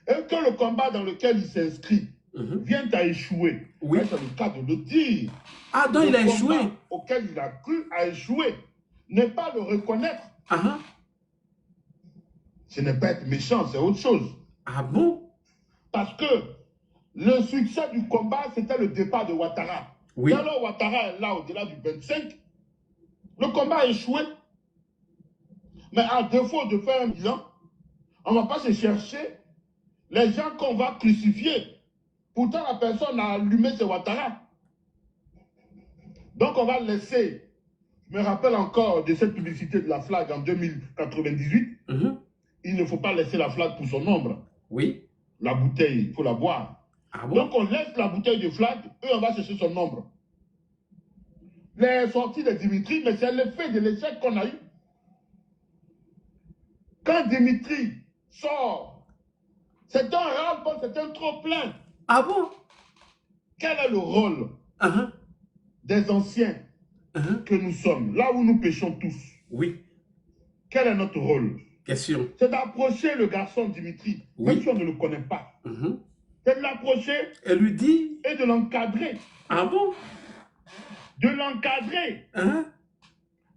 et que le combat dans lequel il s'inscrit vient à échouer, c'est le cas de le dire. Ah, donc il a échoué. Auquel il a cru à échouer, ne pas le reconnaître. Ce n'est pas être méchant, c'est autre chose. Ah bon? Parce que le succès du combat, c'était le départ de Ouattara. Alors Ouattara est là au-delà du 25, le combat a échoué. Mais à défaut de faire un bilan, on ne va pas se chercher les gens qu'on va crucifier. Pourtant, la personne a allumé ses Ouattara. Donc, on va laisser. Je me rappelle encore de cette publicité de la flag en 2098. Il ne faut pas laisser la flag pour son ombre. La bouteille, il faut la boire. Donc, on laisse la bouteille de flag et on va chercher son ombre. Les sorties de Dimitri, mais c'est l'effet de l'échec qu'on a eu. Quand Dimitri sort, c'est un ras-le-bol, c'est un trop-plein. Ah bon? Quel est le rôle des anciens que nous sommes, là où nous péchons tous? Quel est notre rôle? Question. C'est d'approcher le garçon Dimitri, même si on ne le connaît pas. C'est de l'approcher et lui dit et de l'encadrer. Ah bon? De l'encadrer.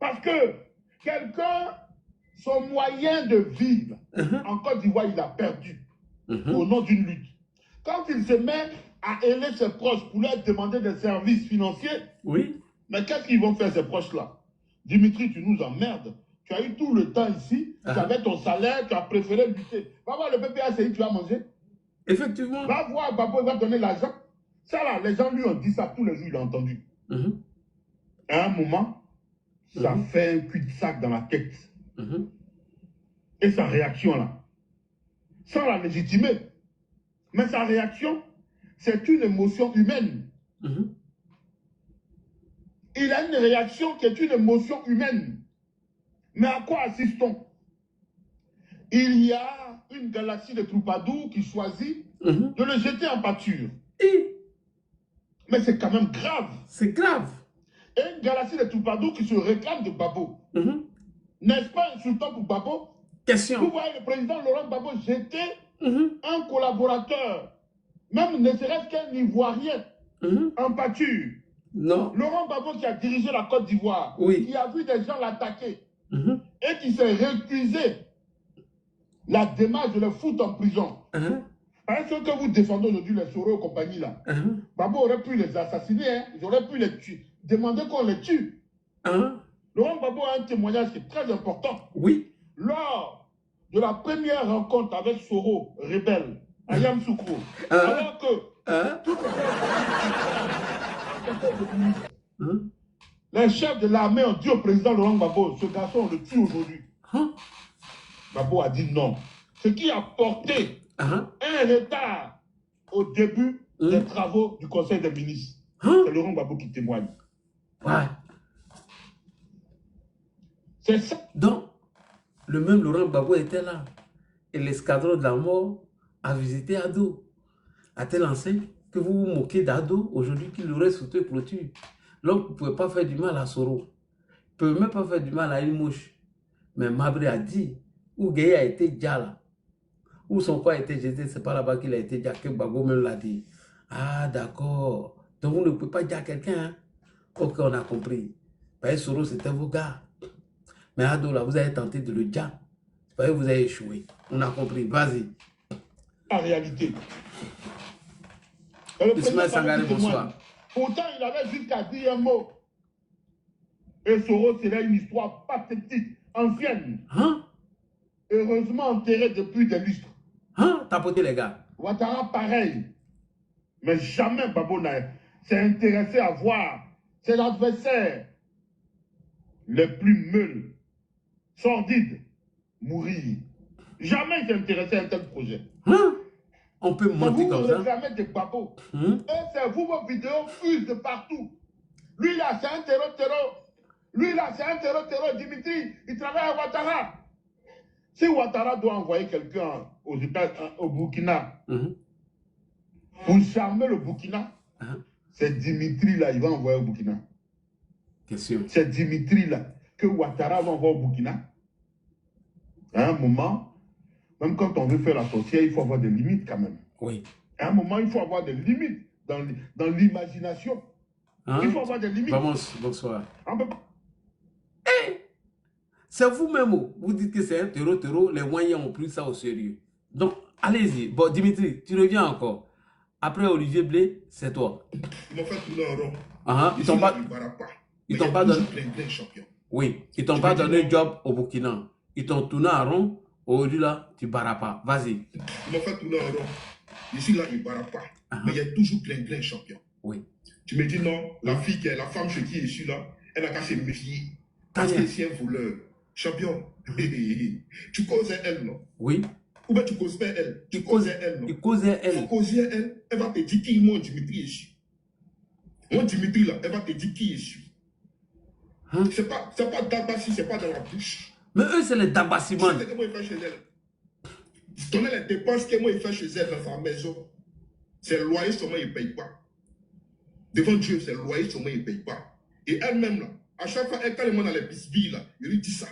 Parce que quelqu'un, son moyen de vivre en Côte d'Ivoire, il a perdu au nom d'une lutte. Quand il se met à ailer ses proches pour leur demander des services financiers, mais qu'est-ce qu'ils vont faire ces proches-là? Dimitri, tu nous emmerdes. Tu as eu tout le temps ici, tu avais ton salaire, tu as préféré lutter. Va voir le PPACI, tu vas manger. Effectivement. Va voir Babo, il va donner l'argent. Ça là, les gens lui ont dit ça tous les jours, il a entendu. À un moment, ça fait un cul-de-sac dans la tête. Et sa réaction là, sans la légitimer, mais sa réaction, c'est une émotion humaine. Il a une réaction qui est une émotion humaine. Mais à quoi assistons? Il y a une galaxie de troubadours qui choisit de le jeter en pâture. Mais c'est quand même grave. C'est grave. Et une galaxie de troubadours qui se réclame de Babo. N'est-ce pas insultant pour Babo? Question. Vous voyez le président Laurent Gbagbo jeter un collaborateur, même ne serait-ce qu'un Ivoirien, en pâture. Non. Laurent Gbagbo qui a dirigé la Côte d'Ivoire, qui a vu des gens l'attaquer et qui s'est récusé la démarche de le foutre en prison. Avec ceux que vous défendez aujourd'hui, les Soro et compagnie là, Gbagbo aurait pu les assassiner, ils auraient pu les tuer, demander qu'on les tue. Laurent Gbagbo a un témoignage qui est très important. Oui. Lors de la première rencontre avec Soro, rebelle, à Yamoussoukro, alors que les chefs de l'armée ont dit au président Laurent Gbagbo, ce garçon, on le tue aujourd'hui. Gbagbo a dit non. Ce qui a porté un retard au début des travaux du Conseil des ministres. C'est Laurent Gbagbo qui témoigne. Ouais. C'est ça. Donc, le même Laurent Gbagbo était là. Et l'escadron de la mort a visité Ado. À telle enseigne que vous vous moquez d'Ado aujourd'hui qu'il aurait sauté clôture. L'homme ne pouvait pas faire du mal à Soro. Il ne pouvait même pas faire du mal à une mouche. Mais Mabré a dit, où Gueye a été déjà là. Où son corps a été jeté, c'est pas là-bas qu'il a été déjà, que Gbagbo même l'a dit. Ah, d'accord. Donc vous ne pouvez pas dire à quelqu'un. Hein? Ok, on a compris. Parce que Soro, c'était vos gars. Mais Ado, là, vous avez tenté de le dire. Parce que vous avez échoué. On a compris. Vas-y. En réalité. Ismaël Sangaré, bonsoir. Pourtant, il avait jusqu'à dire un mot. Et Soro, c'est là une histoire pathétique, ancienne. Hein? Heureusement enterrée depuis des lustres. Hein? Tapoter les gars. Ouattara, pareil. Mais jamais Gbagbo s'est intéressé à voir ses adversaires les plus meules, sordides, mourir. Jamais il s'est intéressé à un tel projet. Hein? On peut mentir comme ça. Vous jamais de Gbagbo. Et c'est vous, vos vidéos fusent de partout. Lui là, c'est un terreau. Lui là, c'est un terreau. Dimitri, il travaille à Ouattara. Si Ouattara doit envoyer quelqu'un au Burkina, pour charmer le Burkina, c'est Dimitri là, il va envoyer au Burkina. C'est Dimitri là, que Ouattara va envoyer au Burkina. À un moment, même quand on veut faire la sorcière, il faut avoir des limites quand même. Oui. À un moment, il faut avoir des limites dans l'imagination. Il faut avoir des limites. Bonsoir. C'est vous-même, vous dites que c'est un terreau, les moyens ont pris ça au sérieux. Donc, allez-y. Bon, Dimitri, tu reviens encore. Après Olivier Blé, c'est toi. Ils m'ont fait tourner en rond. Ils t'ont pas donné... Oui, ils t'ont pas donné job au Burkina. Ils t'ont tourné en rond. Aujourd'hui, là, tu ne barras pas. Vas-y. Ils m'ont fait tourner en rond. Ici, là, ils ne barrent pas. Mais il y a toujours plein champion. Oui. Tu me dis non, la femme chez qui je suis là, elle n'a qu'à se méfier. Parce que c'est un voleur. Champion. Tu causais elle, non? Oui. Ou bien tu causes pas elle. Tu causais elle, non? Tu causais elle. Tu causais elle, elle va te dire qui moi, Dimitri, je suis. Moi, Dimitri, là, elle va te dire qui je suis. C'est pas Dabassi, c'est pas dans la bouche. Mais eux, c'est les Dabassimans. C'est ce que moi, il fait chez elle. Je connais les dépenses que moi, il fait chez elle dans sa maison. C'est le loyer seulement, il ne paye pas. Devant Dieu, c'est le loyer seulement, il ne paye pas. Et elle-même, là, à chaque fois, quand elle est dans les bisbilles, là, il lui dit ça.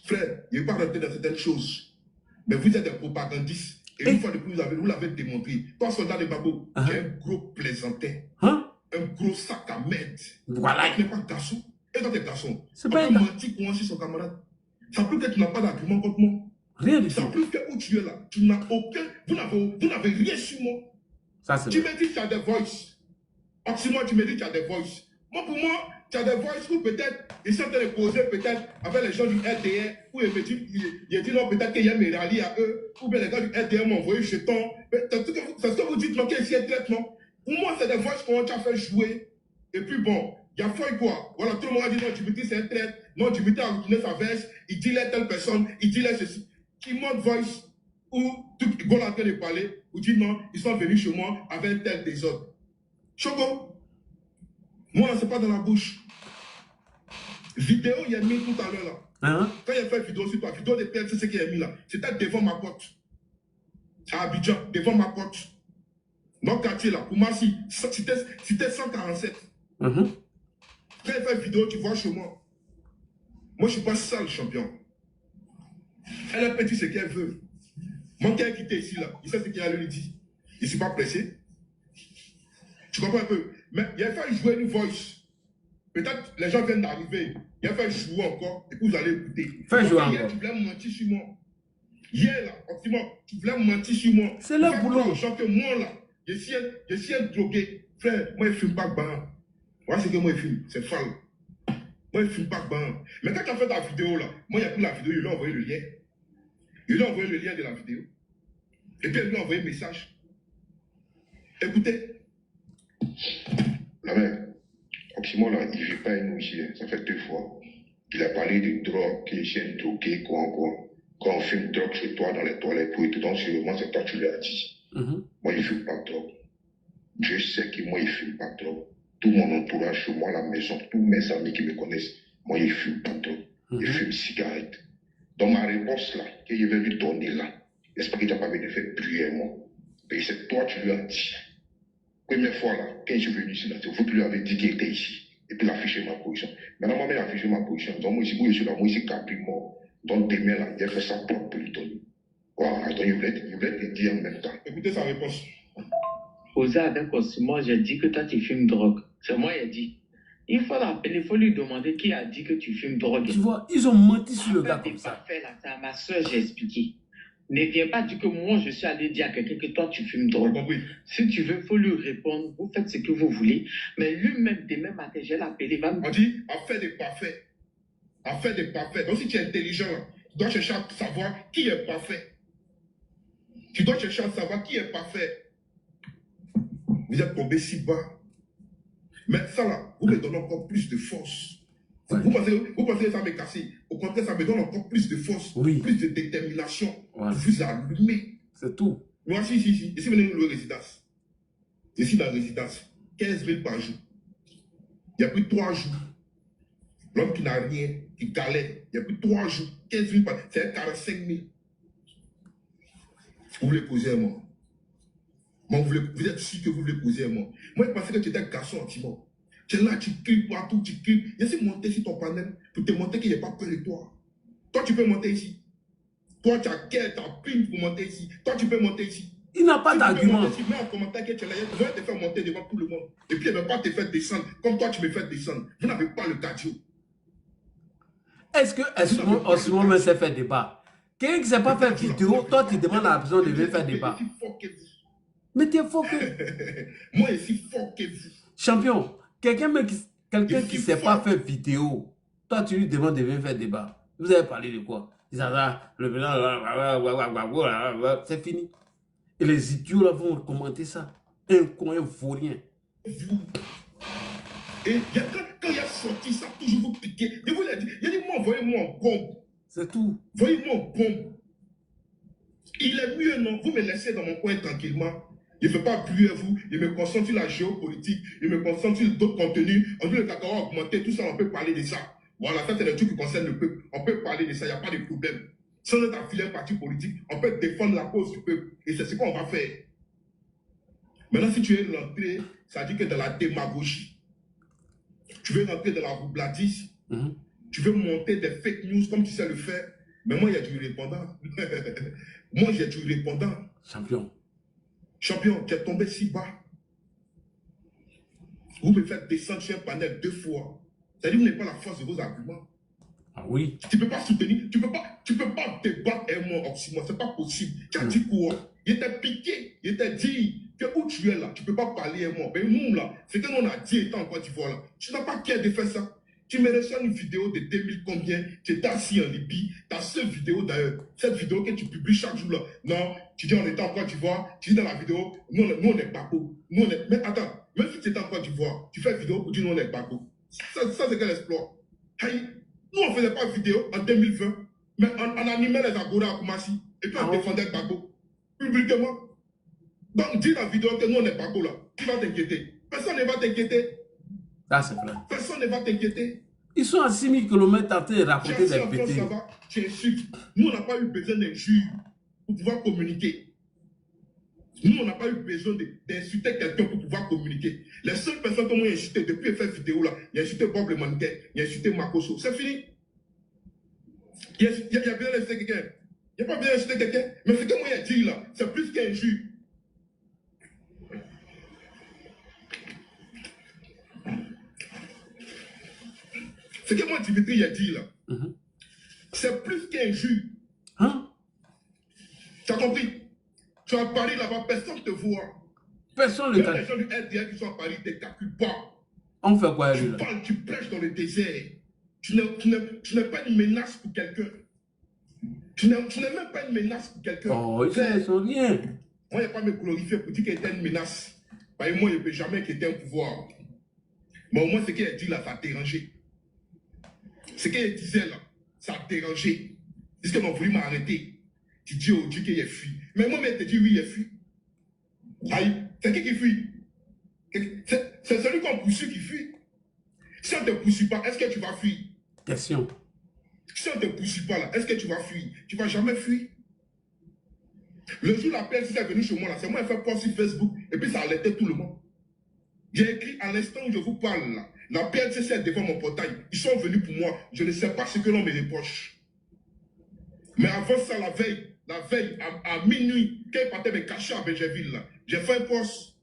Frère, il ne veut pas rentrer dans certaines choses. Mais vous êtes des propagandistes. Et une fois de plus, vous l'avez démontré. Toi, soldat de Gbagbo, tu es un gros plaisantin. Un gros sac à merde. Voilà. Tu n'es pas garçon. Et toi, tu es garçon. C'est pas menti pour moi sur son camarade. Ça peut que tu n'as pas d'argument contre moi. Rien du tout. Ça peut que où tu es là, tu n'as aucun. Vous n'avez rien sur moi. Tu me dis que tu as des voices. Oxymore, tu me dis que tu as des voices. Moi, pour moi, tu as des voices où peut-être, ils sont en train de causer peut-être avec les gens du RDR, où il dit non, peut-être qu'il y a mes rallyes à eux, ou bien les gars du RDR m'ont envoyé jeton. C'est ce que vous dites, non, qu'il y a traitement. Pour moi, c'est des voices qu'on t'a fait jouer. Et puis bon, il y a foi quoi. Voilà, tout le monde a dit non, Dimitri, c'est un traître. Non, Dimitri a retourné sa veste, il dit là telle personne, il dit là ceci. Qui monte voice, ou tout le monde est en train de parler, ou dit non, ils sont venus chez moi avec un tel désordre. Choco, moi, c'est pas dans la bouche. Vidéo, il y a mis tout à l'heure là. Quand il a fait vidéo sur toi, vidéo de PLC, c'est ce qu'il a mis là. C'était devant ma porte. À Abidjan, devant ma porte. Dans le quartier là, pour moi, c'était 147. Quand il fait vidéo, tu vois chez moi. Moi, je ne suis pas sale, champion. Elle a petit ce qu'elle veut. Moi, qui a quitté ici là, il sait ce qu'il a lui dit. Il ne suis pas pressé. Tu comprends un peu? Mais il a fait jouer une voice. Peut-être les gens viennent d'arriver. Il a fait jouer encore et puis vous allez écouter. Fais jouer hier, tu voulais mentir sur moi. Hier, là, tu voulais mentir sur moi. C'est leur boulot. Que moi, là, je suis un drogué. Frère, moi, je ne fume pas de bain. Voilà ce que moi, je fume. C'est faux. Moi, il ne filme pas ben. Mais quand tu as fait ta vidéo là, moi, il a pris la vidéo, il lui a envoyé le lien. Il lui a envoyé le lien de la vidéo. Et puis, il lui a envoyé un message. Écoutez. Non, mais, Oxymore, là, il ne vit pas une ici. Ça fait 2 fois. Il a parlé de drogue, qu'il essaie de droguer, quoi. Quand on fume drogue chez toi, dans les toilettes, pour et tout, donc, sûrement, c'est toi qui lui as dit. Moi, il ne fume pas de drogue. Je sais que moi, il ne fume pas de drogue. Tout mon entourage, chez moi, à la maison, tous mes amis qui me connaissent, moi, il ne fume pas de drogue. Il fume cigarette. Dans ma réponse, là, que je vais lui donner là, j'espère qu'il n'a pas venu faire prier moi. Et c'est toi qui lui as dit. Première fois, là, quand je suis venu ici, là, c'est vous qui lui avez dit qu'il était ici. Et puis, il a affiché ma position. Maintenant, moi, il a affiché ma position. Donc, moi, ici, où je suis là, moi, ici, Capri mort. Donc, demain, là, il a fait sa propre pour lui donner. Voilà, donc, il voulait te dire en même temps. Écoutez sa réponse. Posé avec Oxymore, j'ai dit que toi, tu fumes drogue. C'est moi qui ai dit. Il faut l'appeler, il faut lui demander qui a dit que tu fumes drogue. Tu vois, ils ont menti sur le gars comme ça. Parfait, là, c'est à ma soeur, j'ai expliqué. Ne viens pas dire que moi, je suis allé dire à quelqu'un que toi, tu fumes drogue. Si tu veux, il faut lui répondre. Vous faites ce que vous voulez. Mais lui-même, demain matin, j'ai l'appelé. On dit, affaire des parfaits. Affaire des parfaits. Donc, si tu es intelligent, tu dois chercher à savoir qui est parfait. Tu dois chercher à savoir qui est parfait. Vous êtes tombé si bas. Mais ça là, vous me donnez encore plus de force. Ouais. Vous pensez que ça m'est cassé. Au contraire, ça me donne encore plus de force, plus de détermination pour vous allumer. C'est tout. Moi, si. Ici, vous venez de la résidence. Ici, dans la résidence, 15 000 par jour. Il n'y a plus 3 jours. L'homme qui n'a rien, qui galère, il n'y a plus 3 jours. 15 000 par jour. C'est 45 000. Vous voulez poser un mot. Moi, vous êtes sûr que vous voulez poser un mot. Moi, je pensais que tu étais un garçon anti-mort. Tu es là, tu cries partout, tu cries. Je suis monté sur ton panel pour te montrer qu'il n'y a pas peur de toi. Toi, tu peux monter ici. Toi, tu as quête, tu as ping pour monter ici. Toi, tu peux monter ici. Il n'a pas d'argument. Tu mets en commentaire que tu es là, je vais te faire monter devant tout le monde. Et puis, il ne va pas te faire descendre comme toi, tu me fais descendre. Vous n'avez pas le cardio. Est-ce que Oxymore me s'est fait débat? Quelqu'un qui ne s'est pas fait vidéo, toi, tu demandes à la personne de venir faire débat. Mais t'es fort que... Moi, je suis fort que vous. Champion, quelqu'un qui ne s'est pas fait vidéo, toi, tu lui demandes de venir faire débat. Vous avez parlé de quoi? Le président, c'est fini. Et les idiots là vont commenter ça. Un con, un vaurien. Vous. Et quand il a sorti ça, toujours vous piquer. Je vous l'ai dit, il a dit, moi, envoyez-moi en bombe. C'est tout. Envoyez-moi en bombe. Il est mieux, non? Vous me laissez dans mon coin tranquillement. Je ne fais pas plus à vous, je me concentre sur la géopolitique, je me concentre sur d'autres contenus. On dit le cacao a augmenté, tout ça, on peut parler de ça. Voilà, ça c'est le truc qui concerne le peuple. On peut parler de ça, il n'y a pas de problème. Si on est affilié à un parti politique, on peut défendre la cause du peuple. Et c'est ce qu'on va faire. Maintenant, si tu es rentré, ça dit que dans la démagogie, tu veux rentrer dans la roubladise, tu veux monter des fake news comme tu sais le faire. Mais moi, il y a du répondant. Moi, j'ai du répondant. Champion. Champion, tu es tombé si bas. Vous me faites descendre sur un panel 2 fois. C'est-à-dire que vous n'avez pas la force de vos arguments. Ah oui. Tu ne peux pas soutenir, tu peux pas débattre un mot Oxymore, c'est pas possible. Tu as dit quoi? Il était piqué, il était dit que où tu es là, tu ne peux pas parler un mot. Mais nous là, c'est que nous on a dit étant en Côte d'Ivoire là. Tu n'as pas qu'à de faire ça. Tu me reçois une vidéo de 2000 combien, tu étais assis en Libye, ta seule vidéo d'ailleurs, cette vidéo que tu publies chaque jour là. Non, tu dis on était en Côte d'Ivoire, tu dis dans la vidéo, nous on est Bako. Mais attends, même si tu étais en Côte d'Ivoire, tu fais une vidéo pour dire nous on est Bako. Ça c'est quel exploit? Hey, nous on ne faisait pas de vidéo en 2020, mais on animait les Agora à Koumassi, et puis on défendait Bako, publiquement. Donc dis dans la vidéo que nous on est Bako là, qui va t'inquiéter? Personne ne va t'inquiéter. Là, c'est vrai. Personne ne va t'inquiéter. Ils sont à 6000 km en train de raconter des pétés. Tu insultes. Nous, on n'a pas eu besoin d'injures pour pouvoir communiquer. Nous, on n'a pas eu besoin d'insulter quelqu'un pour pouvoir communiquer. Les seules personnes qui m'ont insulté depuis cette vidéo là, il a insulté Bob le mannequin, il a insulté Makoso. C'est fini. Il y a bien insulté quelqu'un. Il n'y a pas bien insulté quelqu'un. Mais ce que moi j'ai dit là, c'est plus qu'injure. Ce que moi, Dimitri, a dit là, c'est plus qu'injure. Hein? Tu as compris? Tu es à Paris là-bas, personne ne te voit. Personne ne te voit. Les gens du RDR qui sont à Paris ne te calculent pas. On fait quoi, lui, là? Tu prêches dans le désert. Tu n'es pas une menace pour quelqu'un. Tu n'es même pas une menace pour quelqu'un. Oh, ils sont rien. Moi, il n'y a pas à me glorifier pour dire qu'il était une menace. Parce que moi, je ne peux jamais qu'il était un pouvoir. Mais au moins, ce qu'il a dit là, ça a dérangé. Ce qu'il disait là, ça a dérangé. Puisqu'ils ont voulu m'arrêter. Tu dis au Dieu qu'il est fui. Mais moi, je te dis oui, il est fui. Aïe, c'est qui fuit? C'est celui qu'on poursuit qui fuit. Si on ne te poursuit pas, est-ce que tu vas fuir? Question. Si on ne te poursuit pas là, est-ce que tu vas fuir? Tu ne vas jamais fuir. Le jour où la PLCC est venue chez moi, c'est moi qui ai fait post sur Facebook et puis ça alertait tout le monde. J'ai écrit à l'instant où je vous parle là, la PLCC est devant mon portail. Ils sont venus pour moi. Je ne sais pas ce que l'on me reproche. Mais avant ça, la veille, à minuit, quand il partait me cacher à Benjerville, j'ai fait un post.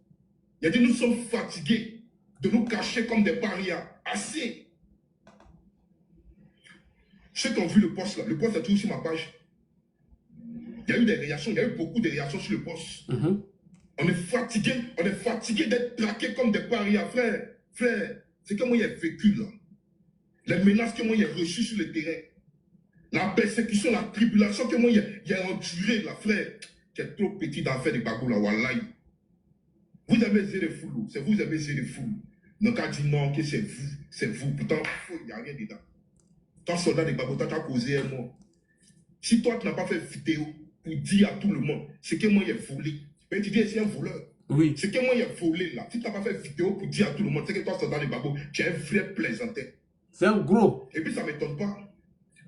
Il a dit, nous sommes fatigués de nous cacher comme des parias. Assez. Ceux qui ont vu le post là, le post est toujours sur ma page. Il y a eu des réactions, il y a eu beaucoup de réactions sur le poste. On est fatigué d'être traqués comme des parias, frère. Frère, c'est que moi j'ai vécu là. Les menaces que moi j'ai reçues sur le terrain. La persécution, la tribulation que moi j'ai enduré là, frère. Tu es trop petit dans faire des bagou là, wallahi. Vous avez essayé de fou, c'est vous qui avez essayé de fou. Donc a dit non, que c'est vous. Pourtant, il n'y a rien dedans. Toi, soldat de bagou, tu as causé un mot. Si toi, tu n'as pas fait vidéo pour dire à tout le monde, c'est que moi, j'ai volé. Mais tu dis, c'est un voleur. Oui. C'est que moi, j'ai volé là. Si tu n'as pas fait vidéo pour dire à tout le monde, c'est que toi, soldat de babou, tu es un vrai plaisantin. C'est un gros. Et puis, ça ne m'étonne pas.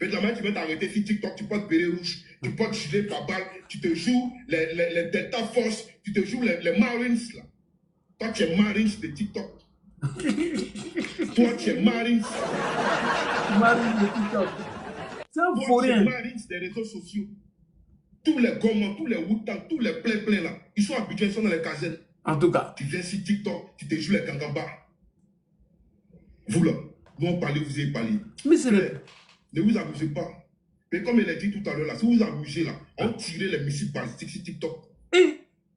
Mais la main, tu vas t'arrêter sur TikTok, tu portes béret rouge, tu portes gilet pare-balles, tu te joues les Delta Force, tu te joues les Marines là. Toi, tu es Marines de TikTok. Toi, tu es Marines. Marines de TikTok. C'est un faux rien. Marines des réseaux sociaux. Tous les gommes, tous les woutang, tous les pleins là, ils sont habitués, ils sont dans les casernes. En tout cas. Tu viens sur TikTok, tu te joues les gangamba. Vous là, vous en parlez, vous avez parlé. Mais c'est le... Ne vous amusez pas. Mais comme il a dit tout à l'heure là, si vous vous amusez là, on tirait les missiles balistiques sur TikTok.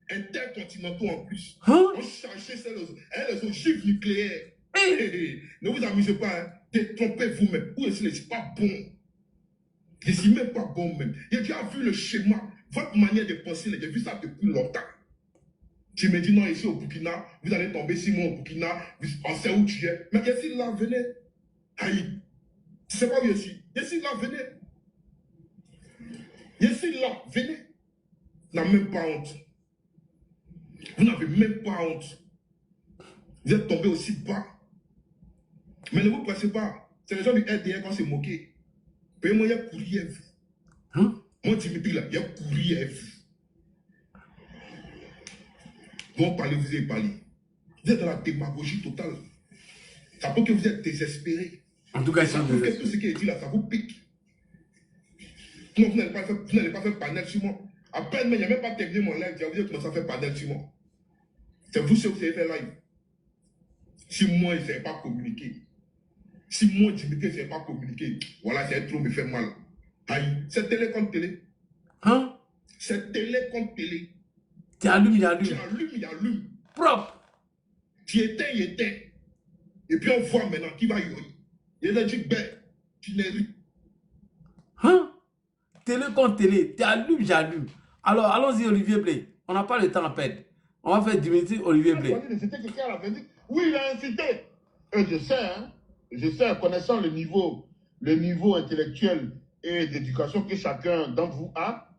Intercontinentaux en plus. On cherchait les ogives nucléaires. Ne vous amusez pas, hein. Détrompez vous-même. Ou est-ce que c'est pas bon? Je suis même pas bon même. J'ai déjà vu le schéma, votre manière de penser, j'ai vu ça depuis longtemps. Tu me dis non, ici au Burkina, vous allez tomber sur moi au Burkina, on sait où tu es. Mais ici là, venez. Aïe. Tu sais pas où je suis. Ici là, venez. Ici là, venez. Vous n'avez même pas honte. Vous n'avez même pas honte. Vous êtes tombé aussi bas. Mais ne vous pressez pas. C'est les gens du RDR quand c'est moqué. Mais moi, il y a courrier à vous. Moi, Dimitri, là, il y a courrier à vous. Vous parlez, vous avez parlé. Vous êtes dans la démagogie totale. Ça peut que vous êtes désespéré. En tout cas, ça peut que tout ce qui est dit là, ça vous pique. Non, vous n'allez pas faire panel sur moi. À peine, mais il n'y a même pas terminé mon live. Vous avez commencé à faire panel sur moi. C'est vous ceux qui avez fait live. Si moi, je ne savais pas communiquer. Si moi, Dimitri, je ne savais pas communiquer. Voilà, c'est trop me fait mal. Aïe, c'est télé contre télé. Hein? C'est télé contre télé. Tu allumes, il allume. Tu allumes, il allume. Propre. Tu éteins, il éteint. Et puis on voit maintenant qui va y aller. Il a dit, ben, tu n'es rien. Hein? Télé contre télé. Tu allumes, j'allume. Alors, allons-y, Olivier Blé. On n'a pas le temps à perdre. On va faire Dimitri, Olivier Blé. Oui, il a incité. Et je sais, hein. Je sais, connaissant le niveau intellectuel et d'éducation que chacun d'entre vous a,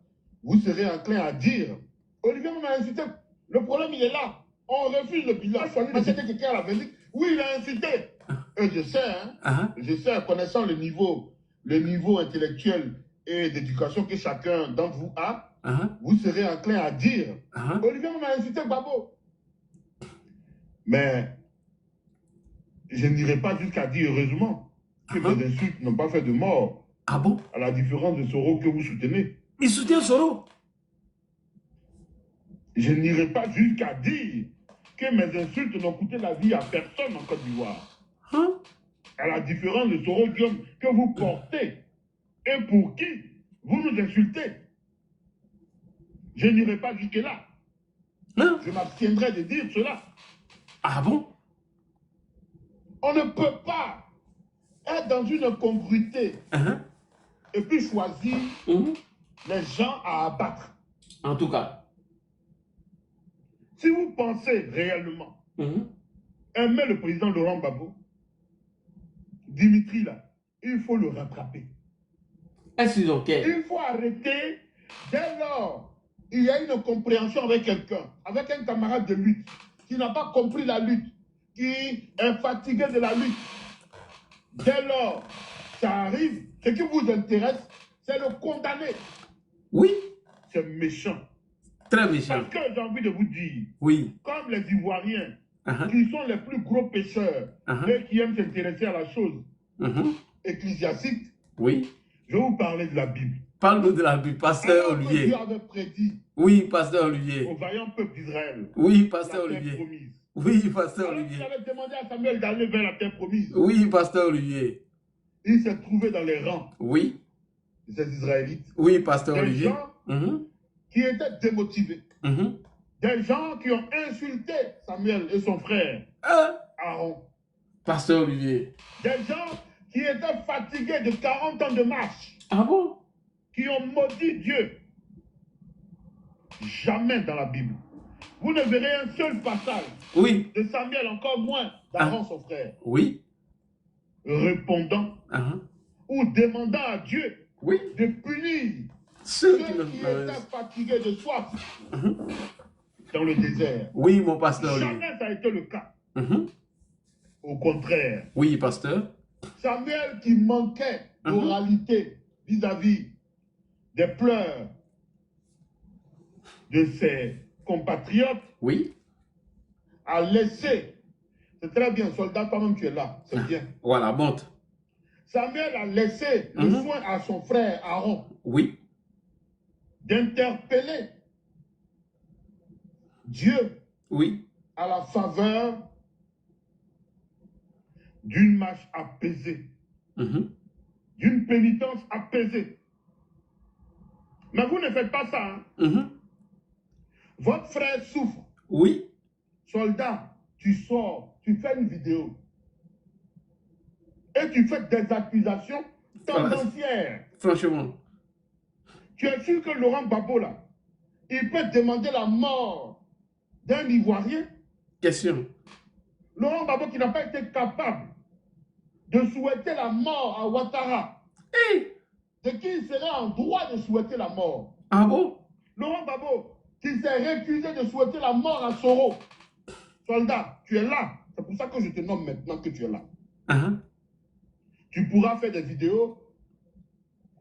vous serez enclin à dire, Olivier m'a incité. Le problème, il est là. On refuse le bilan. Mais c'était quelqu'un à la Belgique. Oui, il a incité. Et je sais, hein. Je sais, connaissant le niveau intellectuel et d'éducation que chacun d'entre vous a, vous serez enclin à dire, Olivier m'a incité, Babo. Mais je n'irai pas jusqu'à dire, heureusement, que mes insultes n'ont pas fait de mort. Ah bon? À la différence de Soro que vous soutenez. Il soutient Soro? Je n'irai pas jusqu'à dire que mes insultes n'ont coûté la vie à personne en Côte d'Ivoire. À la différence de Soro Guillaume que vous portez et pour qui vous nous insultez. Je n'irai pas jusque-là. Je m'abstiendrai de dire cela. Ah bon? On ne peut pas être dans une incongruité et puis choisir les gens à abattre. En tout cas. Si vous pensez réellement aimer le président Laurent Gbagbo, Dimitri là, il faut le rattraper. Est-ce qu'ils ont quel? Il faut arrêter dès lors il y a une compréhension avec quelqu'un, avec un camarade de lutte qui n'a pas compris la lutte, qui est fatigué de la lutte. Dès lors, ça arrive, ce qui vous intéresse, c'est le condamner. Oui. C'est méchant. Très méchant. Parce que j'ai envie de vous dire, oui. Comme les Ivoiriens, qui sont les plus gros pêcheurs et qui aiment s'intéresser à la chose ecclésiastique, oui. Je vais vous parler de la Bible. Parle-nous de la Bible, pasteur Olivier. Dieu avait prédit oui, pasteur Olivier. Au vaillant peuple d'Israël. Oui, pasteur Olivier. Oui, pasteur Olivier. Il avait demandé à Samuel d'aller vers la terre promise. Oui, pasteur Olivier. Il s'est trouvé dans les rangs. Oui. De ces Israélites. Oui, pasteur Olivier. Des gens qui étaient démotivés. Des gens qui ont insulté Samuel et son frère Aaron. Pasteur Olivier. Des gens qui étaient fatigués de 40 ans de marche. Ah bon? Qui ont maudit Dieu. Jamais dans la Bible. Vous ne verrez un seul passage de Samuel, encore moins d'Aaron, son frère. Oui. Répondant ou demandant à Dieu de punir ceux qui étaient fatigués de soif dans le désert. Oui, mon pasteur. Jamais ça a été le cas. Au contraire. Oui, pasteur. Samuel qui manquait d'oralité vis-à-vis des pleurs de ses compatriotes, a laissé, c'est très bien, soldat, toi-même tu es là, c'est bien. Voilà, monte. Samuel a laissé le soin à son frère Aaron d'interpeller Dieu à la faveur d'une marche apaisée, d'une pénitence apaisée. Mais vous ne faites pas ça. Votre frère souffre. Oui. Soldat, tu sors, tu fais une vidéo. Et tu fais des accusations tendancières. Franchement. Tu es sûr que Laurent Gbagbo, là, il peut demander la mort d'un Ivoirien? Question. Laurent Gbagbo qui n'a pas été capable de souhaiter la mort à Ouattara. De qui il serait en droit de souhaiter la mort. Ah bon? Laurent Gbagbo qui s'est refusé de souhaiter la mort à Soro. Soldat, tu es là. C'est pour ça que je te nomme maintenant que tu es là. Tu pourras faire des vidéos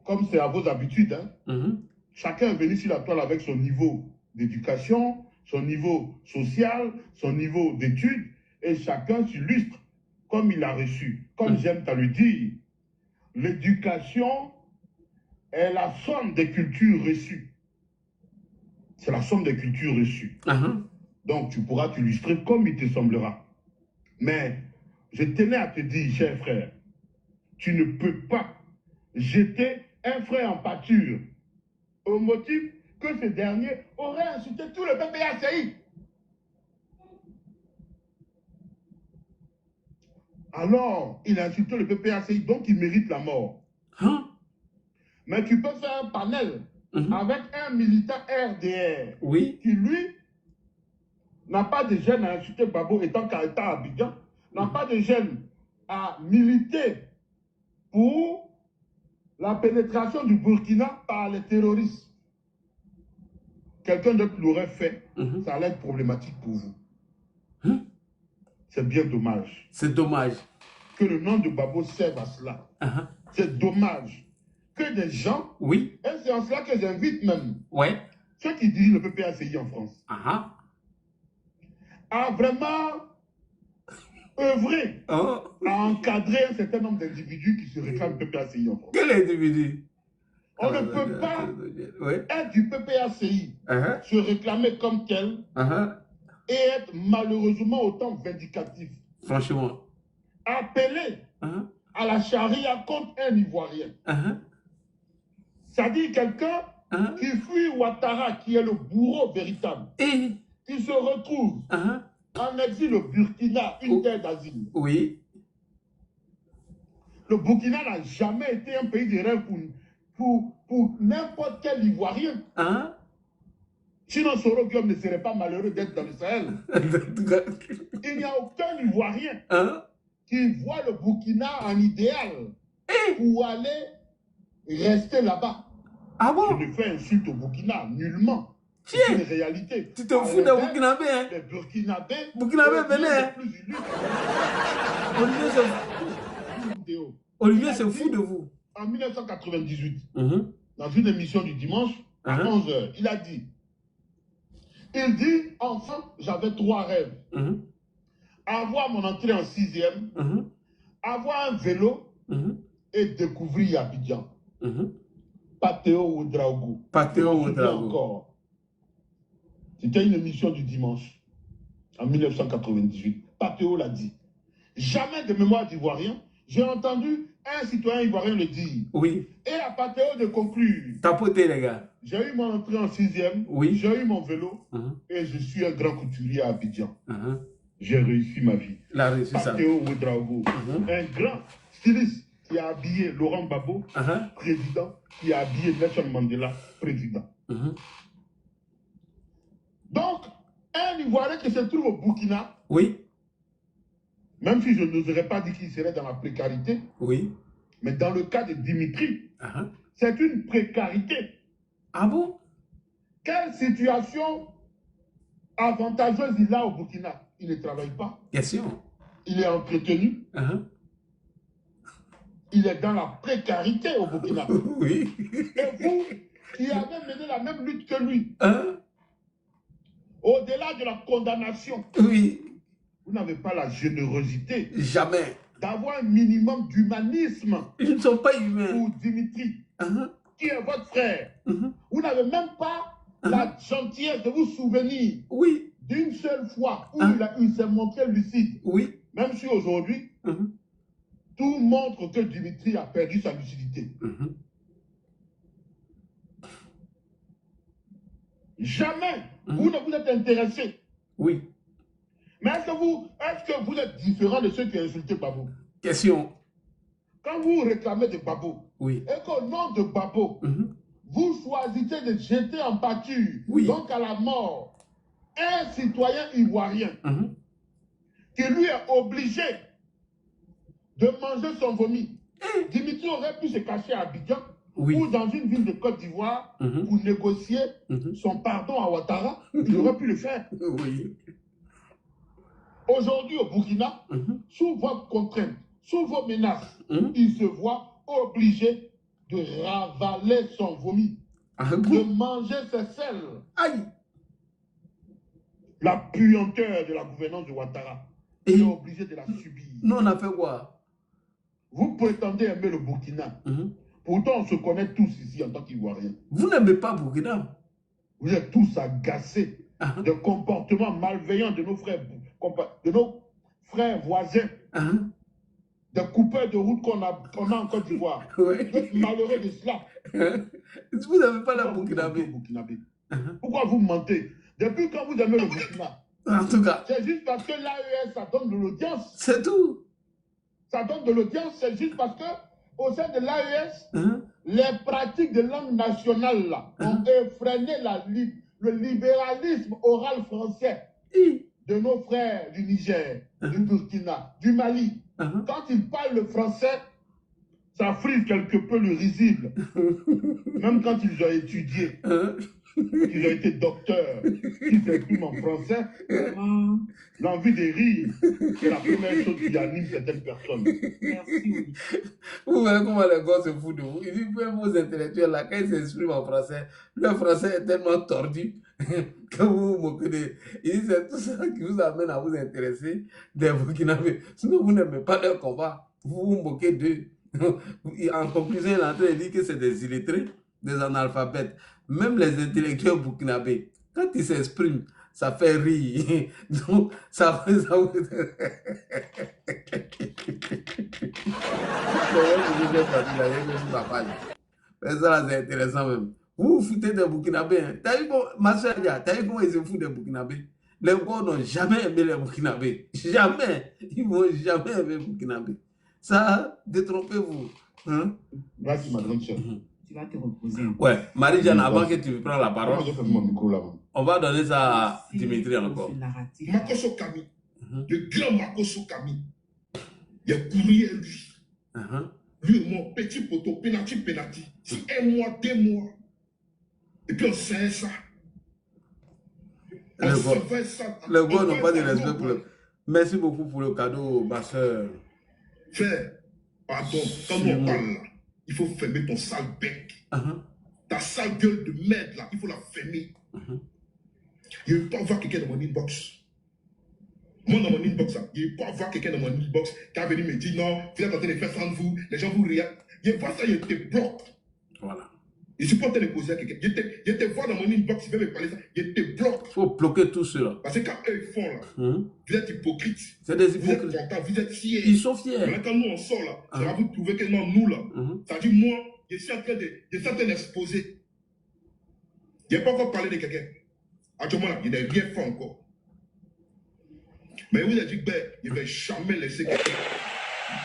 comme c'est à vos habitudes. Chacun est venu sur la toile avec son niveau d'éducation, son niveau social, son niveau d'études, et chacun s'illustre comme il a reçu. Comme j'aime à le dire, l'éducation est la somme des cultures reçues. C'est la somme des cultures reçues. Donc tu pourras t'illustrer comme il te semblera. Mais je tenais à te dire, cher frère, tu ne peux pas jeter un frère en pâture au motif que ce dernier aurait insulté tout le PPACI. Alors, il a insulté le PPACI, donc il mérite la mort. Mais tu peux faire un panel avec un militant RDR qui, lui, n'a pas de gêne à insulter Gbagbo étant qu'à Abidjan, n'a pas de gêne à militer pour la pénétration du Burkina par les terroristes. Quelqu'un d'autre l'aurait fait, ça allait être problématique pour vous. C'est bien dommage. C'est dommage. Que le nom de Gbagbo serve à cela. C'est dommage que des gens, et c'est en cela que j'invite même ceux qui dirigent le PPACI en France, à vraiment œuvrer à encadrer un certain nombre d'individus qui se réclament du PPACI en France. Quel individu? On ne peut pas être du PPACI, se réclamer comme tel, et être malheureusement autant vindicatif. Franchement. Appeler à la charia contre un Ivoirien. C'est-à-dire quelqu'un qui fuit Ouattara, qui est le bourreau véritable. Qui se retrouve en exil au Burkina, une terre d'asile. Le Burkina n'a jamais été un pays de rêve pour n'importe quel Ivoirien. Hein? Sinon, Soro Guillaume ne serait pas malheureux d'être dans le Sahel. Il n'y a aucun Ivoirien qui voit le Burkina en idéal pour aller rester là-bas. Ah bon? Je ne fais insulte au Burkina, nullement. C'est une réalité. Tu te fous des Burkinabés, hein? Les Burkinabés venez, hein? Olivier se fout de vous. En 1998, dans une émission du dimanche, à 11h, il a dit, enfin, j'avais 3 rêves. Avoir mon entrée en 6e, avoir un vélo et découvrir Abidjan. Pateo Ouedraogo. Pateo Ouedraogo. Encore. C'était une émission du dimanche, en 1998. Pateo l'a dit. Jamais de mémoire d'Ivoirien, j'ai entendu un citoyen ivoirien le dire. Oui. Et à Pateo de conclure. Tapotez, les gars. J'ai eu mon entrée en 6e, oui. J'ai eu mon vélo, et je suis un grand couturier à Abidjan. J'ai réussi ma vie. La réussi ça. Pateo Ouedraogo, un grand styliste qui a habillé Laurent Gbagbo, président, qui a habillé Nelson Mandela, président. Donc, un Ivoirien qui se trouve au Burkina, oui. Même si je n'oserais pas dire qu'il serait dans la précarité, oui. Mais dans le cas de Dimitri, c'est une précarité. Ah bon? Quelle situation avantageuse il a au Burkina? Il ne travaille pas. Question. Il est entretenu. Il est dans la précarité au Burkina. Oui. Et vous, qui avez mené la même lutte que lui, au-delà de la condamnation, oui. Vous n'avez pas la générosité. Jamais. D'avoir un minimum d'humanisme. Ils ne sont pas humains. Pour Dimitri, qui est votre frère. Vous n'avez même pas la gentillesse de vous souvenir. Oui. D'une seule fois où il s'est montré lucide. Oui. Même si aujourd'hui, tout montre que Dimitri a perdu sa lucidité. Jamais vous ne vous êtes intéressé. Oui. Mais est-ce que vous êtes différent de ceux qui insultent Babo? Question. Quand vous réclamez de Babo, oui. Et qu'au nom de Babo, vous choisissez de jeter en pâture, donc à la mort, un citoyen ivoirien qui lui est obligé de manger son vomi. Dimitri aurait pu se cacher à Abidjan ou dans une ville de Côte d'Ivoire pour négocier son pardon à Ouattara. Il aurait pu le faire. Oui. Aujourd'hui, au Burkina, sous votre contrainte, sous vos menaces, il se voit obligé de ravaler son vomi, de manger ses selles. Aïe. La puanteur de la gouvernance de Ouattara, il est obligé de la subir. Nous, on a fait quoi? Vous prétendez aimer le Burkina. Pourtant, on se connaît tous ici en tant qu'Ivoiriens. Vous n'aimez pas Burkina? Vous êtes tous agacés de comportements malveillants de nos frères voisins, des coupeurs de route qu'on a en Côte d'Ivoire. Vous êtes malheureux de cela. Vous n'avez pas la Burkinabé. Pourquoi vous mentez? Depuis quand vous aimez le Burkina? En tout cas. C'est juste parce que l'AES, ça donne de l'audience. C'est tout. Ça donne de l'audience, c'est juste parce que au sein de l'AES, les pratiques de langue nationale là, ont effréné le libéralisme oral français de nos frères du Niger, du Burkina, du Mali. Quand ils parlent le français, ça frise quelque peu le risible. Même quand ils ont étudié, qu'ils ont été docteurs, qu'ils s'expriment en français, l'envie de rire, c'est la première chose qui anime certaines personnes. Merci. Vous voyez comment les gars se foutent de vous. Ils disent, vos intellectuels là, quand ils s'expriment en français, leur français est tellement tordu que vous vous moquez de... Ils disent, c'est tout ça qui vous amène à vous intéresser des Burkinabés. Sinon, vous n'aimez pas leur combat. Vous vous moquez d'eux. En conclusion, il est en train de dire que c'est des illettrés, des analphabètes. Même les intellectuels burkinabés, quand ils s'expriment, ça fait rire. Donc, ça fait ça. Ça, c'est intéressant même. Vous vous foutez des Burkinabés. Hein. T'as vu ma soeur, t'as vu comment ils se foutent des Burkinabés? Les gars n'ont jamais aimé les Burkinabés. Jamais. Ils ne vont jamais aimer les Burkinabés. Ça, détrompez-vous. Hein? Vas-y, ma grande soeur. Tu vas te reposer. Ouais, Marie-Jeanne, avant que tu prennes la parole, micro, on va donner ça à Dimitri encore. Makoso Kami, le grand Makoso Kami, il a couru à lui. Lui et mon petit poteau, penalty. C'est 1 mois, 2 mois. Et puis on sait ça. Les gars n'ont pas de respect pour le... Merci beaucoup pour le cadeau, ma soeur. Frère, pardon, quand on parle là, il faut fermer ton sale bec. Ta sale gueule de merde là, il faut la fermer. Je ne veux pas voir quelqu'un dans mon inbox. Moi, dans mon inbox, je ne veux pas voir quelqu'un dans mon inbox qui a venu me dire non, vous êtes en train de faire ça de vous, les gens vous regardent. Je vois ça, je te bloque. Voilà. Je ne suis pas en train de poser à quelqu'un. Je te vois dans mon inbox, tu veux me parler ça, je te bloque. Il faut bloquer tout cela. Parce que quand eux ils font là, vous êtes hypocrites. C'est des hypocrites. Vous êtes contents, vous êtes fiers. Ils sont fiers. Mais quand nous on sort là, ça va vous prouver que non, nous là, ça dit moi, je suis en train d'exposer. Je n'ai pas encore parlé de quelqu'un. Actuellement là, je n'ai rien fait encore. Mais vous avez dit que je ne vais jamais laisser quelqu'un.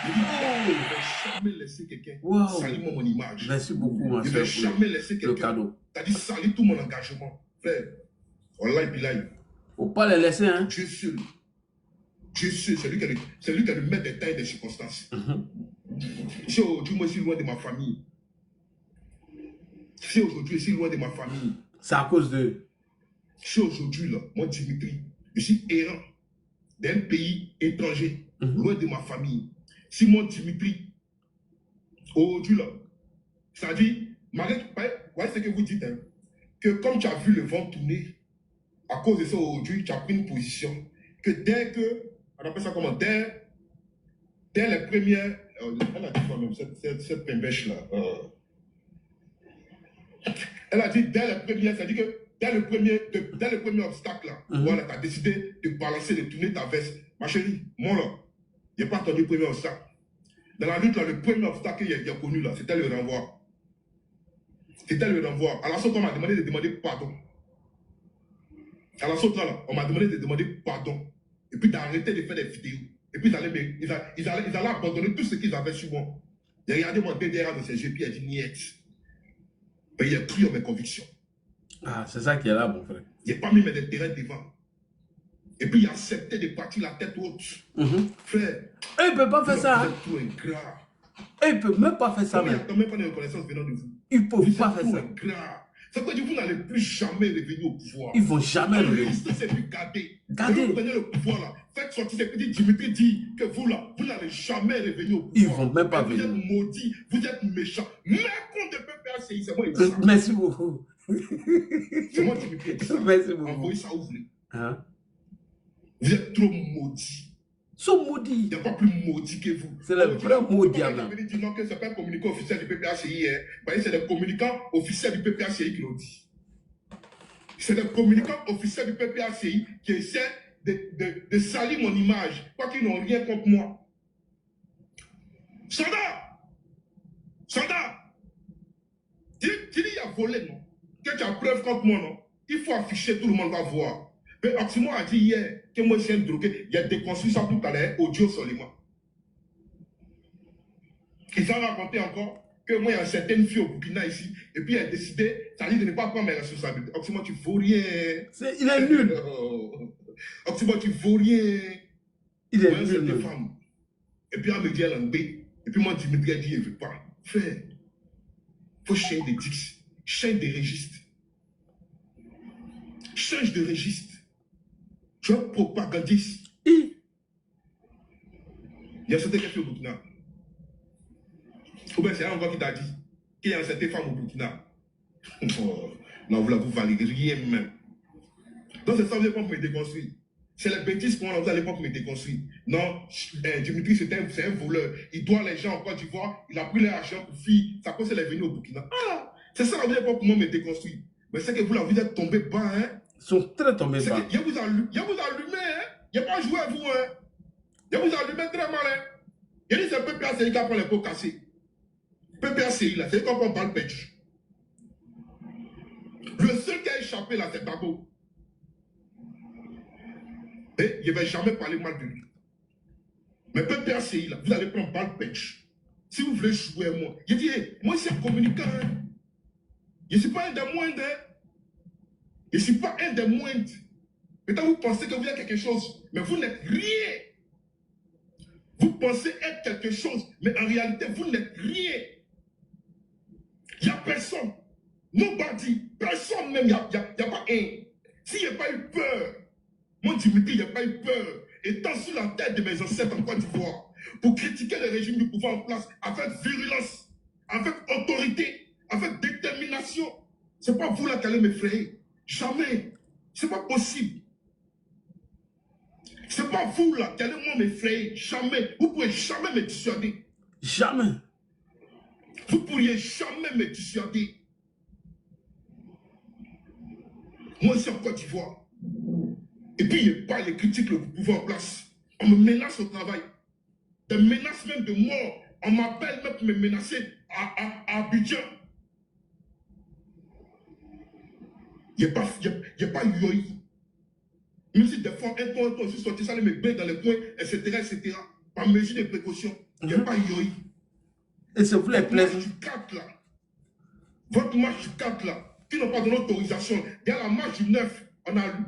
Je ne vais jamais laisser quelqu'un salir mon image. Merci beaucoup, ma soeur. Je ne vais jamais laisser quelqu'un. C'est-à-dire salir tout mon engagement. Frère, Allah et Bilal. Il ne faut pas les laisser, hein. Dieu seul. Dieu seul, c'est lui qui a le maître des temps et des circonstances. Si aujourd'hui, moi, je suis loin de ma famille. Si aujourd'hui, je suis loin de ma famille. C'est à cause de... Si aujourd'hui, là, moi, Dimitri, je suis errant d'un pays étranger, loin de ma famille. Si moi, Dimitri, aujourd'hui, là, c'est-à-dire, malgré, voyez ce que vous dites, hein, que comme tu as vu le vent tourner, à cause de ça, aujourd'hui, tu as pris une position, que dès que, on appelle ça comment, dès les premières, elle a dit quoi même, cette pembèche-là, elle a dit dès les premières, c'est-à-dire que dès le premier obstacle, là, voilà, tu as décidé de balancer, de tourner ta veste. Ma chérie, moi là, je n'ai pas entendu le premier obstacle. Dans la lutte, là, le premier obstacle qu'il a connu, là, c'était le renvoi. C'était le renvoi. À la sorte, on m'a demandé de demander pardon. À la sorte, là, on m'a demandé de demander pardon. Et puis d'arrêter de faire des vidéos. Et puis ils allaient abandonner tout ce qu'ils avaient sur moi. J'ai regardé mon DDR dans ses yeux, puis il a dit niet. Mais il a cru en mes convictions. Ah, c'est ça qui est là, mon frère. Il n'a pas mis mes intérêts devant. Et puis il a accepté de partir la tête haute. Frère. Il ne peut pas faire ça. Vous êtes trop ingrat. Il ne peut même pas faire ça. Il n'y a quand même pas de reconnaissance venant de vous. Il ne peut pas faire ça. Ça veut dire que vous n'allez plus jamais revenir au pouvoir. Ils ne vont jamais revenir. C'est plus garder. Vous prenez le pouvoir là. Faites sortir ces petits Dimitri dit que vous là, vous n'allez jamais revenir au pouvoir. Ils ne vont même pas venir. Vous êtes maudits, vous êtes méchants. Mais contre le PPACI, c'est moi. Merci beaucoup. C'est moi qui me dis ça. Merci beaucoup. Envoyez ça où vous voulez. Vous êtes trop maudits. Ils sont maudits. Il n'y a pas plus maudit que vous. C'est le vrai mot diable. Vous avez dit non, que ce n'est pas un communicant officiel du PPACI. C'est des communicants officiels du PPACI qui l'ont dit. C'est des communicants officiels du PPACI qui essaient de salir mon image, quoi qu'ils n'ont rien contre moi. Soldat! Tu dis il a volé, non? Que tu as preuve contre moi, non? Il faut afficher, tout le monde va voir. Mais Oxymore a dit hier que moi je suis un drogué, il a déconstruit ça tout à l'heure, audio seulement. Ils ont raconté encore que moi il y a certaines filles au Burkina ici, et puis il a décidé, ça dit de ne pas prendre mes responsabilités. Oxymore, tu ne vaux rien. Il est nul. Oxymore, tu ne vaux rien. Il est nul. Et puis elle me dit elle en B. Et puis moi Dimitri a dit il ne veut pas. Frère, il faut changer de dix, changer de registre. Change de registre. Tu es propagandiste. Il y a certaines filles au Burkina. Ou bien c'est un gars qui t'a dit qu'il y a certaines femmes au Burkina. Non, vous ne valez rien même. Donc c'est ça que vous allez pas me déconstruire. C'est les bêtises qu'on a, vous allez pas me déconstruire. Non, Dimitri c'est un voleur. Il doit les gens en Côte d'Ivoire. Il a pris leur argent pour fuir. Ça cause qu'il est venu au Burkina. Ah, c'est ça que vous n'allez pas pour moi me déconstruire. Mais c'est que vous là, vous êtes tombé bas, hein. Ils sont très tombés bas. Il vous allumé, hein. Il n'a pas joué à vous, hein. Il vous allumé très mal, hein. Il dit c'est PPACI qui a pris les pots cassés. PPACI, là, c'est comme on parle perdu. Le seul qui a échappé, là, c'est Dabo. Et il ne va jamais parler mal de lui. Mais PPACI, là, vous allez prendre balle pêche. Si vous voulez jouer à moi. Je dis, hey, moi, c'est un communicant. Hein. Je ne suis pas un des moindres. Hein. Je ne suis pas un des moindres. Peut-être vous pensez que vous êtes quelque chose, mais vous n'êtes rien. Vous pensez être quelque chose, mais en réalité, vous n'êtes rien. Il n'y a personne. Nobody. Personne même. Il n'y a pas un. S'il n'y a pas eu peur, moi, Dimitri, il n'y a pas eu peur. Étant sur la tête de mes ancêtres en Côte d'Ivoire, pour critiquer le régime du pouvoir en place avec virulence, avec autorité, avec détermination. Ce n'est pas vous là qui allez m'effrayer. Jamais. Ce n'est pas possible. Ce n'est pas vous là qui allez m'effrayer. Jamais. Vous ne pourrez jamais me dissuader. Jamais. Vous ne pourriez jamais me dissuader. Moi, c'est en Côte d'Ivoire. Et puis, il n'y a pas les critiques le pouvoir en place. On me menace au travail. Des menaces même de mort. On m'appelle même pour me menacer à Abidjan. Il n'y a pas Yoï. Même si des fois, un temps, je suis sorti, ça allait me baigner dans les coins, etc. Par mesure de précaution. Il n'y a pas Yoï. Et c'est vous les plaisir. Votre marche du 4 là, qui n'ont pas donné autorisation. Il y a la marche du 9.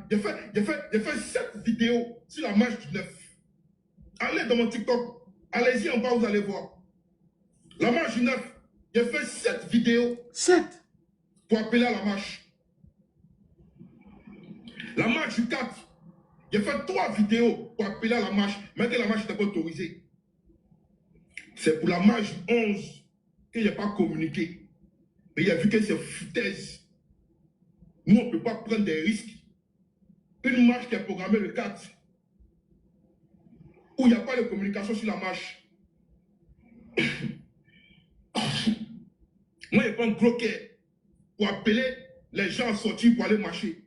J'ai fait 7 vidéos sur la marche du 9. Allez dans mon TikTok. Allez-y en bas, vous allez voir. La marche du 9. J'ai fait 7 vidéos. 7 pour appeler à la marche. La marche du 4. J'ai fait 3 vidéos pour appeler à la marche, mais que la marche n'était pas autorisée. C'est pour la marche du 11 que je n'ai pas communiqué. Mais il a vu que c'est foutaise. Nous, on ne peut pas prendre des risques. Une marche qui est programmée le 4, où il n'y a pas de communication sur la marche. Moi, je prends un gros quai pour appeler les gens à sortir pour aller marcher.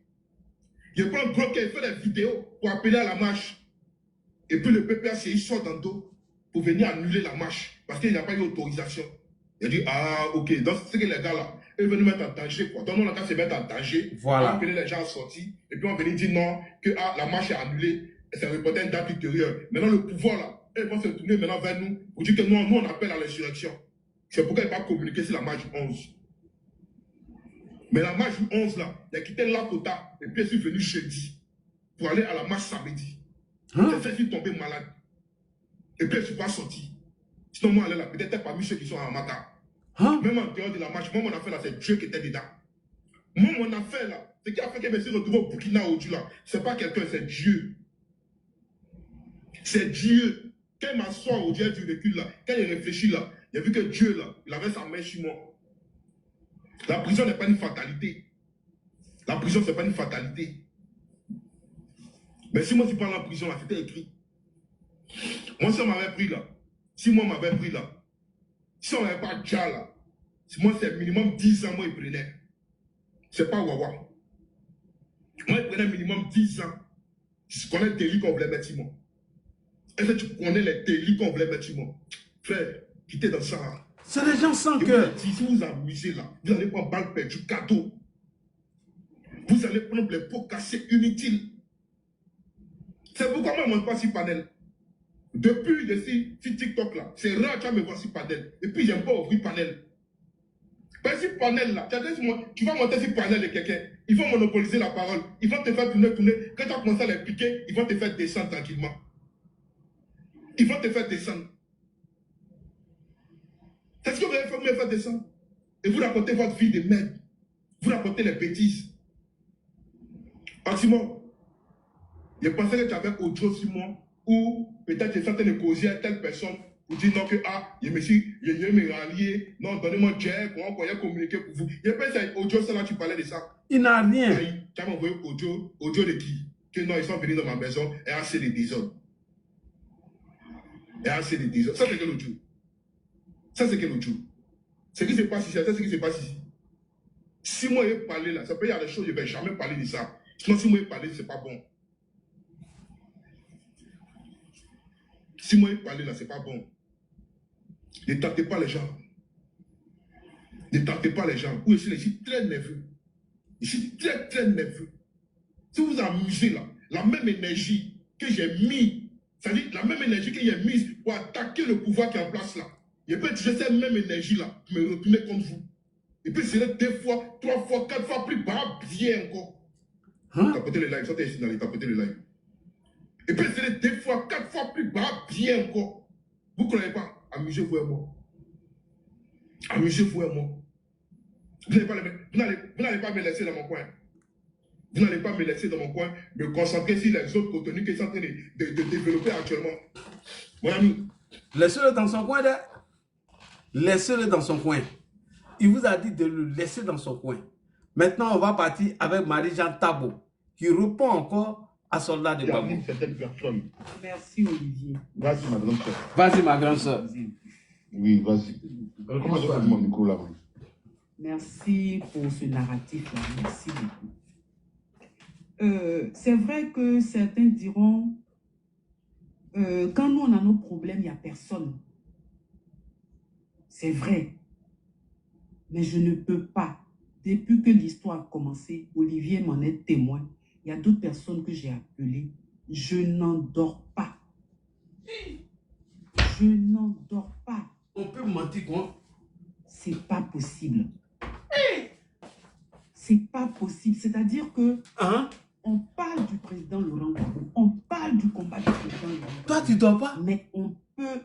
Je prends un gros quai, je fais des vidéos pour appeler à la marche. Et puis le PPACI sort dans le dos pour venir annuler la marche parce qu'il n'y a pas eu d'autorisation. Il a dit, ah, ok, donc c'est que les gars là, ils veulent nous mettre en danger. Quoi. Donc, nous, on a se mettre en danger. Voilà. Appeler les gens à sortir. Et puis, on venait dire non, que ah, la marche est annulée. C'est reporté une date ultérieure. Maintenant, le pouvoir là, ils vont se tourner maintenant vers nous pour dire que nous on appelle à l'insurrection. C'est pourquoi il n'a pas communiqué sur la marche du 11. Mais la marche du 11 là, il a quitté Lakota et puis il est venu jeudi pour aller à la marche samedi. J'ai fait qu'il tomber malade. Et puis, je ne suis pas sorti. Sinon, moi, elle est là, peut-être parmi ceux qui sont à Amata. Même en dehors de la marche, moi, mon affaire là, c'est Dieu qui était dedans. Moi, mon affaire là, ce qui a fait que je me suis retrouvé au Burkina aujourd'hui là, ce n'est pas quelqu'un, c'est Dieu. C'est Dieu. Quand il m'assoit au Dieu du recul là, quand il réfléchit là, il a vu que Dieu là, il avait sa main sur moi. La prison n'est pas une fatalité. La prison, ce n'est pas une fatalité. Mais si moi, je parle en prison là, c'était écrit. Moi, si on m'avait pris là, si on m'avait pas déjà là, moi, c'est minimum 10 ans, moi, il prenait. C'est pas Wawa. Moi, il prenait minimum 10 ans. Je connais le délit qu'on voulait mettre sur moi. Est-ce que tu connais les délits qu'on voulait mettre sur moi? Frère, quittez dans ça. C'est des gens sans cœur. Si vous vous amusez là, vous allez prendre balle perdue, cadeau. Vous allez prendre les pots cassés inutiles. C'est pourquoi moi, je ne monte pas sur panel. Depuis que je suis sur TikTok là, c'est rare que tu vas me voir sur panel. Et puis, j'aime pas ouvrir panel. Parce que sur panel là, tu vas monter sur panel de quelqu'un. Ils vont monopoliser la parole. Ils vont te faire tourner. Quand tu vas commencer à les piquer, ils vont te faire descendre tranquillement. Ils vont te faire descendre. C'est ce que vous allez me faire descendre. Et vous racontez votre vie de merde. Vous racontez les bêtises. Simon, je pensais que tu avais autre chose sur moi, ou peut-être tu es en train de causer à telle personne pour dire non que je me rallier, non, donnez-moi Jack, on va communiquer pour vous. Je pense que audio, ça là, tu parlais de ça. Il n'a rien. Tu as envoyé audio de qui? Que non, ils sont venus dans ma maison et assez de désordre. Et assez de désordre. Ça, c'est quel audio? Ça, c'est quel audio? Ce qui se passe ici, c'est ce qui se passe ici. Si moi, je parle là, ça peut y avoir des choses, je ne vais jamais parler de ça. Sinon, si moi, je parle, ce n'est pas bon. Si moi, je parle là, ce n'est pas bon. Ne tentez pas les gens. Ne tentez pas les gens. Oui, je suis très nerveux. Je suis très nerveux. Si vous amusez là, la même énergie que j'ai mis C'est-à-dire la même énergie qu'il a mise pour attaquer le pouvoir qui est en place là. Il peut utiliser cette même énergie-là pour me retourner contre vous. Et puis, c'est 2 fois, 3 fois, 4 fois plus bas, bien encore. Tapotez le live, sortez ici dans les tapotez le live. Et puis, c'est 2 fois, 4 fois plus bas, bien encore. Vous ne croyez pas? Amusez-vous et moi. Amusez-vous et moi. Vous n'allez pas me laisser dans mon coin. Vous n'allez pas me laisser dans mon coin, me concentrer sur les autres contenus qui sont en train de développer actuellement. Mon ami. Laissez-le dans son coin, là. Laissez-le dans son coin. Il vous a dit de le laisser dans son coin. Maintenant, on va partir avec Marie-Jeanne Tabo, qui répond encore à Soldat de Babou. Merci, Olivier. Vas-y, ma grande soeur. Vas-y, ma grande soeur. Oui, vas-y. Comment je fais mon micro là? Merci pour ce narratif-là. Merci beaucoup. C'est vrai que certains diront, quand nous on a nos problèmes, il n'y a personne. C'est vrai. Mais je ne peux pas. Depuis que l'histoire a commencé, Olivier m'en est témoin. Il y a d'autres personnes que j'ai appelées. Je n'en dors pas. Je n'en dors pas. On peut mentir quoi? C'est pas possible. C'est pas possible. C'est-à-dire que on parle du président Laurent Gbagbo, on parle du combat du président Laurent Gbagbo. Toi, tu dors pas? Mais on peut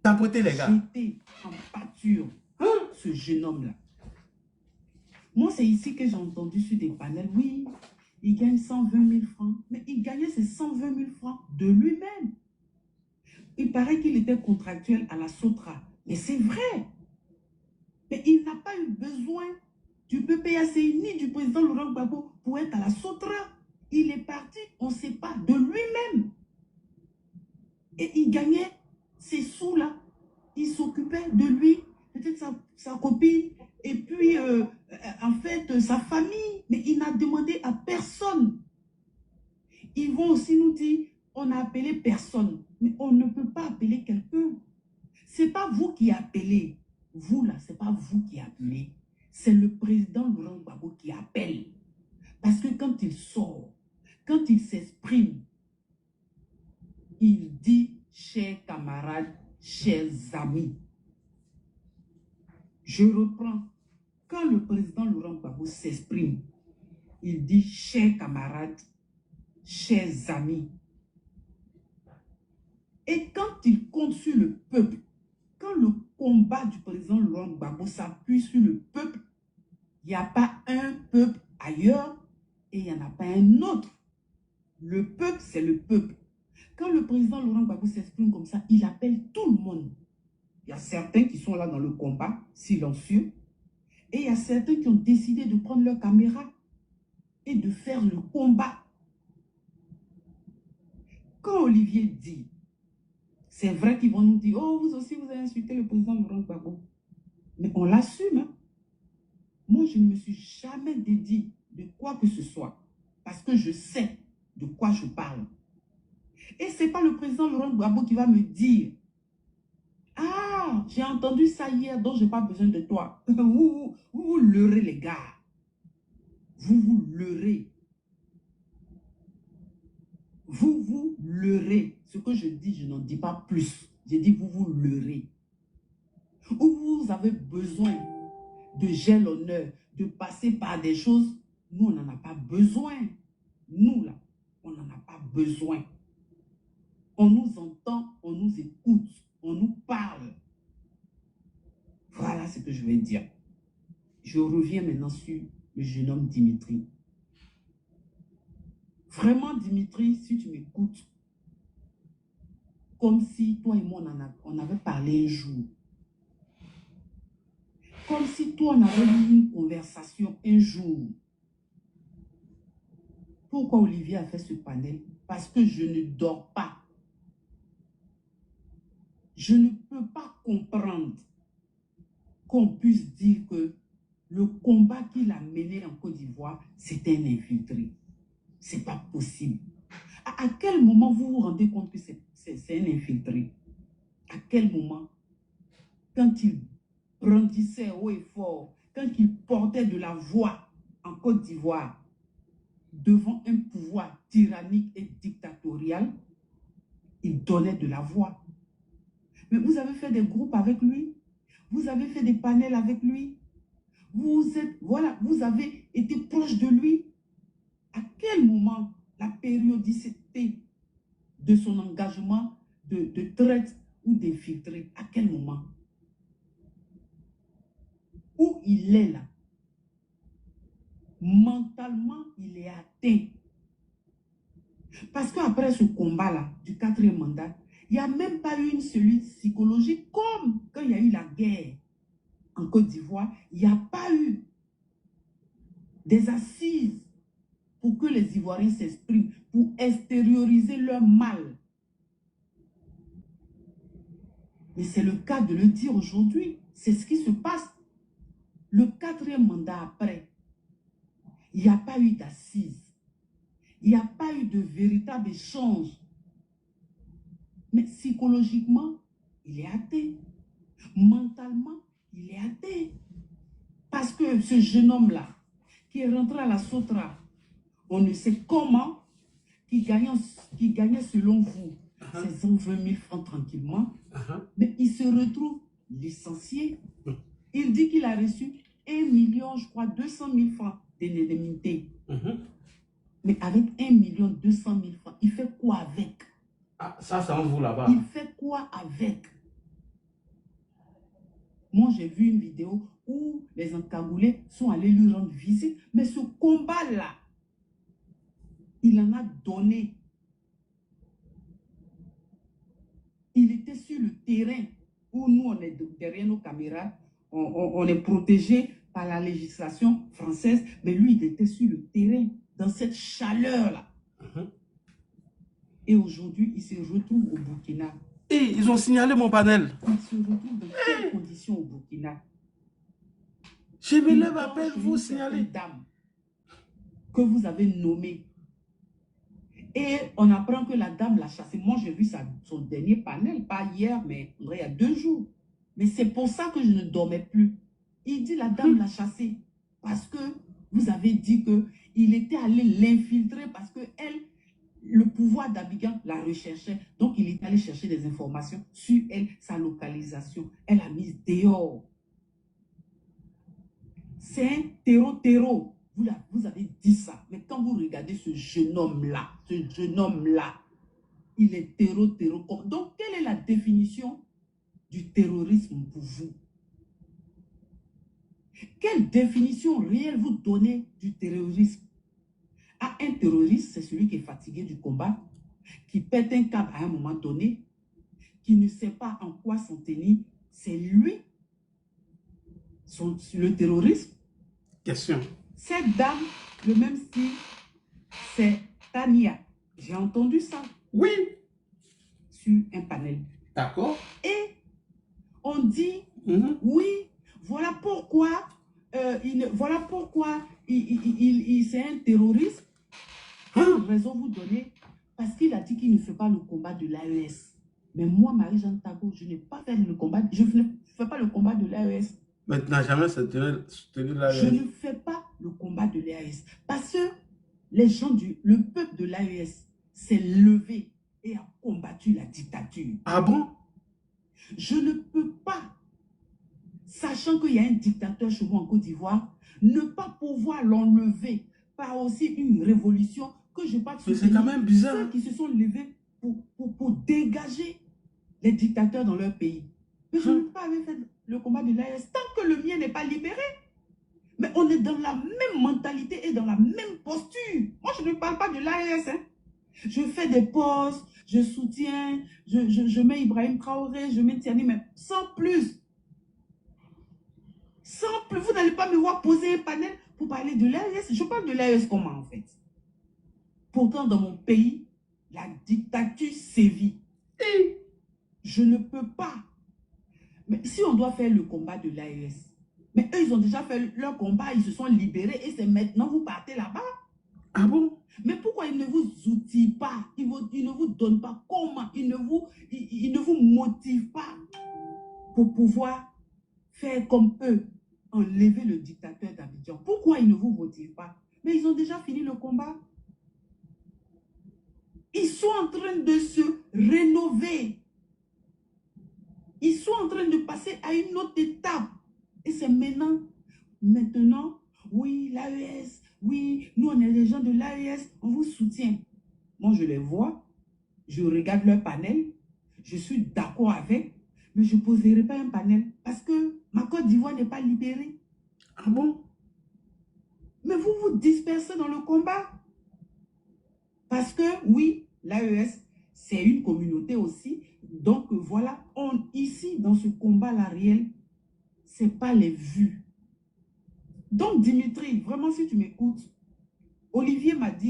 tapoter les gars. Jeter en pâture ce jeune homme-là. Moi, c'est ici que j'ai entendu sur des panels, oui, il gagne 120 000 francs. Mais il gagnait ces 120 000 francs de lui-même. Il paraît qu'il était contractuel à la Sotra. Mais c'est vrai. Mais il n'a pas eu besoin du PPACI ni du président Laurent Gbagbo pour être à la Sotra. Il est parti, on ne sait pas, de lui-même. Et il gagnait ces sous-là. Il s'occupait de lui, peut-être sa copine, et puis, en fait, sa famille. Mais il n'a demandé à personne. Ils vont aussi nous dire, on a appelé personne. Mais on ne peut pas appeler quelqu'un. Ce n'est pas vous qui appelez. Vous, là, ce n'est pas vous qui appelez. C'est le président Laurent Gbagbo qui appelle. Parce que quand il sort, quand il s'exprime, il dit, chers camarades, chers amis. Je reprends. Quand le président Laurent Gbagbo s'exprime, il dit, chers camarades, chers amis. Et quand il compte sur le peuple, quand le combat du président Laurent Gbagbo s'appuie sur le peuple, il n'y a pas un peuple ailleurs et il n'y en a pas un autre. Le peuple, c'est le peuple. Quand le président Laurent Gbagbo s'exprime comme ça, il appelle tout le monde. Il y a certains qui sont là dans le combat, silencieux, et il y a certains qui ont décidé de prendre leur caméra et de faire le combat. Quand Olivier dit, c'est vrai qu'ils vont nous dire, oh, vous aussi, vous avez insulté le président Laurent Gbagbo. Mais on l'assume. Hein? Moi, je ne me suis jamais dédié de quoi que ce soit, parce que je sais de quoi je parle. Et ce n'est pas le président Laurent Gbagbo qui va me dire, ah, j'ai entendu ça hier, donc je n'ai pas besoin de toi. Vous leurrez les gars. Vous leurrez. Vous leurrez. Ce que je dis, je n'en dis pas plus. Je dis vous leurrez. Ou vous avez besoin de gel honneur, de passer par des choses, nous, on n'en a pas besoin. Nous, là, on n'en a pas besoin. On nous entend, on nous écoute, on nous parle. Voilà ce que je vais dire. Je reviens maintenant sur le jeune homme Dimitri. Vraiment, Dimitri, si tu m'écoutes, comme si toi et moi, on avait parlé un jour. Comme si toi, on avait eu une conversation un jour. Pourquoi Olivier a fait ce panel? Parce que je ne dors pas. Je ne peux pas comprendre qu'on puisse dire que le combat qu'il a mené en Côte d'Ivoire, c'est un infiltré. C'est pas possible. À quel moment vous vous rendez compte que c'est un infiltré? À quel moment? Quand il brandissait haut et fort, quand il portait de la voix en Côte d'Ivoire devant un pouvoir tyrannique et dictatorial, il donnait de la voix. Mais vous avez fait des groupes avec lui. Vous avez fait des panels avec lui. Vous êtes, voilà, vous avez été proche de lui. À quel moment la périodicité de son engagement de traite ou d'infiltrer, à quel moment? Où il est là? Mentalement, il est atteint. Parce qu'après ce combat-là, du 4e mandat, il n'y a même pas eu une cellule psychologique comme quand il y a eu la guerre en Côte d'Ivoire. Il n'y a pas eu des assises pour que les Ivoiriens s'expriment, pour extérioriser leur mal. Mais c'est le cas de le dire aujourd'hui. C'est ce qui se passe. Le 4e mandat après, il n'y a pas eu d'assises. Il n'y a pas eu de véritable échange. Mais psychologiquement, il est athée. Mentalement, il est athée. Parce que ce jeune homme-là, qui est rentré à la Sotra, on ne sait comment, qui gagnait selon vous ses 120 000 francs tranquillement, mais il se retrouve licencié. Il dit qu'il a reçu 1 million, je crois, 200 000 francs d'indemnité. Mais avec 1 200 000 francs, il fait quoi avec? Ah, ça, c'est en vous là-bas. Il fait quoi avec? Moi, j'ai vu une vidéo où les encagoulés sont allés lui rendre visite. Mais ce combat-là, il en a donné. Il était sur le terrain où nous, on est derrière nos caméras. On est protégé par la législation française. Mais lui, il était sur le terrain, dans cette chaleur-là. Et aujourd'hui, il se retrouve au Burkina. Et ils ont signalé mon panel. Il se retrouve dans quelles conditions au Burkina? Je me lève à peine, vous signalez. Dame que vous avez nommée. Et on apprend que la dame l'a chassé. Moi, j'ai vu son dernier panel, pas hier, mais il y a 2 jours. Mais c'est pour ça que je ne dormais plus. Il dit la dame l'a chassé. Parce que vous avez dit qu'il était allé l'infiltrer parce que elle, le pouvoir d'Abidjan la recherchait. Donc, il est allé chercher des informations sur elle, sa localisation. Elle a mis dehors. C'est un terreau. Vous avez dit ça. Mais quand vous regardez ce jeune homme-là, il est terreau. Donc, quelle est la définition du terrorisme pour vous? Quelle définition réelle vous donnez du terrorisme? Ah, un terroriste, c'est celui qui est fatigué du combat, qui pète un câble à un moment donné, qui ne sait pas en quoi s'en tenir. C'est lui, le terrorisme. Question. Cette dame, le même style, c'est Tania. J'ai entendu ça. Oui. Sur un panel. D'accord. Et on dit, oui, voilà pourquoi, c'est un terroriste. Quelle raison vous donnez? Parce qu'il a dit qu'il ne fait pas le combat de l'AES. Mais moi, Marie-Jeanne Tago, je n'ai pas fait le combat, je ne fais pas le combat de l'AES. Mais tu n'as jamais soutenu l'AES. Je ne fais pas le combat de l'AES. Parce que les gens le peuple de l'AES s'est levé et a combattu la dictature. Ah bon? Je ne peux pas, sachant qu'il y a un dictateur chez vous en Côte d'Ivoire, ne pas pouvoir l'enlever par aussi une révolution que je parle. Mais c'est quand même bizarre. Ceux qui se sont levés pour dégager les dictateurs dans leur pays. Mais je ne peux pas avoir fait le combat de l'AES tant que le mien n'est pas libéré. Mais on est dans la même mentalité et dans la même posture. Moi, je ne parle pas de l'AES. Hein. Je fais des posts, je soutiens, je mets Ibrahim Traoré, je mets Tiani, mais sans plus. Sans plus, vous n'allez pas me voir poser un panel pour parler de l'AES. Je parle de l'AES comment en fait? Pourtant, dans mon pays, la dictature sévit. Et je ne peux pas. Mais si on doit faire le combat de l'AES, mais eux, ils ont déjà fait leur combat, ils se sont libérés et c'est maintenant vous partez là-bas. Ah bon? Mais pourquoi ils ne vous outillent pas? Ils ne vous donnent pas comment? Ils ne vous motivent pas pour pouvoir faire comme eux, enlever le dictateur d'Abidjan. Pourquoi ils ne vous motivent pas? Mais ils ont déjà fini le combat. Ils sont en train de se rénover. Ils sont en train de passer à une autre étape. Et c'est maintenant, oui, l'AES, oui, nous on est les gens de l'AES, on vous soutient. Moi je les vois, je regarde leur panel, je suis d'accord avec, mais je ne poserai pas un panel parce que ma Côte d'Ivoire n'est pas libérée. Ah bon? Mais vous vous dispersez dans le combat. Parce que, oui, l'AES, c'est une communauté aussi. Donc, voilà, ici, dans ce combat-là réel, ce n'est pas les vues. Donc, Dimitri, vraiment, si tu m'écoutes, Olivier m'a dit